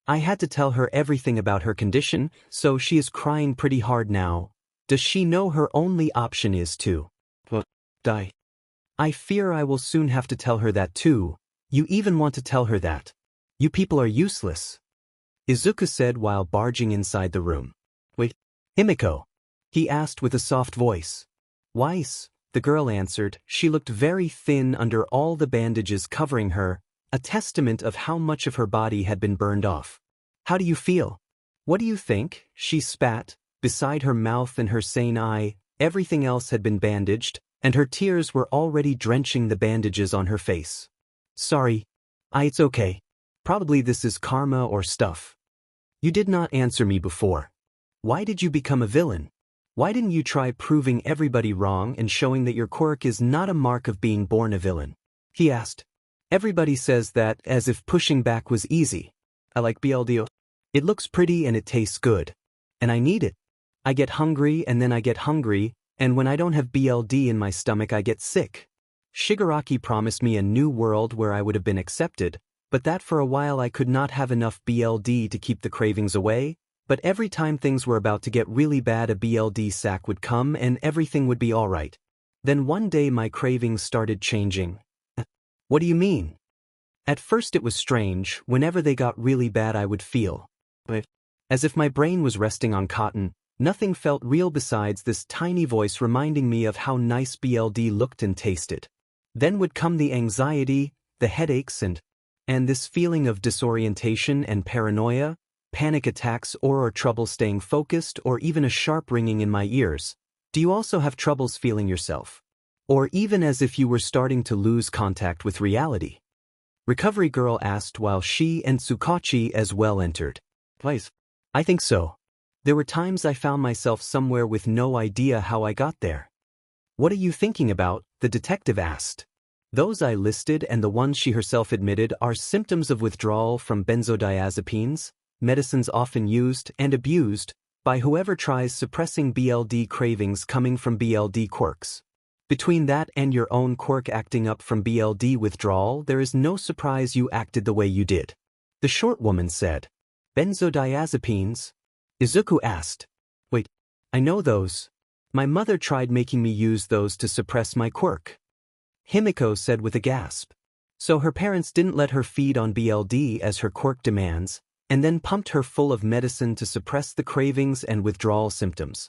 I had to tell her everything about her condition, so she is crying pretty hard now. Does she know her only option is to die? I fear I will soon have to tell her that too. You even want to tell her that? You people are useless. Izuku said while barging inside the room. Wait, Himiko? He asked with a soft voice. Weiss, the girl answered. She looked very thin under all the bandages covering her, a testament of how much of her body had been burned off. How do you feel? What do you think? She spat. Beside her mouth and her sane eye, everything else had been bandaged, and her tears were already drenching the bandages on her face. Sorry. It's okay. Probably this is karma or stuff. You did not answer me before. Why did you become a villain? Why didn't you try proving everybody wrong and showing that your quirk is not a mark of being born a villain? He asked. Everybody says that as if pushing back was easy. I like BLD. It looks pretty and it tastes good. And I need it. I get hungry and then I get hungry, and when I don't have BLD in my stomach I get sick. Shigaraki promised me a new world where I would have been accepted, but that for a while I could not have enough BLD to keep the cravings away, but every time things were about to get really bad a BLD sack would come and everything would be alright. Then one day my cravings started changing. What do you mean? At first it was strange. Whenever they got really bad I would feel as if my brain was resting on cotton. Nothing felt real besides this tiny voice reminding me of how nice BLD looked and tasted. Then would come the anxiety, the headaches and this feeling of disorientation and paranoia, panic attacks or trouble staying focused or even a sharp ringing in my ears. Do you also have troubles feeling yourself? Or even as if you were starting to lose contact with reality? Recovery Girl asked while she and Tsukachi as well entered. Please. I think so. There were times I found myself somewhere with no idea how I got there. What are you thinking about? The detective asked. Those I listed and the ones she herself admitted are symptoms of withdrawal from benzodiazepines, medicines often used and abused by whoever tries suppressing BLD cravings coming from BLD quirks. Between that and your own quirk acting up from BLD withdrawal, there is no surprise you acted the way you did. The short woman said. Benzodiazepines? Izuku asked. Wait, I know those. My mother tried making me use those to suppress my quirk. Himiko said with a gasp. So her parents didn't let her feed on BLD as her quirk demands, and then pumped her full of medicine to suppress the cravings and withdrawal symptoms.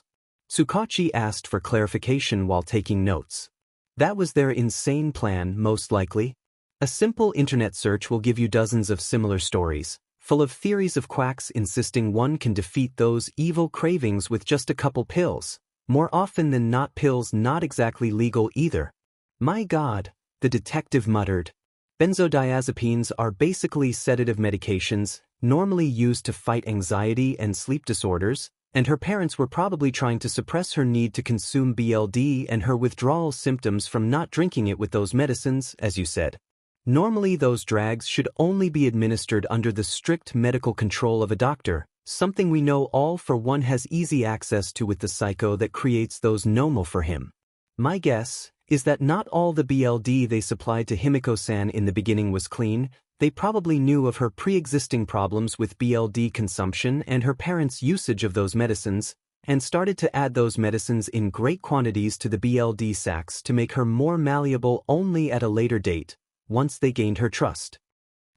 Tsukachi asked for clarification while taking notes. That was their insane plan, most likely. A simple internet search will give you dozens of similar stories, full of theories of quacks insisting one can defeat those evil cravings with just a couple pills. More often than not, pills not exactly legal either. My God, the detective muttered. Benzodiazepines are basically sedative medications, normally used to fight anxiety and sleep disorders, and her parents were probably trying to suppress her need to consume BLD and her withdrawal symptoms from not drinking it with those medicines, as you said. Normally those drugs should only be administered under the strict medical control of a doctor, something we know all for one has easy access to with the psycho that creates those normal for him. My guess is that not all the BLD they supplied to Himiko-san in the beginning was clean. They probably knew of her pre-existing problems with BLD consumption and her parents' usage of those medicines, and started to add those medicines in great quantities to the BLD sacks to make her more malleable only at a later date, once they gained her trust.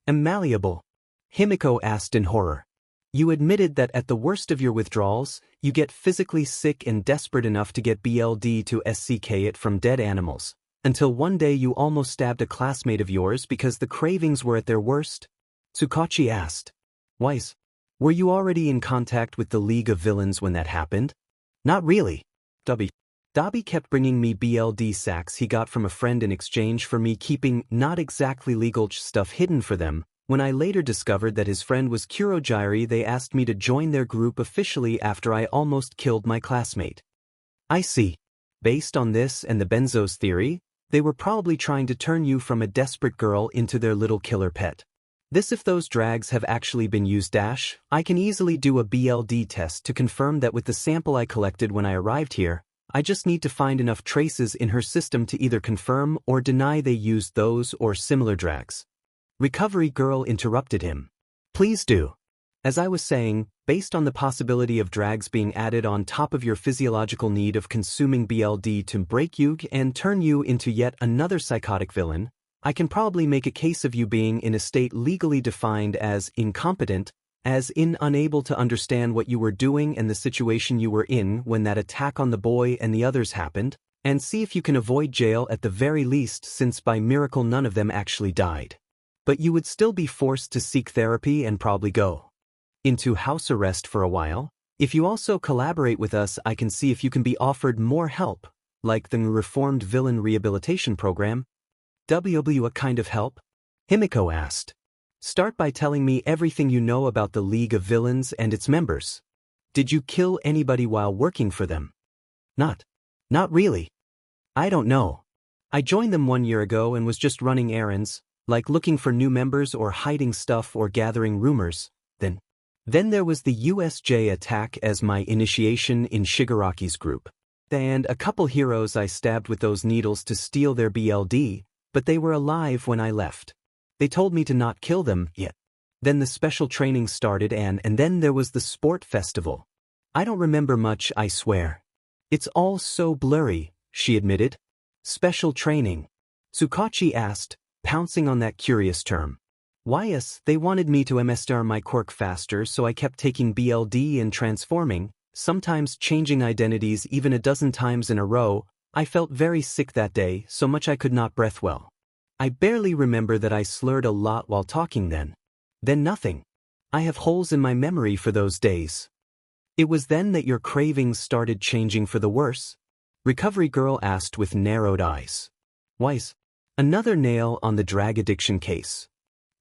Am malleable? Himiko asked in horror. You admitted that at the worst of your withdrawals, you get physically sick and desperate enough to get BLD to SCK it from dead animals, until one day you almost stabbed a classmate of yours because the cravings were at their worst? Tsukachi asked. Wise, were you already in contact with the League of Villains when that happened? Not really. Dabi kept bringing me BLD sacks he got from a friend in exchange for me keeping not exactly legal stuff hidden for them. When I later discovered that his friend was Kurogyari, they asked me to join their group officially after I almost killed my classmate. I see. Based on this and the benzos theory, they were probably trying to turn you from a desperate girl into their little killer pet. This if those drags have actually been used. I can easily do a BLD test to confirm that with the sample I collected when I arrived here. I just need to find enough traces in her system to either confirm or deny they used those or similar drags. Recovery Girl interrupted him. Please do. As I was saying, based on the possibility of drags being added on top of your physiological need of consuming BLD to break you and turn you into yet another psychotic villain, I can probably make a case of you being in a state legally defined as incompetent, as in unable to understand what you were doing and the situation you were in when that attack on the boy and the others happened, and see if you can avoid jail at the very least, since by miracle none of them actually died. But you would still be forced to seek therapy and probably go into house arrest for a while. If you also collaborate with us, I can see if you can be offered more help, like the reformed villain rehabilitation program. What kind of help? Himiko asked. Start by telling me everything you know about the League of Villains and its members. Did you kill anybody while working for them? Not really. I don't know. I joined them 1 year ago and was just running errands, like looking for new members or hiding stuff or gathering rumors. Then there was the USJ attack as my initiation in Shigaraki's group. And a couple heroes I stabbed with those needles to steal their BLD, but they were alive when I left. They told me to not kill them yet. Then the special training started and then there was the sport festival. I don't remember much, I swear. It's all so blurry, she admitted. Special training? Tsukachi asked, pouncing on that curious term. Why, yes, they wanted me to master my quirk faster, so I kept taking BLD and transforming, sometimes changing identities even a dozen times in a row. I felt very sick that day, so much I could not breathe well. I barely remember that I slurred a lot while talking then. Then nothing. I have holes in my memory for those days. It was then that your cravings started changing for the worse? Recovery Girl asked with narrowed eyes. Wise. Another nail on the drag addiction case.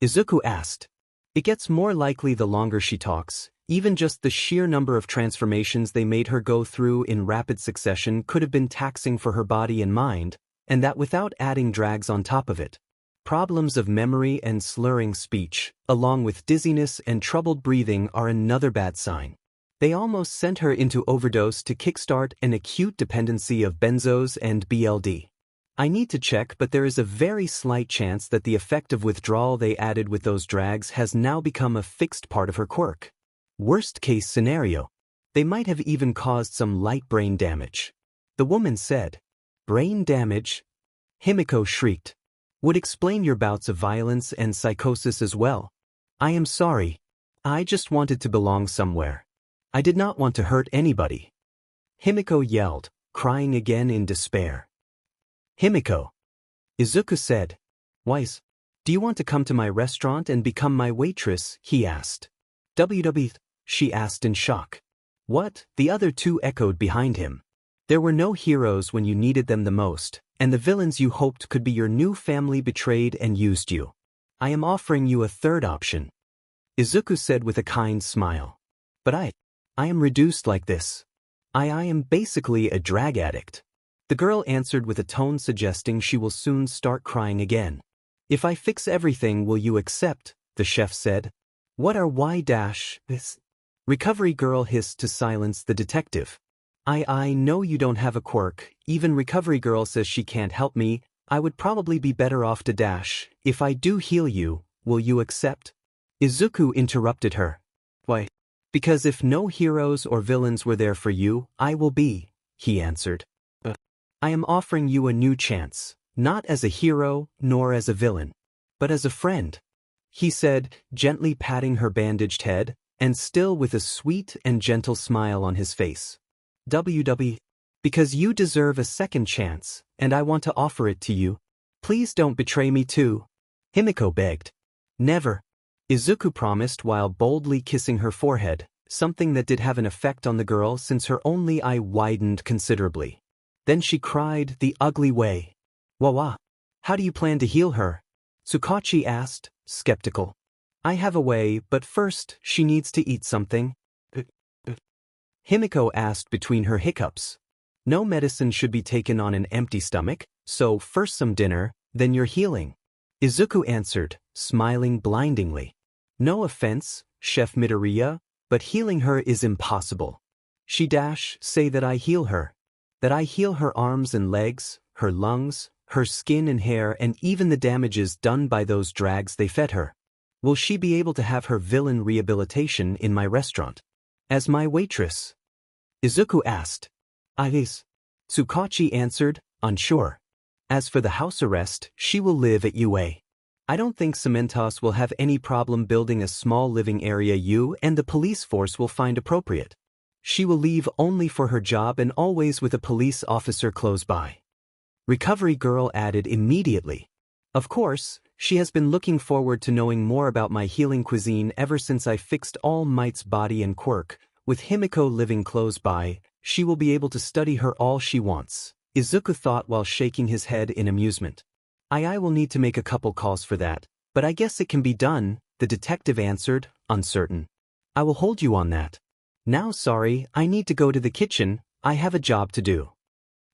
Izuku asked. It gets more likely the longer she talks. Even just the sheer number of transformations they made her go through in rapid succession could have been taxing for her body and mind, and that without adding drags on top of it. Problems of memory and slurring speech, along with dizziness and troubled breathing, are another bad sign. They almost sent her into overdose to kickstart an acute dependency of benzos and BLD. I need to check, but there is a very slight chance that the effect of withdrawal they added with those drags has now become a fixed part of her quirk. Worst case scenario. They might have even caused some light brain damage. The woman said. Brain damage? Himiko shrieked. Would explain your bouts of violence and psychosis as well. I am sorry. I just wanted to belong somewhere. I did not want to hurt anybody. Himiko yelled, crying again in despair. Himiko. Izuku said. Wise. Do you want to come to my restaurant and become my waitress? He asked. WW, she asked in shock. What? The other two echoed behind him. There were no heroes when you needed them the most, and the villains you hoped could be your new family betrayed and used you. I am offering you a third option. Izuku said with a kind smile. But I am reduced like this. I am basically a drag addict. The girl answered with a tone suggesting she will soon start crying again. If I fix everything, will you accept? The chef said. What are this? Recovery girl hissed to silence the detective. I know you don't have a quirk. Even Recovery girl says she can't help me. I would probably be better off to dash. If I do heal you, will you accept? Izuku interrupted her. Why? Because if no heroes or villains were there for you, I will be, he answered. I am offering you a new chance, not as a hero, nor as a villain, but as a friend, he said, gently patting her bandaged head, and still with a sweet and gentle smile on his face. Because you deserve a second chance, and I want to offer it to you. Please don't betray me too. Himiko begged. Never. Izuku promised while boldly kissing her forehead, something that did have an effect on the girl since her only eye widened considerably. Then she cried the ugly way. Wawa. How do you plan to heal her? Tsukachi asked, skeptical. I have a way, but first she needs to eat something. Himiko asked between her hiccups. No medicine should be taken on an empty stomach, so first some dinner, then your healing. Izuku answered, smiling blindingly. No offense, Chef Midoriya, but healing her is impossible. She say that I heal her. That I heal her arms and legs, her lungs, her skin and hair, and even the damages done by those drags they fed her. Will she be able to have her villain rehabilitation in my restaurant? As my waitress? Izuku asked. Tsukachi answered, unsure. As for the house arrest, she will live at UA. I don't think Cementos will have any problem building a small living area you and the police force will find appropriate. She will leave only for her job and always with a police officer close by. Recovery girl added immediately. Of course, she has been looking forward to knowing more about my healing cuisine ever since I fixed All Might's body and quirk. With Himiko living close by, she will be able to study her all she wants, Izuku thought while shaking his head in amusement. I will need to make a couple calls for that, but I guess it can be done, the detective answered, uncertain. I will hold you on that. Now sorry, I need to go to the kitchen, I have a job to do.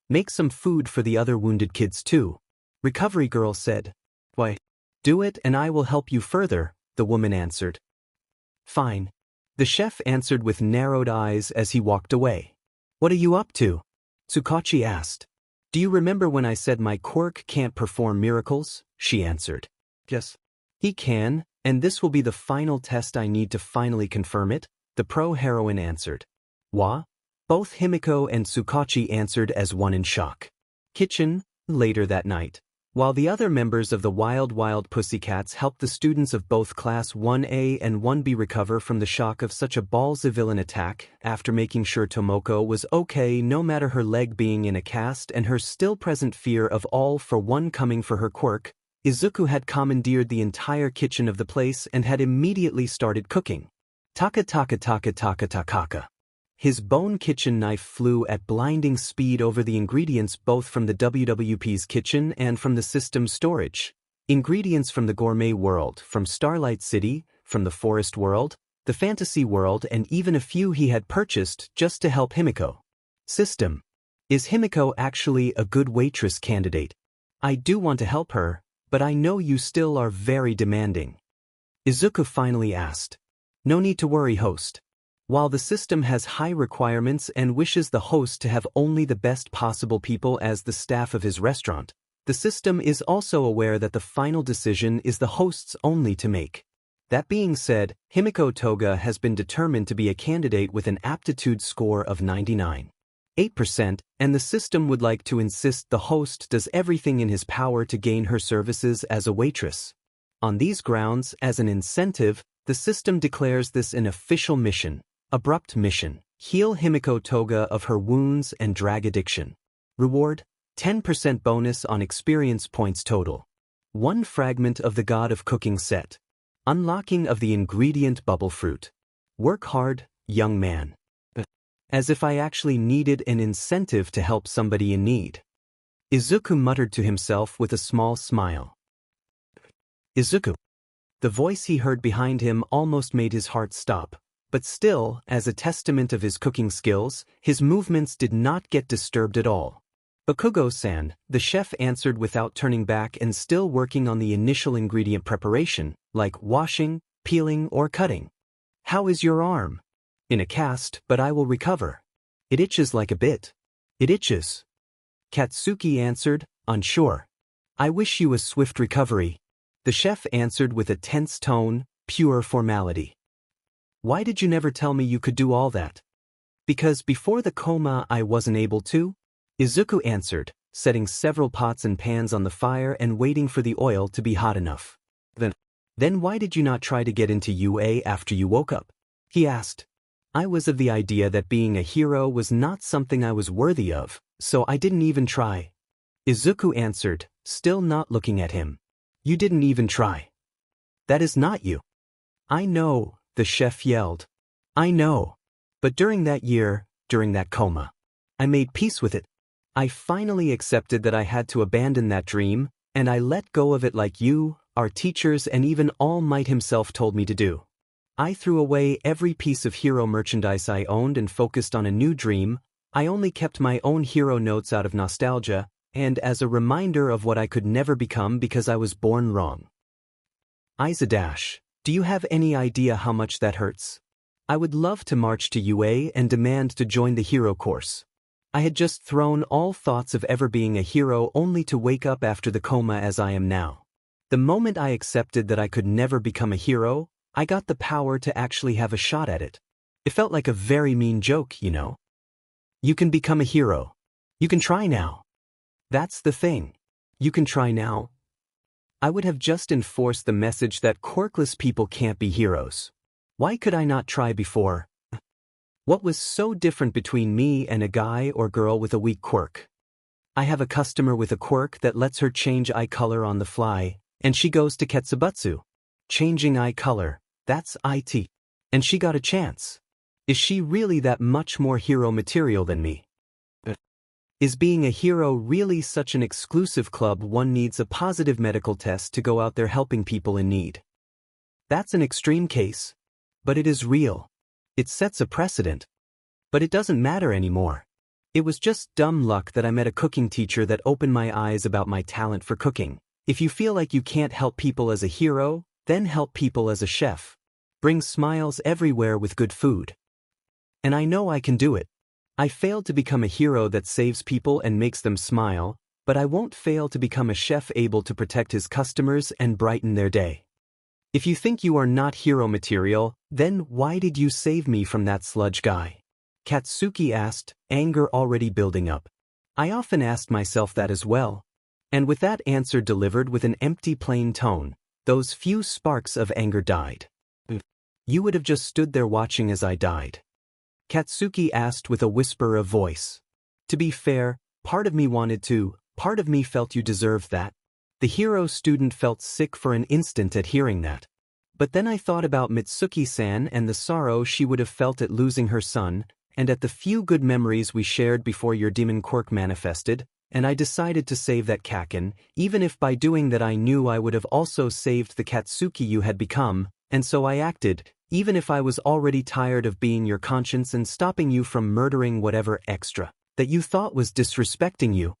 Make some food for the other wounded kids too. Recovery girl said. Why? Do it and I will help you further, the woman answered. Fine. The chef answered with narrowed eyes as he walked away. What are you up to? Tsukachi asked. Do you remember when I said my quirk can't perform miracles? She answered. Yes. He can, and this will be the final test I need to finally confirm it, the pro-heroine answered. Wa? Both Himiko and Tsukachi answered as one in shock. Kitchen, later that night. While the other members of the Wild Pussycats helped the students of both Class 1A and 1B recover from the shock of such a Sludge Villain attack, after making sure Tomoko was okay no matter her leg being in a cast and her still-present fear of All for One coming for her quirk, Izuku had commandeered the entire kitchen of the place and had immediately started cooking. Taka. His bone kitchen knife flew at blinding speed over the ingredients both from the WWP's kitchen and from the system's storage. Ingredients from the gourmet world, from Starlight City, from the forest world, the the fantasy world, and even a few he had purchased just to help Himiko. System. Is Himiko actually a good waitress candidate? I do want to help her, but I know you still are very demanding. Izuku finally asked. No need to worry, host. While the system has high requirements and wishes the host to have only the best possible people as the staff of his restaurant, the system is also aware that the final decision is the host's only to make. That being said, Himiko Toga has been determined to be a candidate with an aptitude score of 99.8%, and the system would like to insist the host does everything in his power to gain her services as a waitress. On these grounds, as an incentive, the system declares this an official mission. Abrupt mission. Heal Himiko Toga of her wounds and drag addiction. Reward: 10% bonus on experience points total. 1 fragment of the God of Cooking set. Unlocking of the ingredient bubble fruit. Work hard, young man. As if I actually needed an incentive to help somebody in need. Izuku muttered to himself with a small smile. Izuku. The voice he heard behind him almost made his heart stop, but still, as a testament of his cooking skills, his movements did not get disturbed at all. Bakugo-san, the chef answered without turning back and still working on the initial ingredient preparation, like washing, peeling, or cutting. How is your arm? In a cast, but I will recover. It itches like a bit. It itches. Katsuki answered, unsure. I wish you a swift recovery. The chef answered with a tense tone, pure formality. Why did you never tell me you could do all that? Because before the coma I wasn't able to? Izuku answered, setting several pots and pans on the fire and waiting for the oil to be hot enough. Then why did you not try to get into UA after you woke up? He asked. I was of the idea that being a hero was not something I was worthy of, so I didn't even try. Izuku answered, still not looking at him. You didn't even try. That is not you. I know, the chef yelled. I know. But during that year, during that coma, I made peace with it. I finally accepted that I had to abandon that dream, and I let go of it like you, our teachers, and even All Might himself told me to do. I threw away every piece of hero merchandise I owned and focused on a new dream. I only kept my own hero notes out of nostalgia, and as a reminder of what I could never become because I was born wrong. Izadash, do you have any idea how much that hurts? I would love to march to UA and demand to join the hero course. I had just thrown all thoughts of ever being a hero only to wake up after the coma as I am now. The moment I accepted that I could never become a hero, I got the power to actually have a shot at it. It felt like a very mean joke, you know. You can become a hero. You can try now. That's the thing. You can try now. I would have just enforced the message that quirkless people can't be heroes. Why could I not try before? What was so different between me and a guy or girl with a weak quirk? I have a customer with a quirk that lets her change eye color on the fly, and she goes to Ketsubutsu. Changing eye color, that's IT. And she got a chance. Is she really that much more hero material than me? Is being a hero really such an exclusive club one needs a positive medical test to go out there helping people in need? That's an extreme case. But it is real. It sets a precedent. But it doesn't matter anymore. It was just dumb luck that I met a cooking teacher that opened my eyes about my talent for cooking. If you feel like you can't help people as a hero, then help people as a chef. Bring smiles everywhere with good food. And I know I can do it. I failed to become a hero that saves people and makes them smile, but I won't fail to become a chef able to protect his customers and brighten their day. If you think you are not hero material, then why did you save me from that sludge guy? Katsuki asked, anger already building up. I often asked myself that as well. And with that answer delivered with an empty plain tone, those few sparks of anger died. You would have just stood there watching as I died. Katsuki asked with a whisper of voice. To be fair, part of me wanted to, part of me felt you deserved that. The hero student felt sick for an instant at hearing that. But then I thought about Mitsuki-san and the sorrow she would have felt at losing her son, and at the few good memories we shared before your demon quirk manifested, and I decided to save that Kaken, even if by doing that I knew I would have also saved the Katsuki you had become, and so I acted, even if I was already tired of being your conscience and stopping you from murdering whatever extra that you thought was disrespecting you.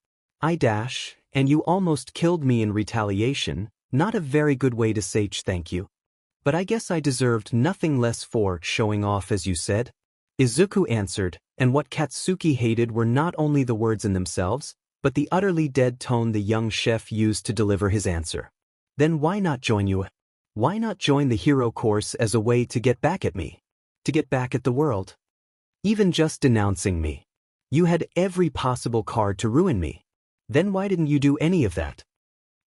And you almost killed me in retaliation, not a very good way to say thank you. But I guess I deserved nothing less for showing off, as you said. Izuku answered, and what Katsuki hated were not only the words in themselves, but the utterly dead tone the young chef used to deliver his answer. Then why not join you? Why not join the hero course as a way to get back at me? To get back at the world? Even just denouncing me. You had every possible card to ruin me. Then why didn't you do any of that?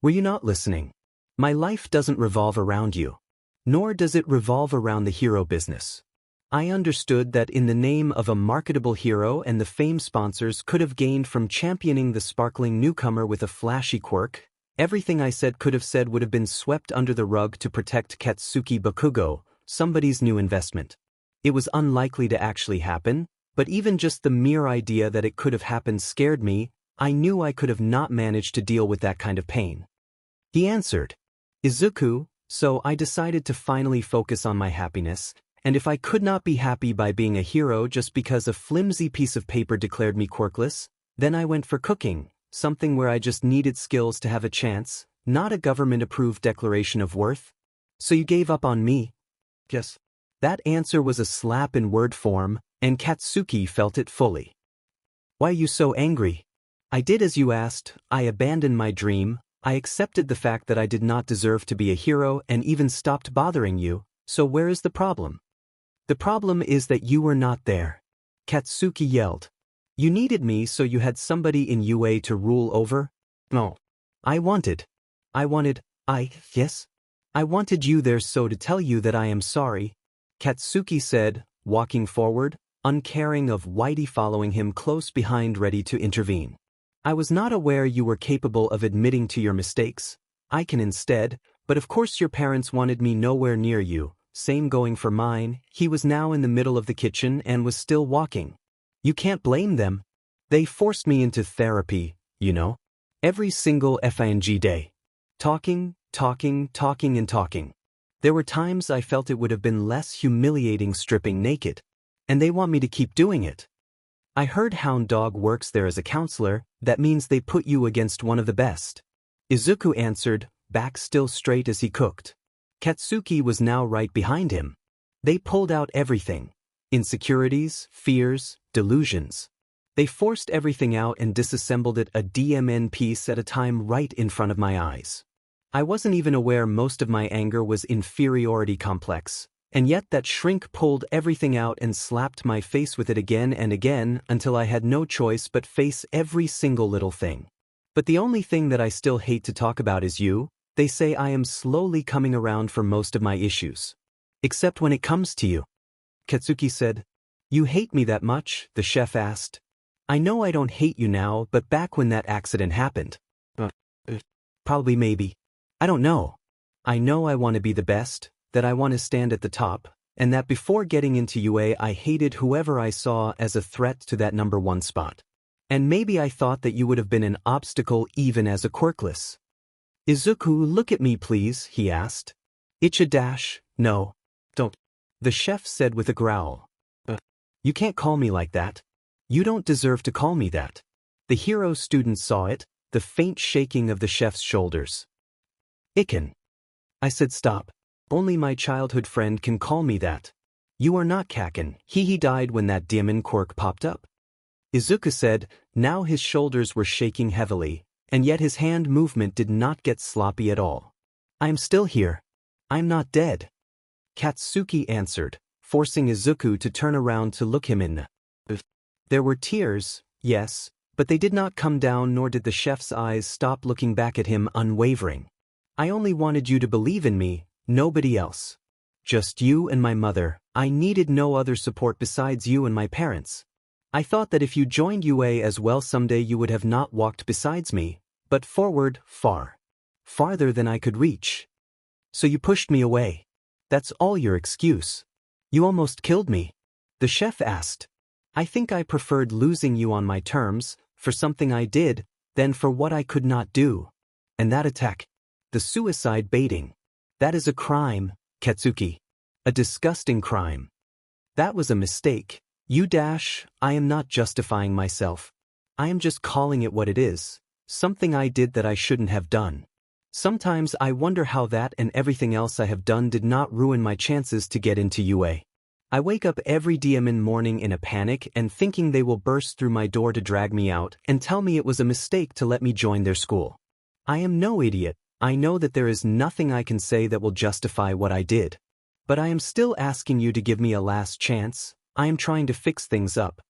Were you not listening? My life doesn't revolve around you. Nor does it revolve around the hero business. I understood that in the name of a marketable hero and the fame sponsors could have gained from championing the sparkling newcomer with a flashy quirk, everything I could have said would have been swept under the rug to protect Katsuki Bakugo, somebody's new investment. It was unlikely to actually happen, but even just the mere idea that it could have happened scared me. I knew I could have not managed to deal with that kind of pain. He answered, Izuku, so I decided to finally focus on my happiness, and if I could not be happy by being a hero just because a flimsy piece of paper declared me quirkless, then I went for cooking, something where I just needed skills to have a chance, not a government-approved declaration of worth. So you gave up on me? Yes. That answer was a slap in word form, and Katsuki felt it fully. Why are you so angry? I did as you asked, I abandoned my dream, I accepted the fact that I did not deserve to be a hero and even stopped bothering you, so where is the problem? The problem is that you were not there. Katsuki yelled. You needed me so you had somebody in UA to rule over? No. I wanted you there so to tell you that I am sorry, Katsuki said, walking forward, uncaring of Whitey following him close behind ready to intervene. I was not aware you were capable of admitting to your mistakes. I can instead, but of course your parents wanted me nowhere near you, same going for mine. He was now in the middle of the kitchen and was still walking. You can't blame them. They forced me into therapy, you know. Every single FING day. Talking. There were times I felt it would have been less humiliating stripping naked. And they want me to keep doing it. I heard Hound Dog works there as a counselor, that means they put you against one of the best. Izuku answered, back still straight as he cooked. Katsuki was now right behind him. They pulled out everything. Insecurities, fears, delusions. They forced everything out and disassembled it a DMN piece at a time right in front of my eyes. I wasn't even aware most of my anger was inferiority complex. And yet that shrink pulled everything out and slapped my face with it again and again until I had no choice but face every single little thing. But the only thing that I still hate to talk about is you. They say I am slowly coming around for most of my issues. Except when it comes to you. Katsuki said. You hate me that much? The chef asked. I know I don't hate you now, but back when that accident happened. Probably maybe. I don't know. I know I want to be the best. That I want to stand at the top, and that before getting into UA I hated whoever I saw as a threat to that #1 spot. And maybe I thought that you would have been an obstacle even as a quirkless. Izuku, look at me please, he asked. No. Don't. The chef said with a growl. You can't call me like that. You don't deserve to call me that. The hero student saw it, the faint shaking of the chef's shoulders. Iken. I said stop. Only my childhood friend can call me that. You are not Kaken. He died when that demon quirk popped up. Izuku said, now his shoulders were shaking heavily, and yet his hand movement did not get sloppy at all. I am still here. I'm not dead. Katsuki answered, forcing Izuku to turn around to look him in the. There were tears, yes, but they did not come down nor did the chef's eyes stop looking back at him unwavering. I only wanted you to believe in me. Nobody else. Just you and my mother. I needed no other support besides you and my parents. I thought that if you joined UA as well someday you would have not walked besides me, but forward, far. Farther than I could reach. So you pushed me away. That's all your excuse. You almost killed me. The chef asked. I think I preferred losing you on my terms, for something I did, than for what I could not do. And that attack. The suicide baiting. That is a crime, Katsuki. A disgusting crime. That was a mistake. I am not justifying myself. I am just calling it what it is. Something I did that I shouldn't have done. Sometimes I wonder how that and everything else I have done did not ruin my chances to get into UA. I wake up every DM morning in a panic and thinking they will burst through my door to drag me out and tell me it was a mistake to let me join their school. I am no idiot. I know that there is nothing I can say that will justify what I did. But I am still asking you to give me a last chance. I am trying to fix things up.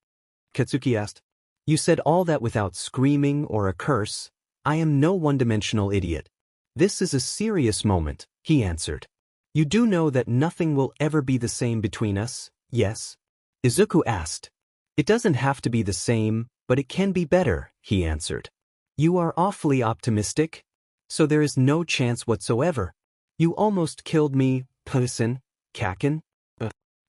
Katsuki asked. You said all that without screaming or a curse. I am no one-dimensional idiot. This is a serious moment, he answered. You do know that nothing will ever be the same between us, yes? Izuku asked. It doesn't have to be the same, but it can be better, he answered. You are awfully optimistic. So there is no chance whatsoever. You almost killed me, Pusin, Kakin.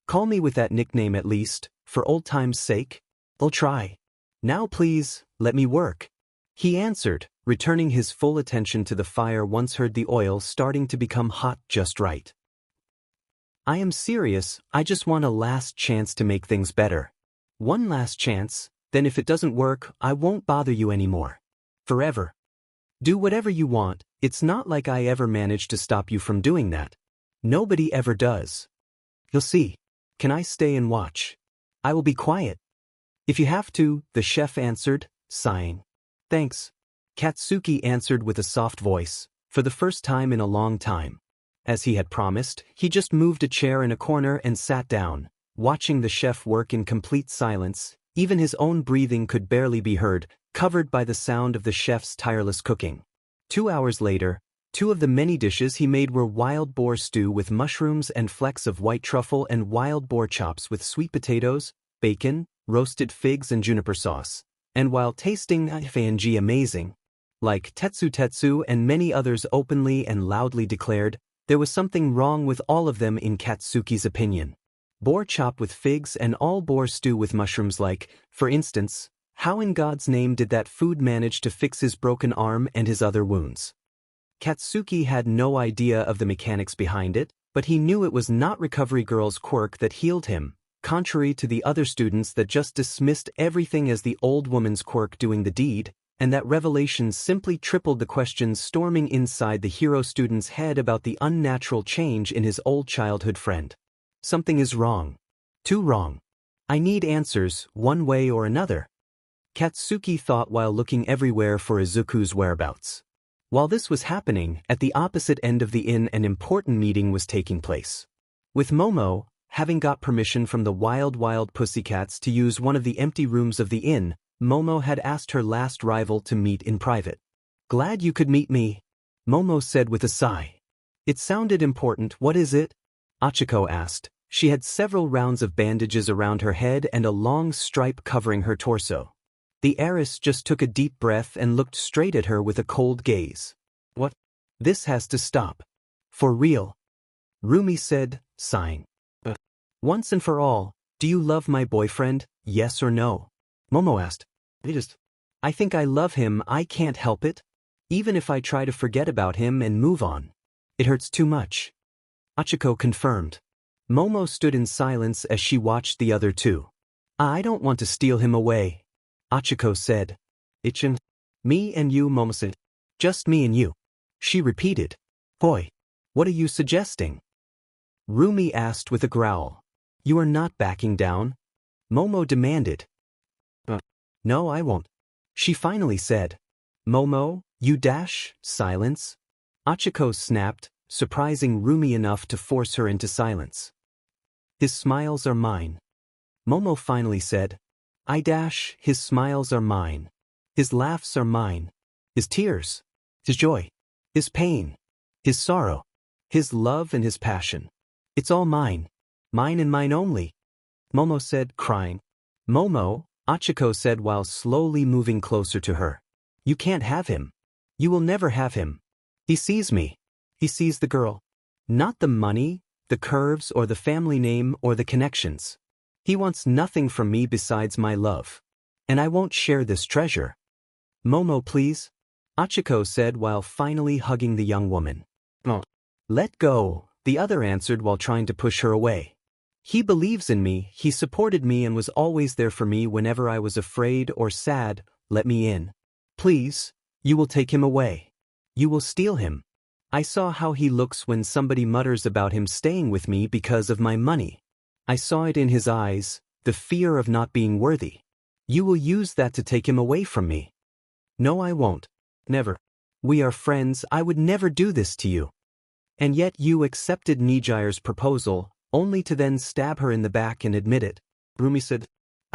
Call me with that nickname at least, for old time's sake. I'll try. Now please, let me work. He answered, returning his full attention to the fire once heard the oil starting to become hot just right. I am serious, I just want a last chance to make things better. One last chance, then if it doesn't work, I won't bother you anymore. Forever. Do whatever you want, it's not like I ever managed to stop you from doing that. Nobody ever does. You'll see. Can I stay and watch? I will be quiet. If you have to, the chef answered, sighing. Thanks. Katsuki answered with a soft voice, for the first time in a long time. As he had promised, he just moved a chair in a corner and sat down, watching the chef work in complete silence. Even his own breathing could barely be heard, covered by the sound of the chef's tireless cooking. 2 hours later, 2 of the many dishes he made were wild boar stew with mushrooms and flecks of white truffle and wild boar chops with sweet potatoes, bacon, roasted figs and juniper sauce. And while tasting amazing, like Tetsu and many others openly and loudly declared, there was something wrong with all of them in Katsuki's opinion. Boar chop with figs and all boar stew with mushrooms for instance, how in God's name did that food manage to fix his broken arm and his other wounds? Katsuki had no idea of the mechanics behind it, but he knew it was not Recovery Girl's quirk that healed him, contrary to the other students that just dismissed everything as the old woman's quirk doing the deed, and that revelation simply tripled the questions storming inside the hero student's head about the unnatural change in his old childhood friend. Something is wrong. Too wrong. I need answers, one way or another. Katsuki thought while looking everywhere for Izuku's whereabouts. While this was happening, at the opposite end of the inn an important meeting was taking place. With Momo, having got permission from the wild pussycats to use one of the empty rooms of the inn, Momo had asked her last rival to meet in private. Glad you could meet me, Momo said with a sigh. It sounded important. What is it? Achiko asked. She had several rounds of bandages around her head and a long stripe covering her torso. The heiress just took a deep breath and looked straight at her with a cold gaze. What? This has to stop. For real. Rumi said, sighing. Once and for all, do you love my boyfriend, yes or no? Momo asked. I think I love him, I can't help it. Even if I try to forget about him and move on. It hurts too much. Achiko confirmed. Momo stood in silence as she watched the other two. I don't want to steal him away. Achiko said. Ichin. Me and you, Momo said. Just me and you. She repeated. Boy. What are you suggesting? Rumi asked with a growl. You are not backing down? Momo demanded. No, I won't. She finally said. Momo, you dash, silence. Achiko snapped, surprising Rumi enough to force her into silence. His smiles are mine. Momo finally said. I dash, his smiles are mine. His laughs are mine. His tears. His joy. His pain. His sorrow. His love and his passion. It's all mine. Mine and mine only. Momo said, crying. Momo, Achiko said while slowly moving closer to her. You can't have him. You will never have him. He sees me. He sees the girl. Not the money, the curves or the family name or the connections. He wants nothing from me besides my love. And I won't share this treasure. Momo, please. Achiko said while finally hugging the young woman. Oh. Let go, the other answered while trying to push her away. He believes in me, he supported me and was always there for me whenever I was afraid or sad. Let me in. Please, you will take him away. You will steal him. I saw how he looks when somebody mutters about him staying with me because of my money. I saw it in his eyes, the fear of not being worthy. You will use that to take him away from me. No, I won't. Never. We are friends, I would never do this to you. And yet you accepted Nijire's proposal, only to then stab her in the back and admit it. Rumi said,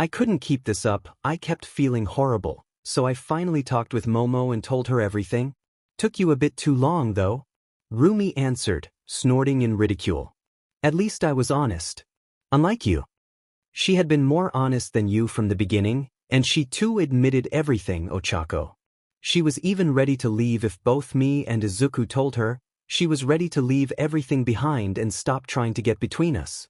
I couldn't keep this up, I kept feeling horrible, so I finally talked with Momo and told her everything. Took you a bit too long, though. Rumi answered, snorting in ridicule. At least I was honest. Unlike you. She had been more honest than you from the beginning, and she too admitted everything, Ochako. She was even ready to leave if both me and Izuku told her. She was ready to leave everything behind and stop trying to get between us.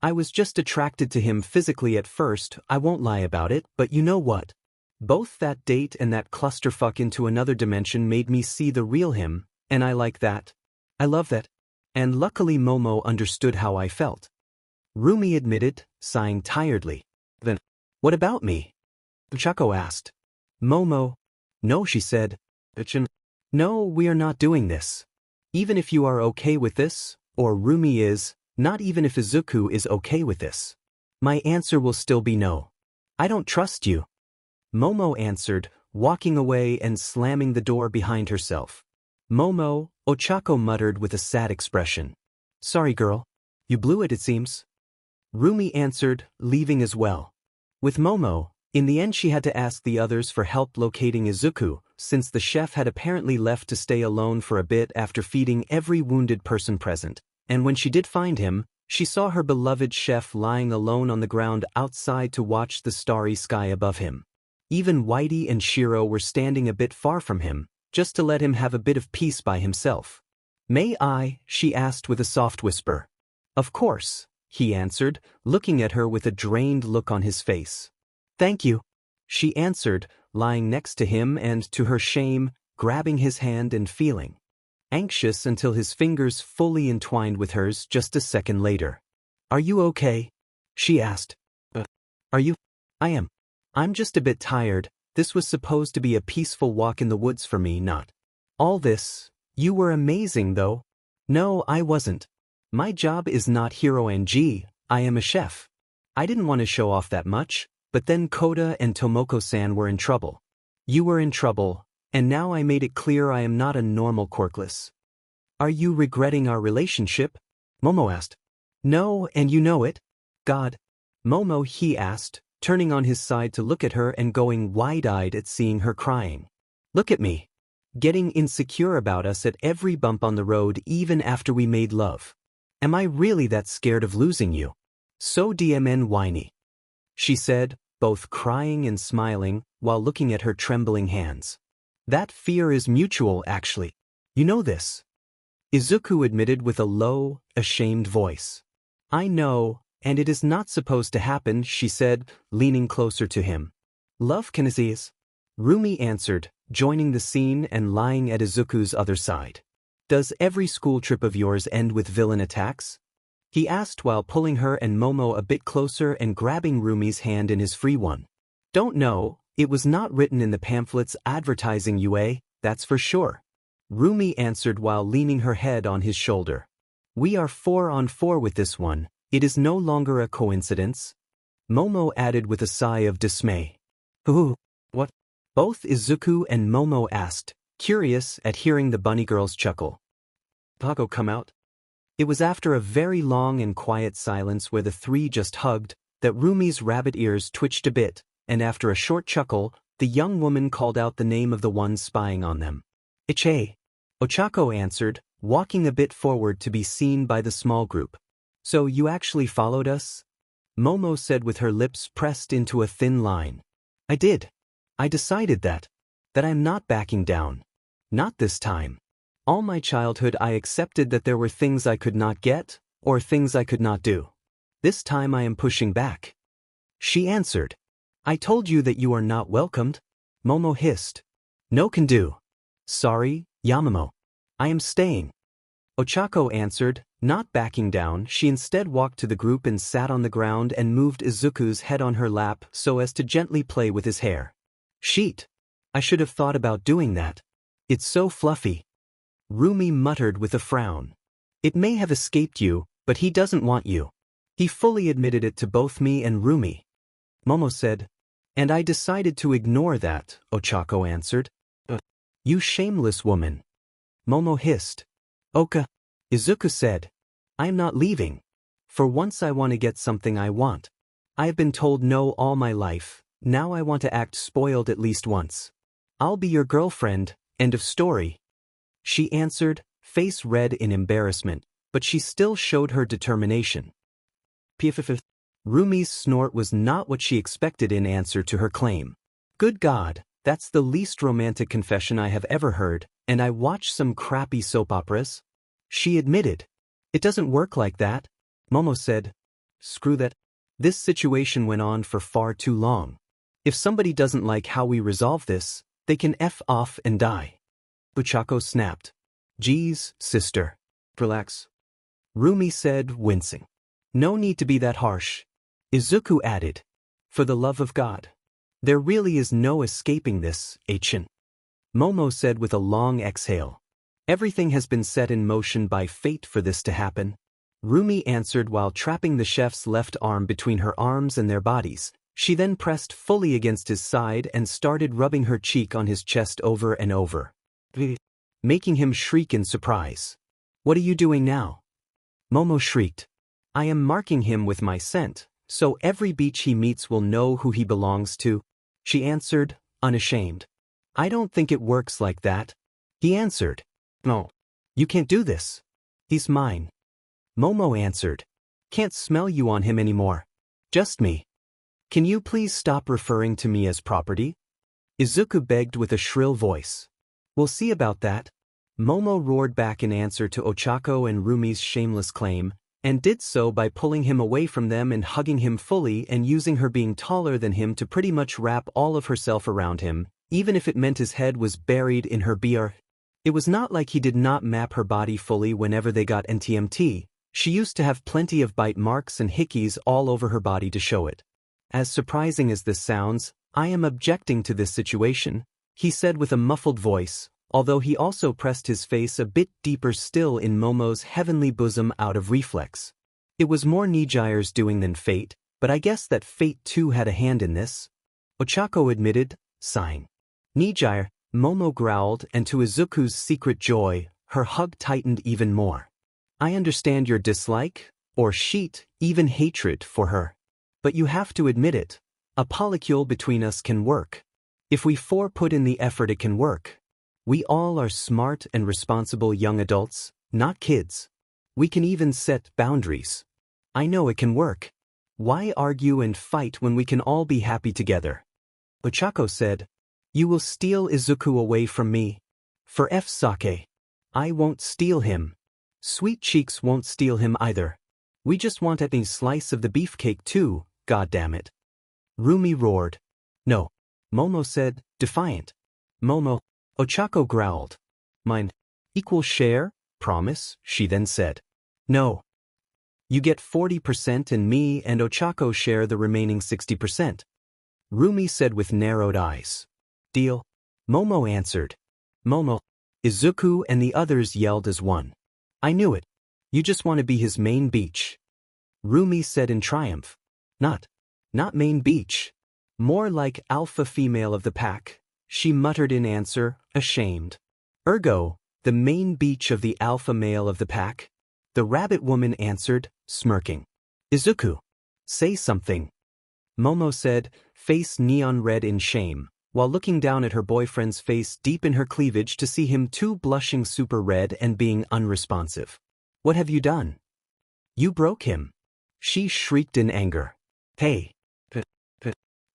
I was just attracted to him physically at first, I won't lie about it, but you know what? Both that date and that clusterfuck into another dimension made me see the real him, and I like that. I love that. And luckily Momo understood how I felt. Rumi admitted, sighing tiredly. Then, what about me? Ochako asked. Momo. No, she said. No, we are not doing this. Even if you are okay with this, or Rumi is, not even if Izuku is okay with this. My answer will still be no. I don't trust you. Momo answered, walking away and slamming the door behind herself. Momo, Ochako muttered with a sad expression. Sorry girl. You blew it seems. Rumi answered, leaving as well. With Momo, in the end she had to ask the others for help locating Izuku, since the chef had apparently left to stay alone for a bit after feeding every wounded person present, and when she did find him, she saw her beloved chef lying alone on the ground outside to watch the starry sky above him. Even Whitey and Shiro were standing a bit far from him, just to let him have a bit of peace by himself. May I? She asked with a soft whisper. Of course, he answered, looking at her with a drained look on his face. Thank you, she answered, lying next to him and, to her shame, grabbing his hand and feeling anxious until his fingers fully entwined with hers just a second later. Are you okay? She asked. Are you? I am. I'm just a bit tired. This was supposed to be a peaceful walk in the woods for me, not all this. You were amazing, though. No, I wasn't. My job is not hero NG, I am a chef. I didn't want to show off that much. But then Koda and Tomoko-san were in trouble. You were in trouble, and now I made it clear I am not a normal quirkless. Are you regretting our relationship? Momo asked. No, and you know it. God. Momo, he asked, turning on his side to look at her and going wide-eyed at seeing her crying. Look at me. Getting insecure about us at every bump on the road even after we made love. Am I really that scared of losing you? So DMN whiny. She said, both crying and smiling, while looking at her trembling hands. That fear is mutual, actually. You know this. Izuku admitted with a low, ashamed voice. I know, and it is not supposed to happen, she said, leaning closer to him. Love can is. Rumi answered, joining the scene and lying at Izuku's other side. Does every school trip of yours end with villain attacks? He asked while pulling her and Momo a bit closer and grabbing Rumi's hand in his free one. Don't know, it was not written in the pamphlets advertising UA, that's for sure. Rumi answered while leaning her head on his shoulder. We are 4-on-4 with this one, it is no longer a coincidence. Momo added with a sigh of dismay. Ooh, what? Both Izuku and Momo asked, curious at hearing the bunny girl's chuckle. Pago come out? It was after a very long and quiet silence where the three just hugged, that Rumi's rabbit ears twitched a bit, and after a short chuckle, the young woman called out the name of the one spying on them. Ichie. Ochako answered, walking a bit forward to be seen by the small group. So you actually followed us? Momo said with her lips pressed into a thin line. I did. I decided that I'm not backing down. Not this time. All my childhood I accepted that there were things I could not get, or things I could not do. This time I am pushing back. She answered. I told you that you are not welcomed. Momo hissed. No can do. Sorry, Yamamo. I am staying. Ochako answered, not backing down. She instead walked to the group and sat on the ground and moved Izuku's head on her lap so as to gently play with his hair. Sheet. I should have thought about doing that. It's so fluffy. Rumi muttered with a frown. It may have escaped you, but he doesn't want you. He fully admitted it to both me and Rumi. Momo said. And I decided to ignore that, Ochako answered. You shameless woman. Momo hissed. Oka. Izuku said. I'm not leaving. For once I want to get something I want. I have been told no all my life, now I want to act spoiled at least once. I'll be your girlfriend, end of story. She answered, face red in embarrassment, but she still showed her determination. Pff. Rumi's snort was not what she expected in answer to her claim. Good God, that's the least romantic confession I have ever heard, and I watch some crappy soap operas? She admitted. It doesn't work like that. Momo said. Screw that. This situation went on for far too long. If somebody doesn't like how we resolve this, they can F off and die. Ochako snapped. Geez, sister. Relax. Rumi said, wincing. No need to be that harsh. Izuku added. For the love of God. There really is no escaping this, Achin. Momo said with a long exhale. Everything has been set in motion by fate for this to happen. Rumi answered while trapping the chef's left arm between her arms and their bodies. She then pressed fully against his side and started rubbing her cheek on his chest over and over, making him shriek in surprise. What are you doing now? Momo shrieked. I am marking him with my scent, so every beach he meets will know who he belongs to. She answered, unashamed. I don't think it works like that. He answered. No. You can't do this. He's mine. Momo answered. Can't smell you on him anymore. Just me. Can you please stop referring to me as property? Izuku begged with a shrill voice. We'll see about that. Momo roared back in answer to Ochako and Rumi's shameless claim, and did so by pulling him away from them and hugging him fully and using her being taller than him to pretty much wrap all of herself around him, even if it meant his head was buried in her BR. It was not like he did not map her body fully whenever they got NTMT. She used to have plenty of bite marks and hickeys all over her body to show it. As surprising as this sounds, I am objecting to this situation, he said with a muffled voice, although he also pressed his face a bit deeper still in Momo's heavenly bosom out of reflex. It was more Nijire's doing than fate, but I guess that fate too had a hand in this. Ochako admitted, sighing. Nijire, Momo growled, and to Izuku's secret joy, her hug tightened even more. I understand your dislike, or sheet, even hatred for her. But you have to admit it. A polycule between us can work. If we four put in the effort, it can work. We all are smart and responsible young adults, not kids. We can even set boundaries. I know it can work. Why argue and fight when we can all be happy together? Ochako said. You will steal Izuku away from me. For F sake. I won't steal him. Sweet Cheeks won't steal him either. We just want a slice of the beefcake too, goddammit. Rumi roared. No. Momo said, defiant. Momo. Ochako growled. Mine. Equal share, promise, she then said. No. You get 40% and me and Ochako share the remaining 60%. Rumi said with narrowed eyes. Deal. Momo answered. Momo. Izuku and the others yelled as one. I knew it. You just want to be his main beach. Rumi said in triumph. Not main beach. More like alpha female of the pack, she muttered in answer, ashamed. Ergo, the main beach of the alpha male of the pack? The rabbit woman answered, smirking. Izuku. Say something. Momo said, face neon red in shame, while looking down at her boyfriend's face deep in her cleavage to see him too blushing super red and being unresponsive. What have you done? You broke him. She shrieked in anger. Hey.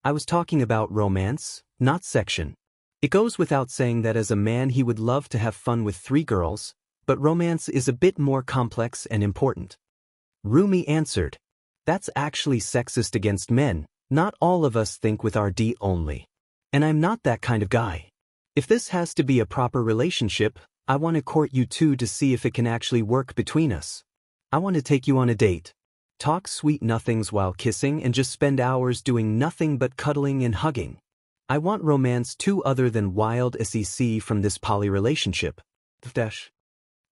I was talking about romance, not section. It goes without saying that as a man he would love to have fun with 3 girls, but romance is a bit more complex and important. Rumi answered. That's actually sexist against men, not all of us think with our D only. And I'm not that kind of guy. If this has to be a proper relationship, I want to court you two to see if it can actually work between us. I want to take you on a date. Talk sweet nothings while kissing and just spend hours doing nothing but cuddling and hugging. I want romance too other than wild SEC from this poly relationship.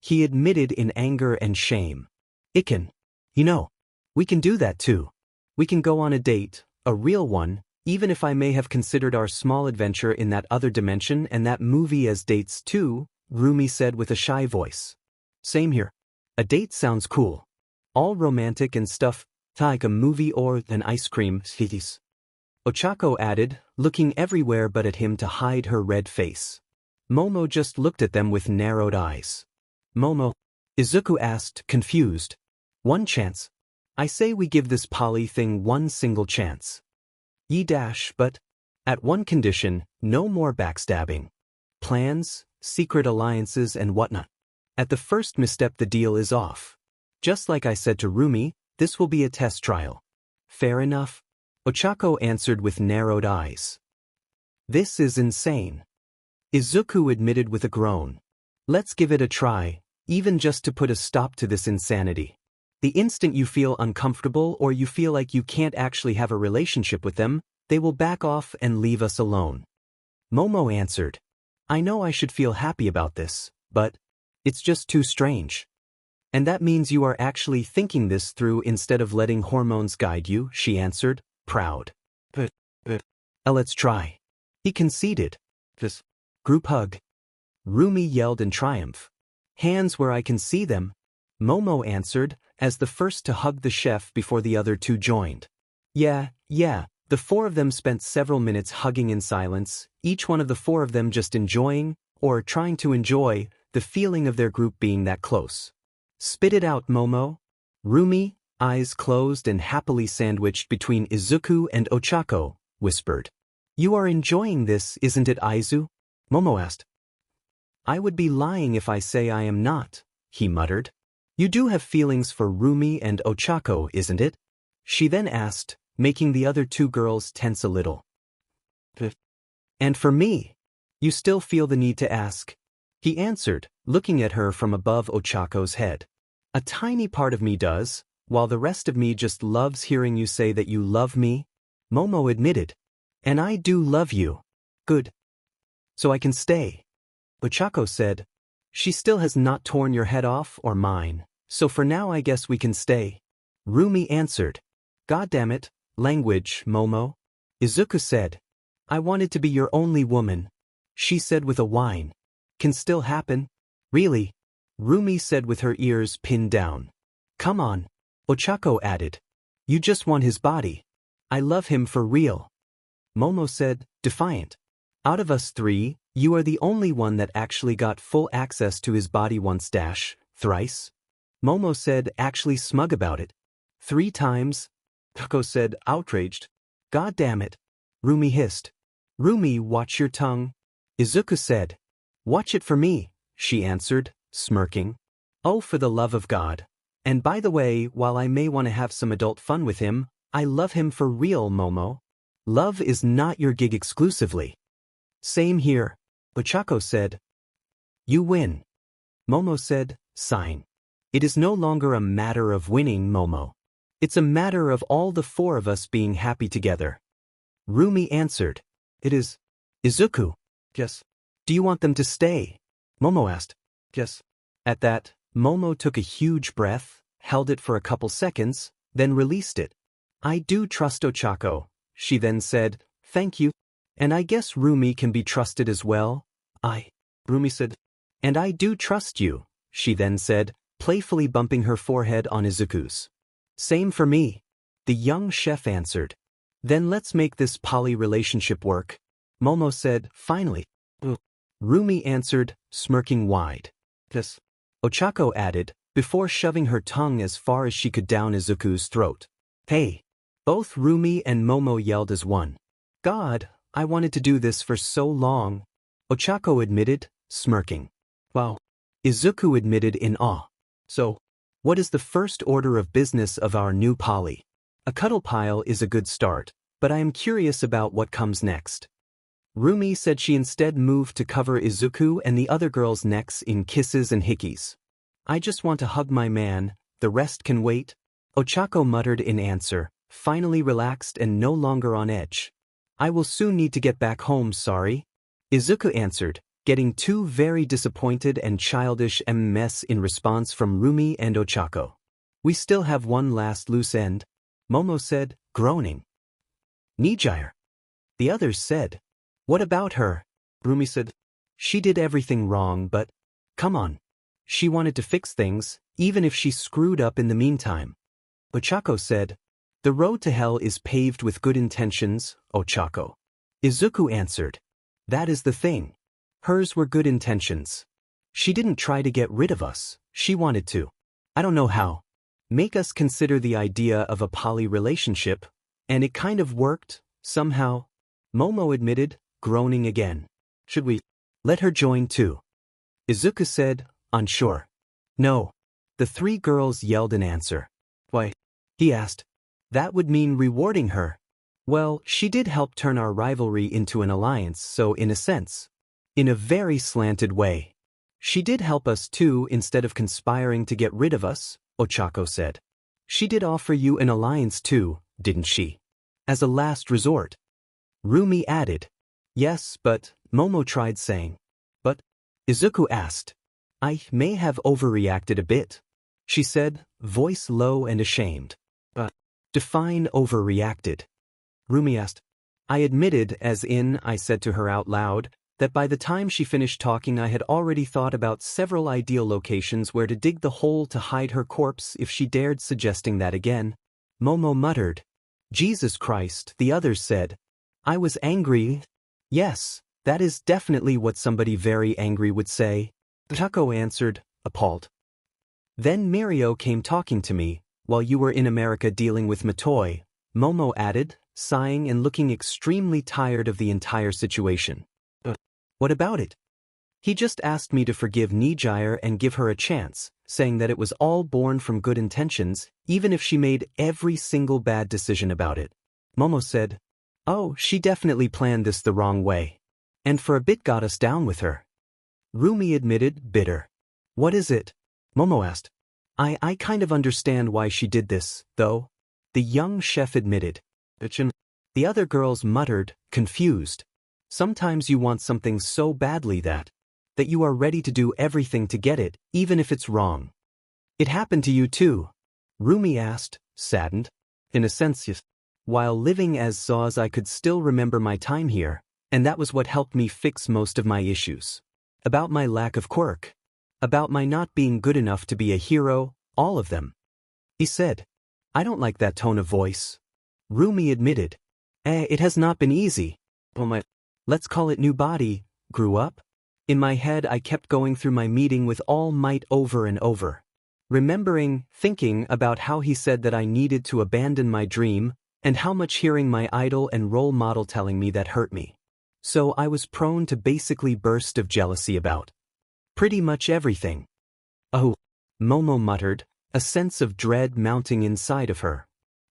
He admitted in anger and shame. It can. You know, we can do that too. We can go on a date, a real one, even if I may have considered our small adventure in that other dimension and that movie as dates too, Rumi said with a shy voice. Same here. A date sounds cool. All romantic and stuff, like a movie or an ice cream, sweeties. Ochako added, looking everywhere but at him to hide her red face. Momo just looked at them with narrowed eyes. Momo, Izuku asked, confused. One chance. I say we give this poly thing one single chance. But at one condition, no more backstabbing. Plans, secret alliances and whatnot. At the first misstep the deal is off. Just like I said to Rumi, this will be a test trial. Fair enough? Ochako answered with narrowed eyes. This is insane. Izuku admitted with a groan. Let's give it a try, even just to put a stop to this insanity. The instant you feel uncomfortable or you feel like you can't actually have a relationship with them, they will back off and leave us alone. Momo answered. I know I should feel happy about this, but it's just too strange. And that means you are actually thinking this through instead of letting hormones guide you, she answered, proud. Let's try. He conceded. Group hug. Rumi yelled in triumph. Hands where I can see them. Momo answered, as the first to hug the chef before the other two joined. Yeah, the four of them spent several minutes hugging in silence, each one of the four of them just enjoying, or trying to enjoy, the feeling of their group being that close. Spit it out, Momo. Rumi, eyes closed and happily sandwiched between Izuku and Ochako, whispered. You are enjoying this, isn't it, Aizu? Momo asked. I would be lying if I say I am not, he muttered. You do have feelings for Rumi and Ochako, isn't it? She then asked, making the other two girls tense a little. And for me? You still feel the need to ask? He answered, looking at her from above Ochako's head. A tiny part of me does, while the rest of me just loves hearing you say that you love me, Momo admitted. And I do love you. Good. So I can stay. Ochako said. She still has not torn your head off or mine, so for now I guess we can stay. Rumi answered. God damn it, language, Momo. Izuku said. I wanted to be your only woman. She said with a whine. Can still happen? Really? Rumi said with her ears pinned down. Come on. Ochako added. You just want his body. I love him for real. Momo said, defiant. Out of us three, you are the only one that actually got full access to his body once thrice. Momo said, actually smug about it. 3 times. Tako said, outraged. God damn it. Rumi hissed. Rumi, watch your tongue. Izuku said. Watch it for me, she answered, smirking. Oh, for the love of God. And by the way, while I may want to have some adult fun with him, I love him for real, Momo. Love is not your gig exclusively. Same here, Ochako said. You win. Momo said, sighing. It is no longer a matter of winning, Momo. It's a matter of all the 4 of us being happy together. Rumi answered. It is. Izuku. Yes. Do you want them to stay? Momo asked. Yes. At that, Momo took a huge breath, held it for a couple seconds, then released it. I do trust Ochako, she then said, thank you. And I guess Rumi can be trusted as well. Rumi said. And I do trust you, she then said, playfully bumping her forehead on Izuku's. Same for me, the young chef answered. Then let's make this poly relationship work, Momo said, finally. Rumi answered, smirking wide. Yes. Ochako added, before shoving her tongue as far as she could down Izuku's throat. Hey. Both Rumi and Momo yelled as one. God, I wanted to do this for so long. Ochako admitted, smirking. Wow. Izuku admitted in awe. So, what is the first order of business of our new poly? A cuddle pile is a good start, but I am curious about what comes next. Rumi said she instead moved to cover Izuku and the other girls' necks in kisses and hickeys. I just want to hug my man, the rest can wait. Ochako muttered in answer, finally relaxed and no longer on edge. I will soon need to get back home, sorry. Izuku answered, getting two very disappointed and childish mess in response from Rumi and Ochako. We still have one last loose end, Momo said, groaning. Nijire. The others said. What about her? Rumi said. She did everything wrong, but come on. She wanted to fix things, even if she screwed up in the meantime. Ochako said. The road to hell is paved with good intentions, Ochako. Izuku answered. That is the thing. Hers were good intentions. She didn't try to get rid of us, she wanted to. I don't know how. Make us consider the idea of a poly relationship, and it kind of worked, somehow. Momo admitted, groaning again. Should we let her join too? Izuku said, unsure. No. The three girls yelled in answer. Why? He asked. That would mean rewarding her. Well, she did help turn our rivalry into an alliance, so in a sense. In a very slanted way. She did help us too instead of conspiring to get rid of us, Ochako said. She did offer you an alliance too, didn't she? As a last resort. Rumi added. Yes, but, Momo tried saying. But? Izuku asked. I may have overreacted a bit. She said, voice low and ashamed. Define overreacted. Rumi asked. I admitted, as in, I said to her out loud, that by the time she finished talking I had already thought about several ideal locations where to dig the hole to hide her corpse if she dared suggesting that again. Momo muttered. Jesus Christ, the others said. I was angry. Yes, that is definitely what somebody very angry would say. Tako answered, appalled. Then Mirio came talking to me, while you were in America dealing with Matoi, Momo added, sighing and looking extremely tired of the entire situation. What about it? He just asked me to forgive Nijire and give her a chance, saying that it was all born from good intentions, even if she made every single bad decision about it. Momo said, oh, she definitely planned this the wrong way. And for a bit got us down with her. Rumi admitted, bitter. What is it? Momo asked. I kind of understand why she did this, though. The young chef admitted. The other girls muttered, confused. Sometimes you want something so badly that you are ready to do everything to get it, even if it's wrong. It happened to you too? Rumi asked, saddened. In a sense, yes. While living as Zaus I could still remember my time here, and that was what helped me fix most of my issues. About my lack of quirk. About my not being good enough to be a hero, all of them. He said. I don't like that tone of voice. Rumi admitted. It has not been easy. Let's call it new body, grew up. In my head I kept going through my meeting with all might over and over. Remembering, thinking about how he said that I needed to abandon my dream, and how much hearing my idol and role model telling me that hurt me. So I was prone to basically burst of jealousy about pretty much everything. Oh, Momo muttered, a sense of dread mounting inside of her.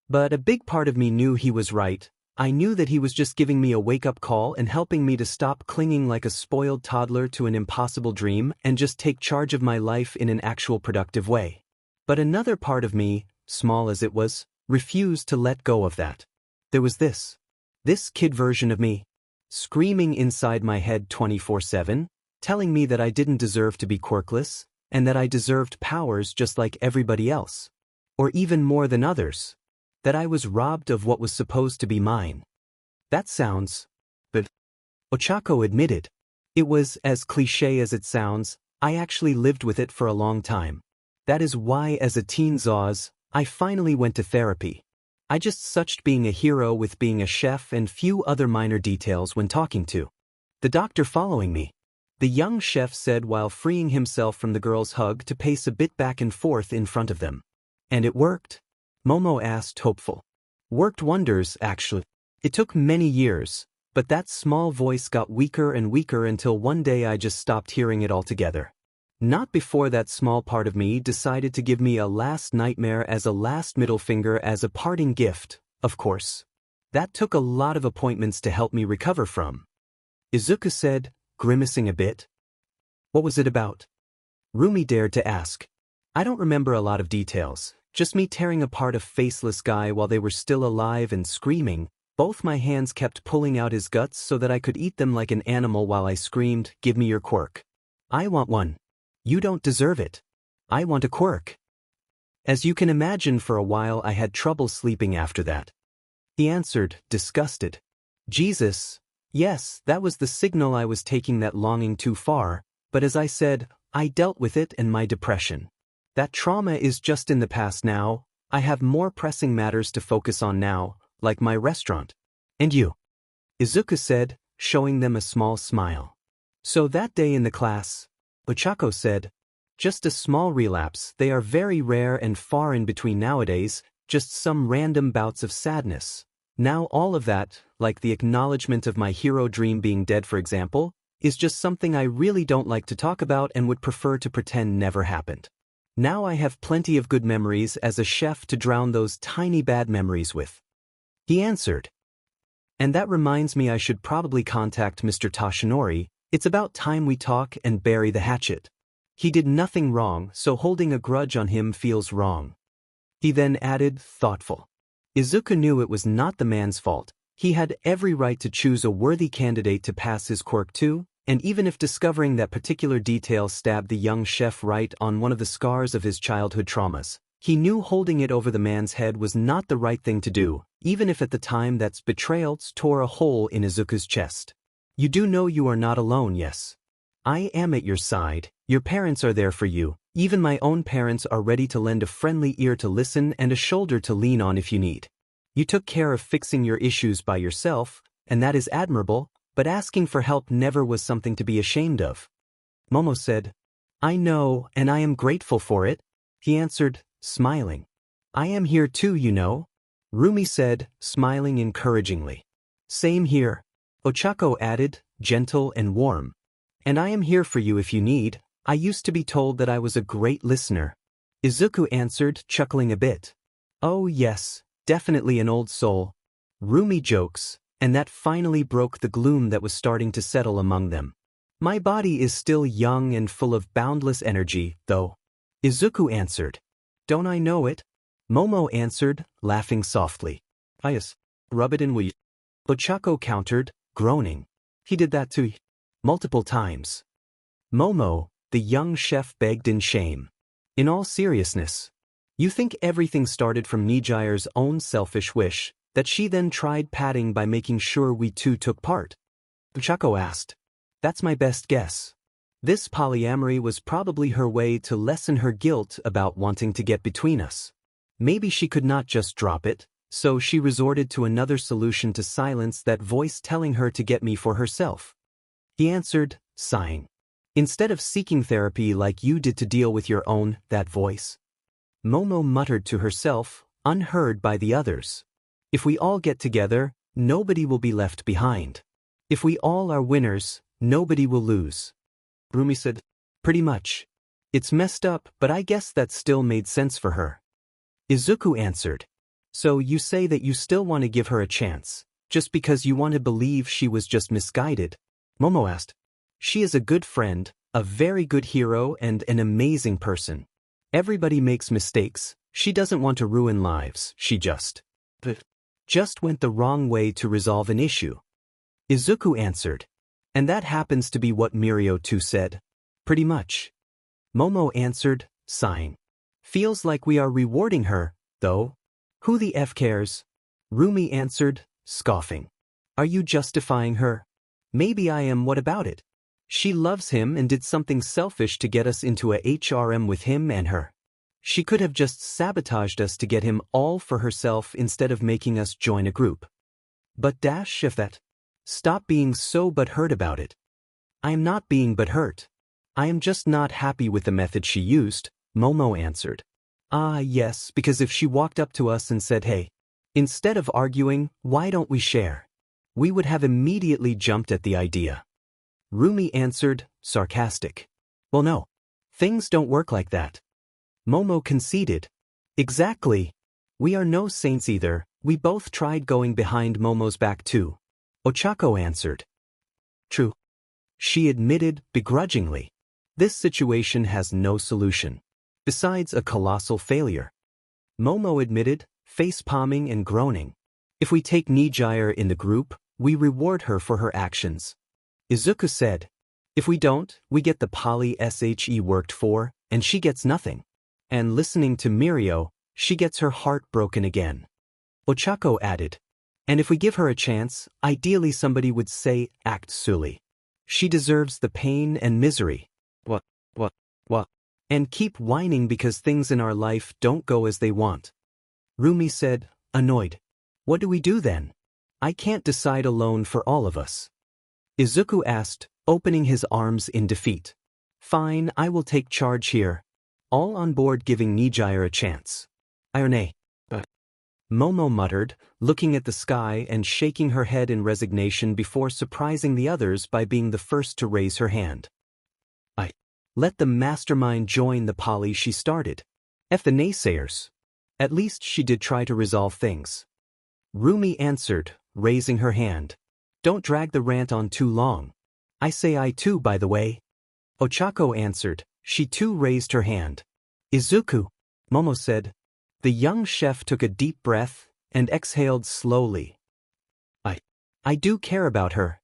But a big part of me knew he was right. I knew that he was just giving me a wake-up call and helping me to stop clinging like a spoiled toddler to an impossible dream and just take charge of my life in an actual productive way. But another part of me, small as it was, refused to let go of that. There was this kid version of me, screaming inside my head 24/7, telling me that I didn't deserve to be quirkless, and that I deserved powers just like everybody else. Or even more than others. That I was robbed of what was supposed to be mine. That sounds... But Ochako admitted. It was, as cliché as it sounds, I actually lived with it for a long time. That is why as a teen Zaus, I finally went to therapy. I just suched being a hero with being a chef and few other minor details when talking to the doctor following me. The young chef said while freeing himself from the girl's hug to pace a bit back and forth in front of them. And it worked? Momo asked, hopeful. Worked wonders, actually. It took many years, but that small voice got weaker and weaker until one day I just stopped hearing it altogether. Not before that small part of me decided to give me a last nightmare as a last middle finger as a parting gift, of course. That took a lot of appointments to help me recover from. Izuku said, grimacing a bit. What was it about? Rumi dared to ask. I don't remember a lot of details, just me tearing apart a faceless guy while they were still alive and screaming. Both my hands kept pulling out his guts so that I could eat them like an animal while I screamed, give me your quirk. I want one. You don't deserve it. I want a quirk. As you can imagine, for a while I had trouble sleeping after that. He answered, disgusted. Jesus. Yes, that was the signal I was taking that longing too far, but as I said, I dealt with it and my depression. That trauma is just in the past now. I have more pressing matters to focus on now, like my restaurant. And you? Izuku said, showing them a small smile. So that day in the class, Ochako said, just a small relapse. They are very rare and far in between nowadays, just some random bouts of sadness. Now all of that, like the acknowledgement of my hero dream being dead for example, is just something I really don't like to talk about and would prefer to pretend never happened. Now I have plenty of good memories as a chef to drown those tiny bad memories with. He answered. And that reminds me I should probably contact Mr. Toshinori. It's about time we talk and bury the hatchet. He did nothing wrong, so holding a grudge on him feels wrong. He then added, thoughtful. Izuku knew it was not the man's fault. He had every right to choose a worthy candidate to pass his quirk to, and even if discovering that particular detail stabbed the young chef right on one of the scars of his childhood traumas, he knew holding it over the man's head was not the right thing to do, even if at the time that betrayal tore a hole in Izuku's chest. You do know you are not alone, yes? I am at your side. Your parents are there for you. Even my own parents are ready to lend a friendly ear to listen and a shoulder to lean on if you need. You took care of fixing your issues by yourself, and that is admirable, but asking for help never was something to be ashamed of. Momo said, I know, and I am grateful for it. He answered, smiling. I am here too, you know. Rumi said, smiling encouragingly. Same here. Ochako added, gentle and warm. And I am here for you if you need. I used to be told that I was a great listener. Izuku answered, chuckling a bit. Oh yes, definitely an old soul. Rumi jokes, and that finally broke the gloom that was starting to settle among them. My body is still young and full of boundless energy, though. Izuku answered. Don't I know it? Momo answered, laughing softly. Yes. Rub it in we. Ochako countered, groaning. He did that too. Multiple times. Momo, the young chef, begged in shame. In all seriousness, you think everything started from Nijire's own selfish wish, that she then tried padding by making sure we two took part? Ochako asked. That's my best guess. This polyamory was probably her way to lessen her guilt about wanting to get between us. Maybe she could not just drop it, so she resorted to another solution to silence that voice telling her to get me for herself. He answered, sighing. Instead of seeking therapy like you did to deal with your own, that voice. Momo muttered to herself, unheard by the others. If we all get together, nobody will be left behind. If we all are winners, nobody will lose. Rumi said, pretty much. It's messed up, but I guess that still made sense for her. Izuku answered. So you say that you still want to give her a chance, just because you want to believe she was just misguided? Momo asked. She is a good friend, a very good hero and an amazing person. Everybody makes mistakes. She doesn't want to ruin lives, she just went the wrong way to resolve an issue. Izuku answered. And that happens to be what Mirio too said. Pretty much. Momo answered, sighing. Feels like we are rewarding her, though. Who the F cares? Rumi answered, scoffing. Are you justifying her? Maybe I am. What about it? She loves him and did something selfish to get us into a HRM with him and her. She could have just sabotaged us to get him all for herself instead of making us join a group. But if that. Stop being so butthurt about it. I am not being butthurt. I am just not happy with the method she used, Momo answered. Ah yes, because if she walked up to us and said, hey, instead of arguing, why don't we share? We would have immediately jumped at the idea. Rumi answered, sarcastic. Well no. Things don't work like that. Momo conceded. Exactly. We are no saints either. We both tried going behind Momo's back too. Ochako answered. True. She admitted begrudgingly. This situation has no solution. Besides a colossal failure. Momo admitted, face-palming and groaning. If we take Nijire in the group, we reward her for her actions. Izuku said. If we don't, we get the poly she worked for, and she gets nothing. And listening to Mirio, she gets her heart broken again. Ochako added. And if we give her a chance, ideally somebody would say, act silly. She deserves the pain and misery. What? And keep whining because things in our life don't go as they want. Rumi said, annoyed. What do we do then? I can't decide alone for all of us. Izuku asked, opening his arms in defeat. Fine, I will take charge here. All on board giving Nijire a chance. Irene. Momo muttered, looking at the sky and shaking her head in resignation before surprising the others by being the first to raise her hand. Let the mastermind join the poly she started. F the naysayers. At least she did try to resolve things. Rumi answered, raising her hand. Don't drag the rant on too long. I say I too, by the way. Ochako answered, she too raised her hand. Izuku, Momo said. The young chef took a deep breath and exhaled slowly. I do care about her.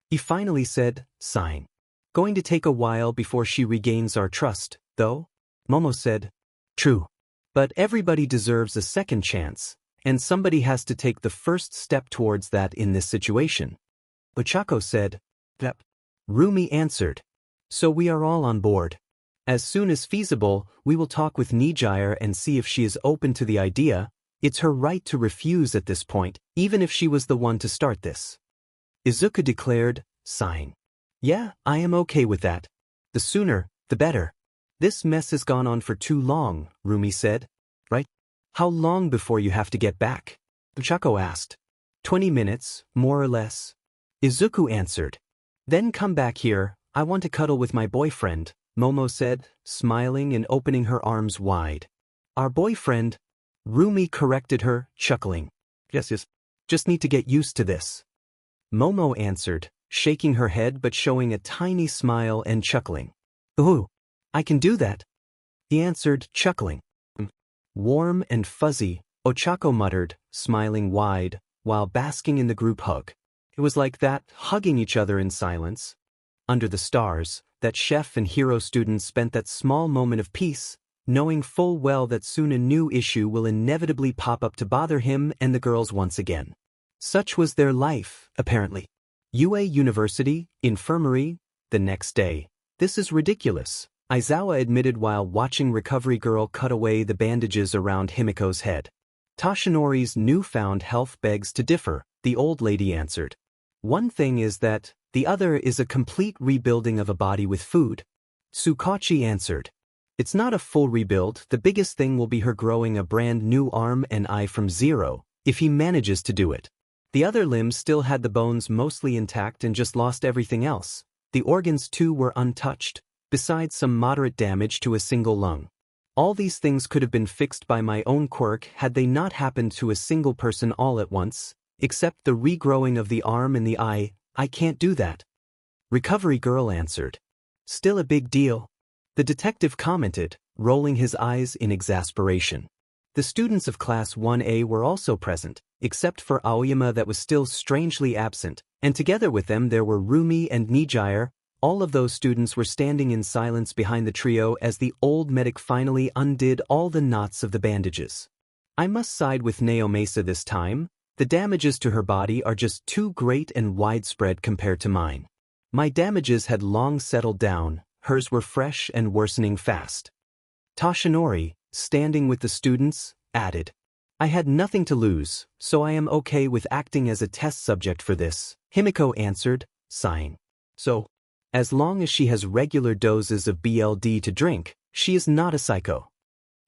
He finally said, sighing. Going to take a while before she regains our trust, though? Momo said. True. But everybody deserves a second chance, and somebody has to take the first step towards that in this situation. Ochako said. Yep. Rumi answered. So we are all on board. As soon as feasible, we will talk with Nijire and see if she is open to the idea. It's her right to refuse at this point, even if she was the one to start this. Izuku declared, sighing. Yeah, I am okay with that. The sooner, the better. This mess has gone on for too long, Rumi said. Right? How long before you have to get back? Ochako asked. 20 minutes, more or less. Izuku answered. Then come back here, I want to cuddle with my boyfriend, Momo said, smiling and opening her arms wide. Our boyfriend? Rumi corrected her, chuckling. Yes. Just need to get used to this. Momo answered, shaking her head but showing a tiny smile and chuckling. Ooh, I can do that. He answered, chuckling. Warm and fuzzy, Ochako muttered, smiling wide, while basking in the group hug. It was like that, hugging each other in silence. Under the stars, that chef and hero student spent that small moment of peace, knowing full well that soon a new issue will inevitably pop up to bother him and the girls once again. Such was their life, apparently. UA University, Infirmary, the next day. This is ridiculous, Aizawa admitted while watching Recovery Girl cut away the bandages around Himiko's head. Toshinori's newfound health begs to differ, the old lady answered. One thing is that, the other is a complete rebuilding of a body with food. Tsukachi answered. It's not a full rebuild, the biggest thing will be her growing a brand new arm and eye from zero, if he manages to do it. The other limbs still had the bones mostly intact and just lost everything else. The organs too were untouched, besides some moderate damage to a single lung. All these things could have been fixed by my own quirk had they not happened to a single person all at once, except the regrowing of the arm and the eye. I can't do that. Recovery Girl answered. Still a big deal. The detective commented, rolling his eyes in exasperation. The students of Class 1A were also present, except for Aoyama that was still strangely absent, and together with them there were Rumi and Nijire. All of those students were standing in silence behind the trio as the old medic finally undid all the knots of the bandages. I must side with Naomasa this time. The damages to her body are just too great and widespread compared to mine. My damages had long settled down, hers were fresh and worsening fast. Toshinori, standing with the students, added. I had nothing to lose, so I am okay with acting as a test subject for this, Himiko answered, sighing. So, as long as she has regular doses of BLD to drink, she is not a psycho.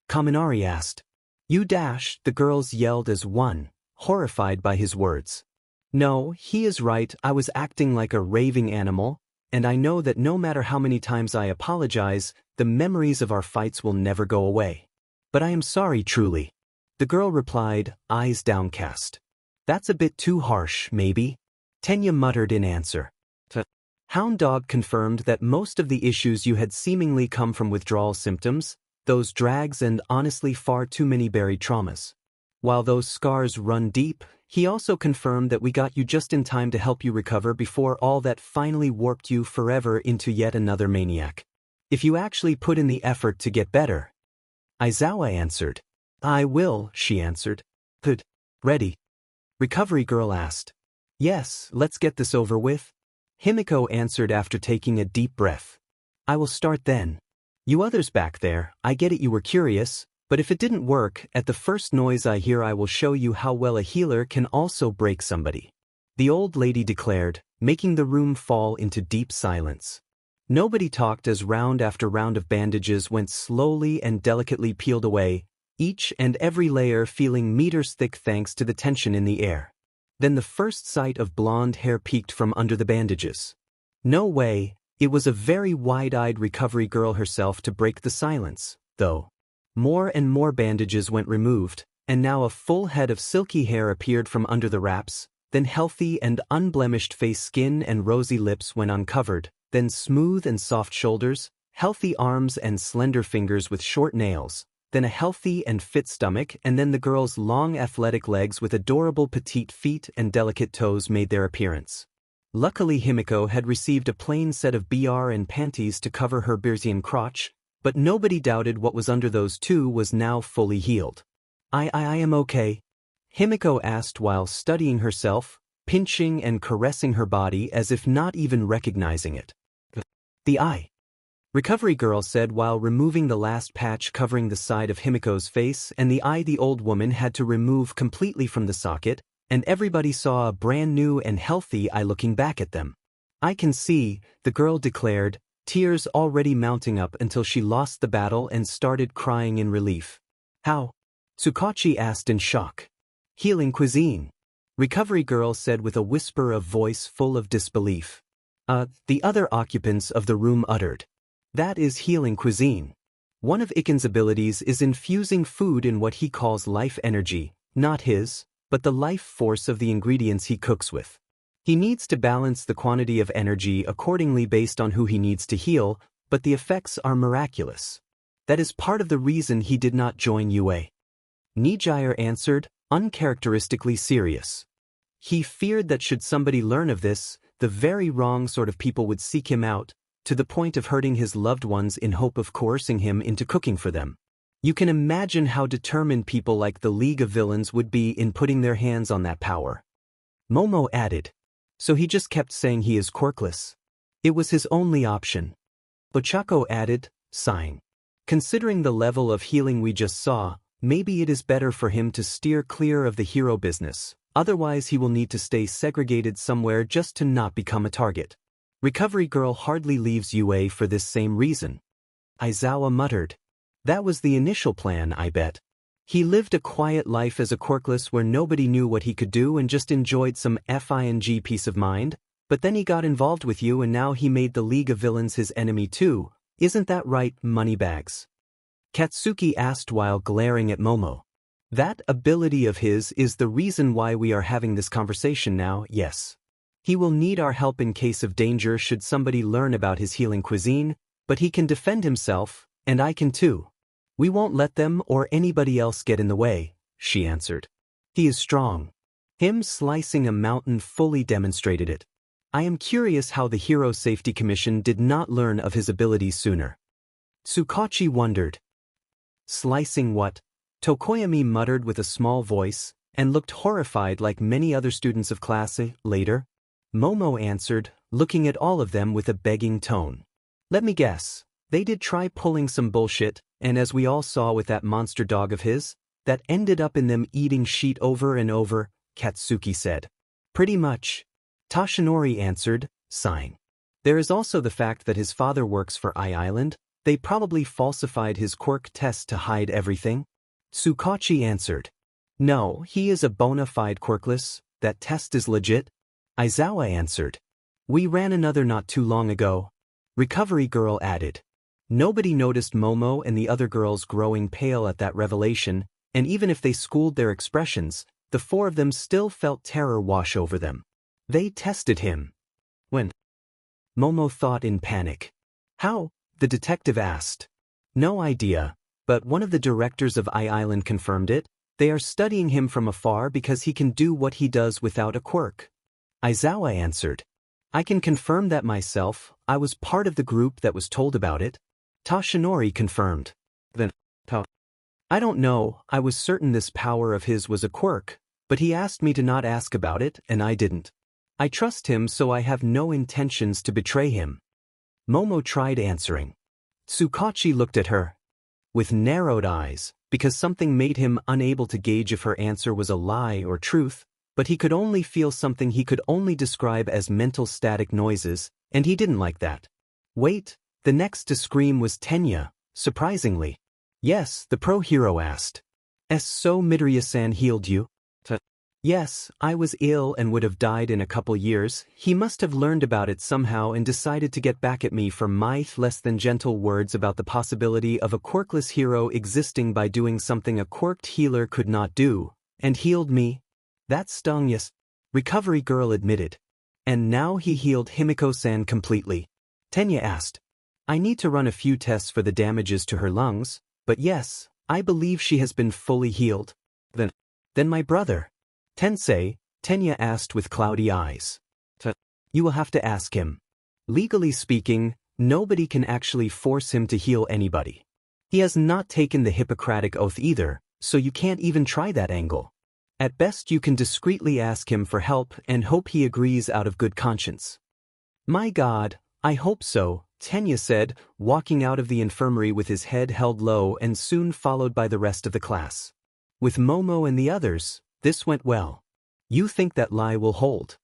Culinary asked. You dash, the girls yelled as one, horrified by his words. No, he is right, I was acting like a raving animal, and I know that no matter how many times I apologize, the memories of our fights will never go away. But I am sorry truly. The girl replied, eyes downcast. That's a bit too harsh, maybe? Tenya muttered in answer. Hound Dog confirmed that most of the issues you had seemingly come from withdrawal symptoms, those drags and honestly far too many buried traumas. While those scars run deep, he also confirmed that we got you just in time to help you recover before all that finally warped you forever into yet another maniac. If you actually put in the effort to get better. Aizawa answered. I will, she answered. Good. Ready? Recovery Girl asked. Yes, let's get this over with. Himiko answered after taking a deep breath. I will start then. You others back there, I get it you were curious, but if it didn't work, at the first noise I hear I will show you how well a healer can also break somebody. The old lady declared, making the room fall into deep silence. Nobody talked as round after round of bandages went slowly and delicately peeled away, each and every layer feeling meters thick thanks to the tension in the air. Then the first sight of blonde hair peeked from under the bandages. No way, it was a very wide-eyed recovery girl herself to break the silence, though. More and more bandages went removed, and now a full head of silky hair appeared from under the wraps, then healthy and unblemished face skin and rosy lips went uncovered, then smooth and soft shoulders, healthy arms and slender fingers with short nails, then a healthy and fit stomach, and then the girl's long athletic legs with adorable petite feet and delicate toes made their appearance. Luckily Himiko had received a plain set of BR and panties to cover her Birzian crotch, but nobody doubted what was under those two was now fully healed. I am okay? Himiko asked while studying herself, pinching and caressing her body as if not even recognizing it. The eye. Recovery Girl said while removing the last patch covering the side of Himiko's face and the eye the old woman had to remove completely from the socket, and everybody saw a brand new and healthy eye looking back at them. I can see, the girl declared, tears already mounting up until she lost the battle and started crying in relief. How? Tsukachi asked in shock. Healing cuisine. Recovery Girl said with a whisper of voice full of disbelief. The other occupants of the room uttered. That is healing cuisine. One of Iken's abilities is infusing food in what he calls life energy, not his, but the life force of the ingredients he cooks with. He needs to balance the quantity of energy accordingly based on who he needs to heal, but the effects are miraculous. That is part of the reason he did not join UA. Nijire answered, uncharacteristically serious. He feared that should somebody learn of this, the very wrong sort of people would seek him out, to the point of hurting his loved ones in hope of coercing him into cooking for them. You can imagine how determined people like the League of Villains would be in putting their hands on that power. Momo added. So he just kept saying he is quirkless. It was his only option. Ochako added, sighing. Considering the level of healing we just saw, maybe it is better for him to steer clear of the hero business, otherwise he will need to stay segregated somewhere just to not become a target. Recovery Girl hardly leaves UA for this same reason. Aizawa muttered. That was the initial plan, I bet. He lived a quiet life as a quirkless where nobody knew what he could do and just enjoyed some FING peace of mind, but then he got involved with you and now he made the League of Villains his enemy too, isn't that right, moneybags? Katsuki asked while glaring at Momo. That ability of his is the reason why we are having this conversation now, yes. He will need our help in case of danger should somebody learn about his healing cuisine, but he can defend himself, and I can too. We won't let them or anybody else get in the way, she answered. He is strong. Him slicing a mountain fully demonstrated it. I am curious how the Hero Safety Commission did not learn of his abilities sooner. Tsukachi wondered. Slicing what? Tokoyami muttered with a small voice, and looked horrified like many other students of class later. Momo answered, looking at all of them with a begging tone. Let me guess, they did try pulling some bullshit, and as we all saw with that monster dog of his, that ended up in them eating sheet over and over, Katsuki said. Pretty much. Tashinori answered, sighing. There is also the fact that his father works for Island. They probably falsified his quirk test to hide everything. Tsukachi answered. No, he is a bona fide quirkless, that test is legit. Aizawa answered. We ran another not too long ago. Recovery Girl added. Nobody noticed Momo and the other girls growing pale at that revelation, and even if they schooled their expressions, the four of them still felt terror wash over them. They tested him. When? Momo thought in panic. How? The detective asked. No idea, but one of the directors of Island confirmed it. They are studying him from afar because he can do what he does without a quirk. Aizawa answered. I can confirm that myself, I was part of the group that was told about it. Toshinori confirmed. Then, I don't know, I was certain this power of his was a quirk, but he asked me to not ask about it and I didn't. I trust him so I have no intentions to betray him. Momo tried answering. Tsukachi looked at her with narrowed eyes, because something made him unable to gauge if her answer was a lie or truth, but he could only feel something he could only describe as mental static noises, and he didn't like that. Wait, the next to scream was Tenya, surprisingly. Yes, the pro hero asked. So Midoriya-san healed you? Yes, I was ill and would have died in a couple years. He must have learned about it somehow and decided to get back at me for my less than gentle words about the possibility of a quirkless hero existing by doing something a quirked healer could not do, and healed me. That stung, yes. Recovery girl admitted. And now he healed Himiko-san completely. Tenya asked. I need to run a few tests for the damages to her lungs, but yes, I believe she has been fully healed. Then my brother. Tensei, Tenya asked with cloudy eyes. You will have to ask him. Legally speaking, nobody can actually force him to heal anybody. He has not taken the Hippocratic Oath either, so you can't even try that angle. At best you can discreetly ask him for help and hope he agrees out of good conscience. My God, I hope so, Tenya said, walking out of the infirmary with his head held low and soon followed by the rest of the class. With Momo and the others, this went well. You think that lie will hold?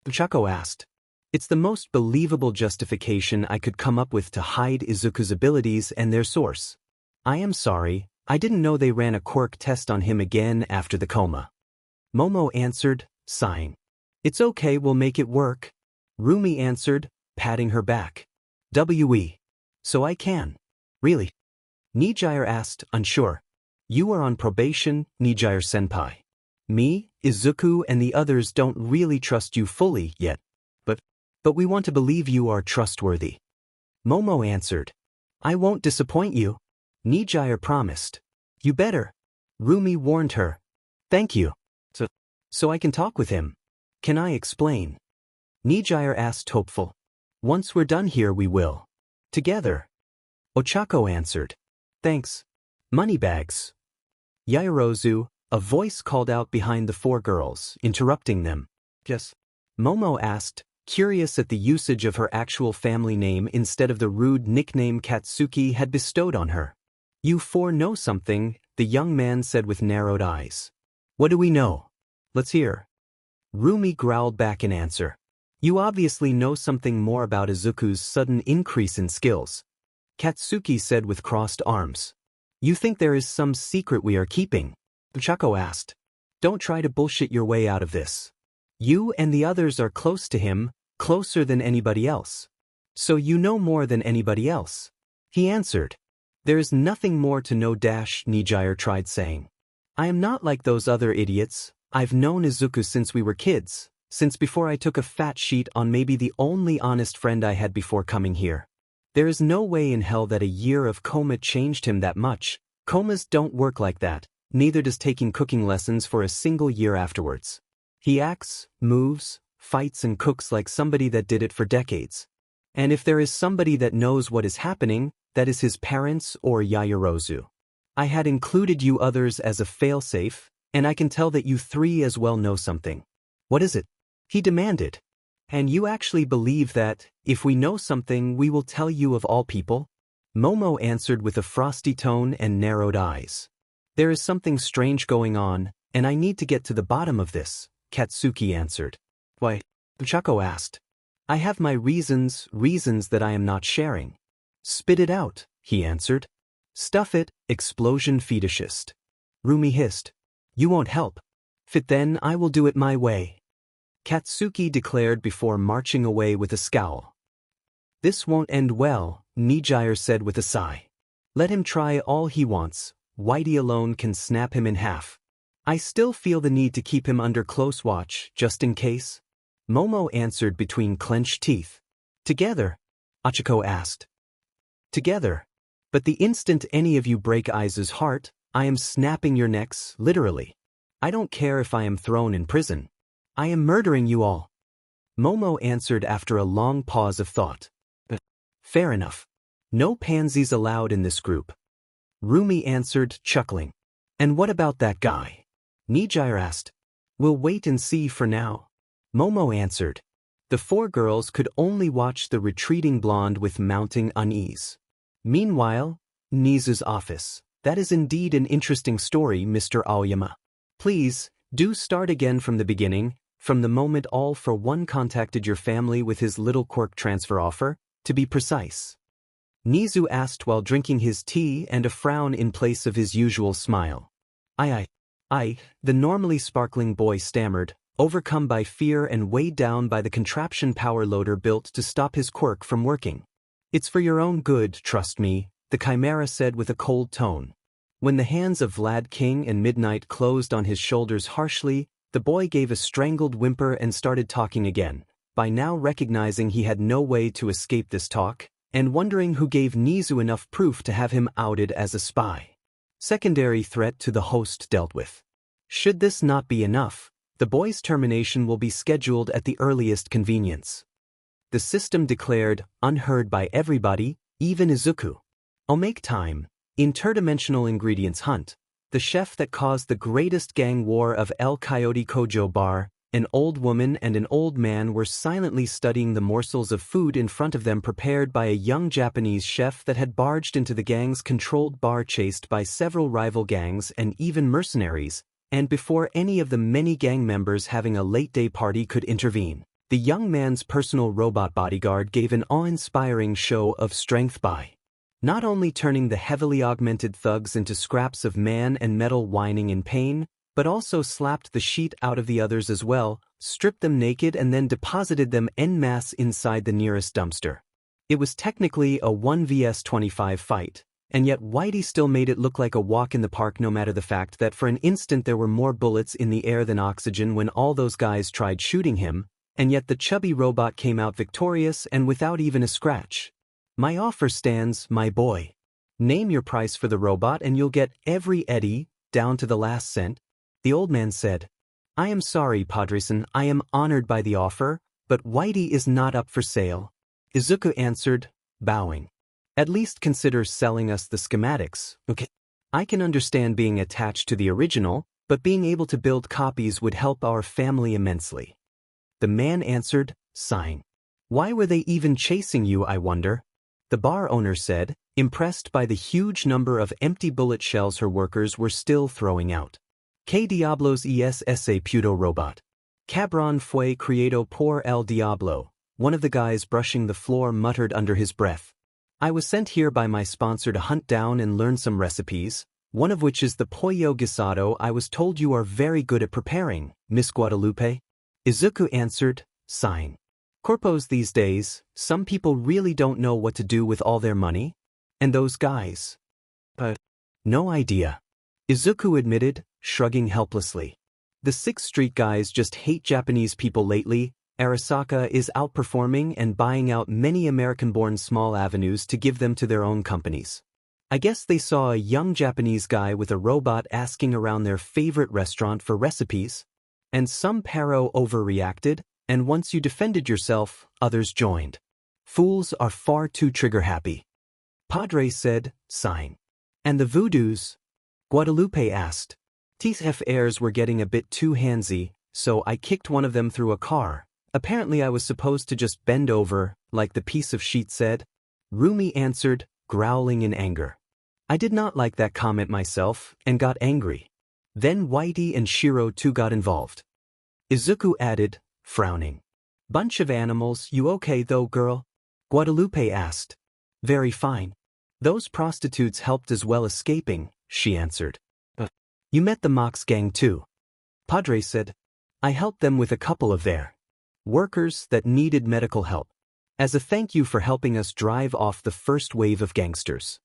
Chaco asked. It's the most believable justification I could come up with to hide Izuku's abilities and their source. I am sorry, I didn't know they ran a quirk test on him again after the coma. Momo answered, sighing. It's okay, we'll make it work. Rumi answered, patting her back. So I can. Really? Nijire asked, unsure. You are on probation, Nijire-senpai. Me, Izuku and the others don't really trust you fully yet. But we want to believe you are trustworthy. Momo answered. I won't disappoint you. Nijire promised. You better. Rumi warned her. Thank you. So I can talk with him. Can I explain? Nijire asked hopeful. Once we're done here we will. Together. Ochako answered. Thanks. Moneybags. Yaoyorozu, a voice called out behind the four girls, interrupting them. Yes. Momo asked, curious at the usage of her actual family name instead of the rude nickname Katsuki had bestowed on her. You four know something, the young man said with narrowed eyes. What do we know? Let's hear. Rumi growled back in answer. You obviously know something more about Izuku's sudden increase in skills. Katsuki said with crossed arms. You think there is some secret we are keeping? Chaco asked. Don't try to bullshit your way out of this. You and the others are close to him, closer than anybody else. So you know more than anybody else. He answered. There is nothing more to know. Nijire tried saying. I am not like those other idiots. I've known Izuku since we were kids, since before I took a fat sheet on maybe the only honest friend I had before coming here. There is no way in hell that a year of coma changed him that much. Comas don't work like that. Neither does taking cooking lessons for a single year afterwards. He acts, moves, fights and cooks like somebody that did it for decades. And if there is somebody that knows what is happening, that is his parents or Yaoyorozu. I had included you others as a failsafe, and I can tell that you three as well know something. What is it? He demanded. And you actually believe that, if we know something we will tell you of all people? Momo answered with a frosty tone and narrowed eyes. There is something strange going on, and I need to get to the bottom of this, Katsuki answered. Why? Chaco asked. I have my reasons that I am not sharing. Spit it out, he answered. Stuff it, explosion fetishist. Rumi hissed. You won't help. Fit then I will do it my way. Katsuki declared before marching away with a scowl. This won't end well, Nijire said with a sigh. Let him try all he wants. Whitey alone can snap him in half. I still feel the need to keep him under close watch, just in case. Momo answered between clenched teeth. Together? Achiko asked. Together. But the instant any of you break Izu's heart, I am snapping your necks, literally. I don't care if I am thrown in prison. I am murdering you all. Momo answered after a long pause of thought. Fair enough. No pansies allowed in this group. Rumi answered, chuckling. And what about that guy? Nijire asked. We'll wait and see for now. Momo answered. The four girls could only watch the retreating blonde with mounting unease. Meanwhile, Nizu's office. That is indeed an interesting story, Mr. Aoyama. Please, do start again from the beginning, from the moment All for One contacted your family with his little quirk transfer offer, to be precise. Nizu asked while drinking his tea and a frown in place of his usual smile. I, the normally sparkling boy stammered, overcome by fear and weighed down by the contraption power loader built to stop his quirk from working. It's for your own good, trust me, the Chimera said with a cold tone. When the hands of Vlad King and Midnight closed on his shoulders harshly, the boy gave a strangled whimper and started talking again, by now recognizing he had no way to escape this talk, and wondering who gave Nizu enough proof to have him outed as a spy. Secondary threat to the host dealt with. Should this not be enough, the boy's termination will be scheduled at the earliest convenience. The system declared, unheard by everybody, even Izuku. I'll make time. Interdimensional ingredients hunt. The chef that caused the greatest gang war of El Coyote Kojo Bar, an old woman and an old man were silently studying the morsels of food in front of them prepared by a young Japanese chef that had barged into the gang's controlled bar chased by several rival gangs and even mercenaries, and before any of the many gang members having a late-day party could intervene. The young man's personal robot bodyguard gave an awe-inspiring show of strength by not only turning the heavily augmented thugs into scraps of man and metal whining in pain, but also slapped the sheet out of the others as well, stripped them naked and then deposited them en masse inside the nearest dumpster. It was technically a 1 vs 25 fight, and yet Whitey still made it look like a walk in the park no matter the fact that for an instant there were more bullets in the air than oxygen when all those guys tried shooting him, and yet the chubby robot came out victorious and without even a scratch. My offer stands, my boy. Name your price for the robot and you'll get every eddy, down to the last cent. The old man said. I am sorry, Padre-san, I am honored by the offer, but Whitey is not up for sale. Izuku answered, bowing. At least consider selling us the schematics, okay? I can understand being attached to the original, but being able to build copies would help our family immensely. The man answered, sighing. Why were they even chasing you, I wonder? The bar owner said, impressed by the huge number of empty bullet shells her workers were still throwing out. Que diablos es ese puto robot? Cabron fue creado por el diablo, one of the guys brushing the floor muttered under his breath. I was sent here by my sponsor to hunt down and learn some recipes, one of which is the pollo guisado I was told you are very good at preparing, Miss Guadalupe. Izuku answered, sighing. Corpos these days, some people really don't know what to do with all their money. And those guys? No idea. Izuku admitted, shrugging helplessly. The 6th Street guys just hate Japanese people lately. Arasaka is outperforming and buying out many American-born small avenues to give them to their own companies. I guess they saw a young Japanese guy with a robot asking around their favorite restaurant for recipes. And some paro overreacted, and once you defended yourself, others joined. Fools are far too trigger-happy. Padre said, sighing. And the voodoos? Guadalupe asked. TF heirs were getting a bit too handsy, so I kicked one of them through a car. Apparently I was supposed to just bend over, like the piece of sheet said. Rumi answered, growling in anger. I did not like that comment myself, and got angry. Then Whitey and Shiro too got involved. Izuku added, frowning. Bunch of animals, you okay though, girl? Guadalupe asked. Very fine. Those prostitutes helped as well escaping, she answered. You met the Mox gang too. Padre said. I helped them with a couple of their workers that needed medical help. As a thank you for helping us drive off the first wave of gangsters.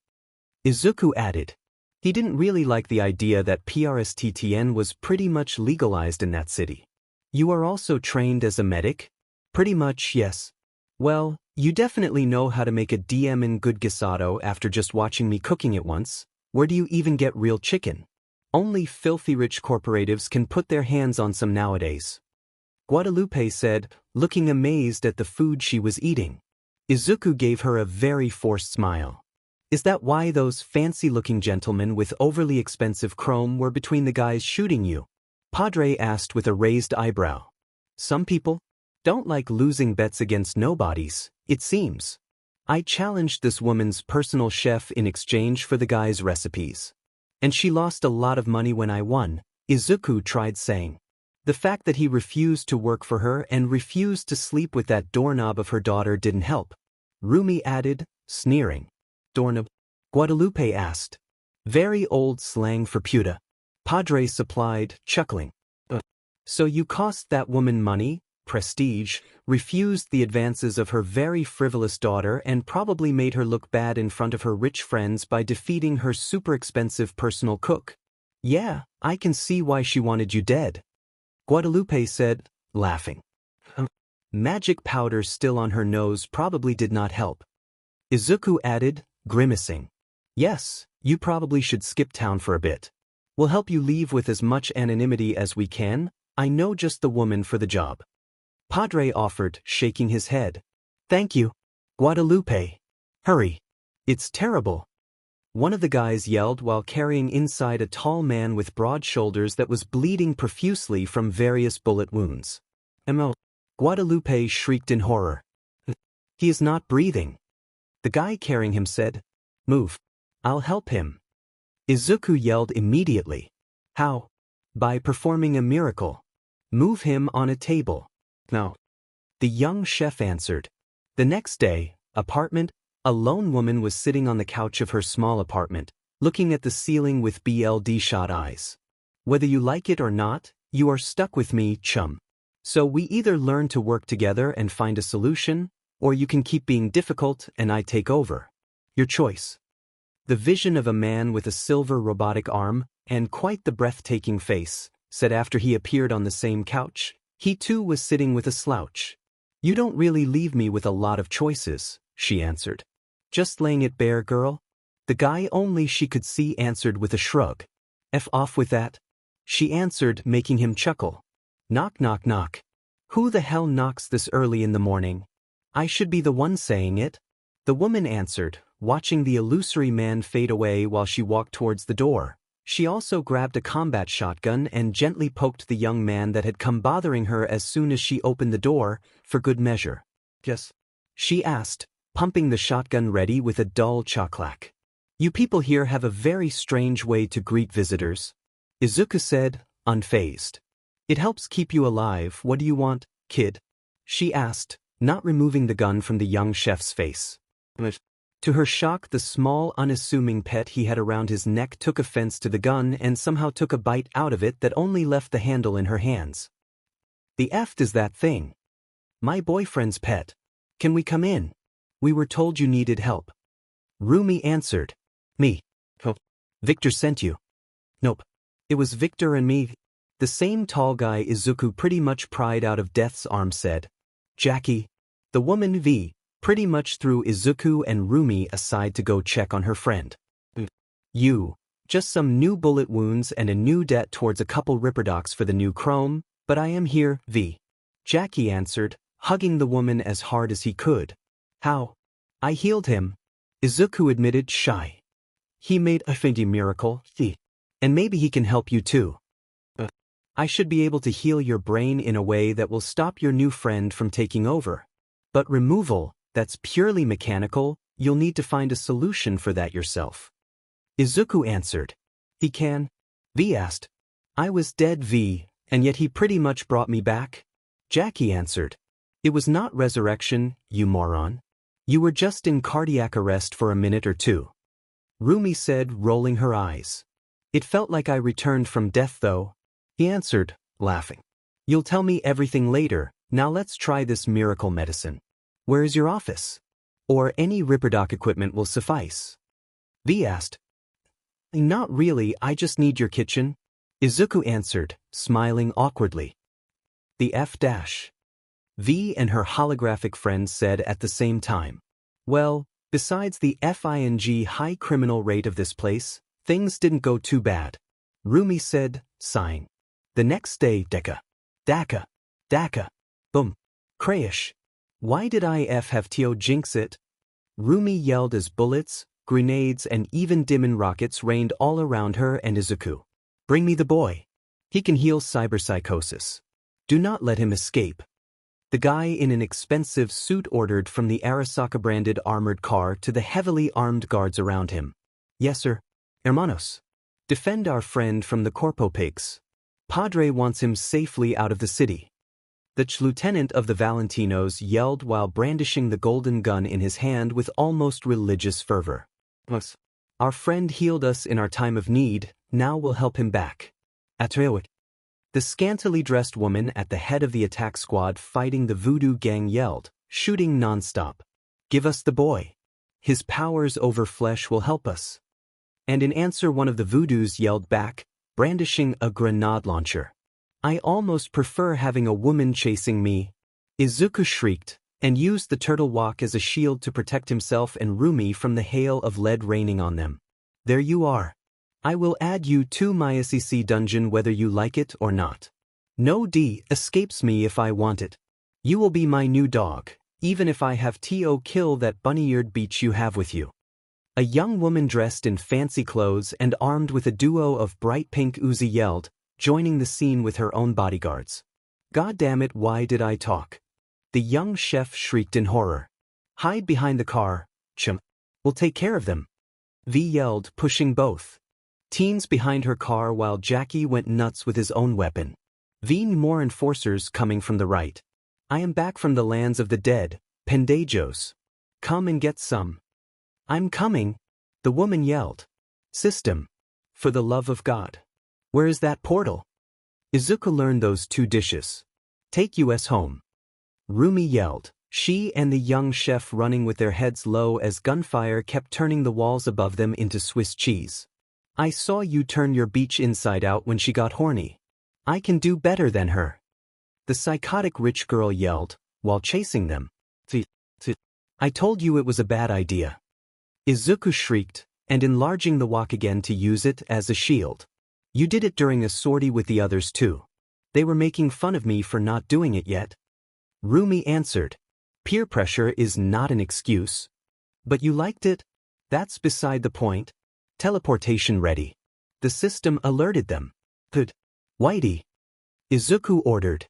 Izuku added. He didn't really like the idea that PRSTTN was pretty much legalized in that city. You are also trained as a medic? Pretty much, yes. Well, you definitely know how to make a DM in good guisado after just watching me cooking it once. Where do you even get real chicken? Only filthy rich corporatives can put their hands on some nowadays. Guadalupe said, looking amazed at the food she was eating. Izuku gave her a very forced smile. Is that why those fancy-looking gentlemen with overly expensive chrome were between the guys shooting you? Padre asked with a raised eyebrow. Some people don't like losing bets against nobodies, it seems. I challenged this woman's personal chef in exchange for the guy's recipes. And she lost a lot of money when I won, Izuku tried saying. The fact that he refused to work for her and refused to sleep with that doorknob of her daughter didn't help. Rumi added, sneering. Doorknob? Guadalupe asked. Very old slang for puta. Padre supplied, chuckling. So you cost that woman money, prestige, refused the advances of her very frivolous daughter and probably made her look bad in front of her rich friends by defeating her super expensive personal cook. Yeah, I can see why she wanted you dead. Guadalupe said, laughing. Magic powder still on her nose probably did not help. Izuku added, grimacing. Yes, you probably should skip town for a bit. We'll help you leave with as much anonymity as we can. I know just the woman for the job. Padre offered, shaking his head. Thank you. Guadalupe. Hurry. It's terrible. One of the guys yelled while carrying inside a tall man with broad shoulders that was bleeding profusely from various bullet wounds. Guadalupe shrieked in horror. He is not breathing. The guy carrying him said, Move. I'll help him. Izuku yelled immediately. How? By performing a miracle. Move him on a table. No. The young chef answered. The next day, apartment, a lone woman was sitting on the couch of her small apartment, looking at the ceiling with BLD-shot eyes. Whether you like it or not, you are stuck with me, chum. So we either learn to work together and find a solution, or you can keep being difficult and I take over. Your choice. The vision of a man with a silver robotic arm, and quite the breathtaking face, said after he appeared on the same couch. He too was sitting with a slouch. You don't really leave me with a lot of choices, she answered. Just laying it bare, girl? The guy only she could see answered with a shrug. F off with that. She answered, making him chuckle. Knock knock knock. Who the hell knocks this early in the morning? I should be the one saying it. The woman answered, watching the illusory man fade away while she walked towards the door. She also grabbed a combat shotgun and gently poked the young man that had come bothering her as soon as she opened the door, for good measure. Yes? She asked, pumping the shotgun ready with a dull chock-clack. You people here have a very strange way to greet visitors. Izuku said, unfazed. It helps keep you alive. What do you want, kid? She asked, not removing the gun from the young chef's face. To her shock, the small, unassuming pet he had around his neck took offense to the gun and somehow took a bite out of it that only left the handle in her hands. The F is that thing? My boyfriend's pet. Can we come in? We were told you needed help. Rumi answered. Me. Oh. Victor sent you. Nope. It was Victor and me. The same tall guy Izuku pretty much pried out of Death's arms said. Jackie. The woman V. pretty much threw Izuku and Rumi aside to go check on her friend. You. Just some new bullet wounds and a new debt towards a couple ripperdocs for the new chrome, but I am here, V. Jackie answered, hugging the woman as hard as he could. How? I healed him. Izuku admitted, shy. He made a fainty miracle, V. And maybe he can help you too. I should be able to heal your brain in a way that will stop your new friend from taking over. But removal, that's purely mechanical, you'll need to find a solution for that yourself. Izuku answered. He can? V asked. I was dead, V, and yet he pretty much brought me back. Jackie answered. It was not resurrection, you moron. You were just in cardiac arrest for a minute or two. Rumi said, rolling her eyes. It felt like I returned from death though. He answered, laughing. You'll tell me everything later, now let's try this miracle medicine. Where is your office? Or any ripperdoc equipment will suffice. V asked. Not really, I just need your kitchen. Izuku answered, smiling awkwardly. The F dash. V and her holographic friend said at the same time. Well, besides the FING high criminal rate of this place, things didn't go too bad. Rumi said, sighing. The next day, Daka, boom, crash. Why did IF have to jinx it? Rumi yelled as bullets, grenades and even diamond rockets rained all around her and Izuku. Bring me the boy. He can heal cyberpsychosis. Do not let him escape. The guy in an expensive suit ordered from the Arasaka-branded armored car to the heavily armed guards around him. Yes, sir. Hermanos. Defend our friend from the Corpo Pigs. Padre wants him safely out of the city. The lieutenant of the Valentinos yelled while brandishing the golden gun in his hand with almost religious fervor. Our friend healed us in our time of need, now we'll help him back. Atreoic. The scantily dressed woman at the head of the attack squad fighting the voodoo gang yelled, shooting non-stop. Give us the boy. His powers over flesh will help us. And in answer one of the voodoos yelled back, brandishing a grenade launcher. I almost prefer having a woman chasing me. Izuku shrieked, and used the turtle walk as a shield to protect himself and Rumi from the hail of lead raining on them. There you are. I will add you to my SEC dungeon whether you like it or not. No D escapes me if I want it. You will be my new dog, even if I have to kill that bunny-eared beach you have with you. A young woman dressed in fancy clothes and armed with a duo of bright pink Uzi yelled, joining the scene with her own bodyguards. God damn it, why did I talk? The young chef shrieked in horror. Hide behind the car, chum. We'll take care of them. V yelled, pushing both teens behind her car while Jackie went nuts with his own weapon. V more enforcers coming from the right. I am back from the lands of the dead, Pendejos. Come and get some. I'm coming, the woman yelled. System. For the love of God. Where is that portal? Izuku learned those two dishes. Take us home. Rumi yelled, she and the young chef running with their heads low as gunfire kept turning the walls above them into Swiss cheese. I saw you turn your beach inside out when she got horny. I can do better than her. The psychotic rich girl yelled, while chasing them. I told you it was a bad idea. Izuku shrieked, and enlarging the walk again to use it as a shield. You did it during a sortie with the others too. They were making fun of me for not doing it yet. Rumi answered. Peer pressure is not an excuse. But you liked it? That's beside the point. Teleportation ready. The system alerted them. Good. Whitey. Izuku ordered.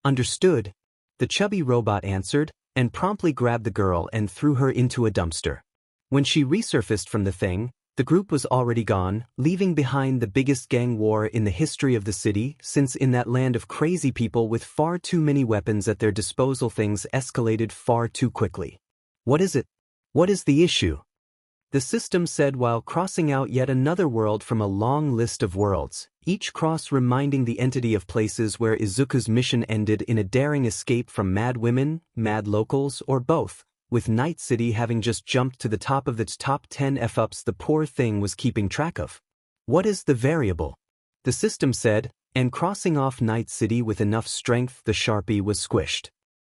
Understood. The chubby robot answered, and promptly grabbed the girl and threw her into a dumpster. When she resurfaced from the thing, the group was already gone, leaving behind the biggest gang war in the history of the city, since in that land of crazy people with far too many weapons at their disposal things escalated far too quickly. What is it? What is the issue? The system said while crossing out yet another world from a long list of worlds, each cross reminding the entity of places where Izuku's mission ended in a daring escape from mad women, mad locals, or both, with Night City having just jumped to the top of its top 10 F-ups the poor thing was keeping track of. What is the variable? The system said, and crossing off Night City with enough strength the Sharpie was squished.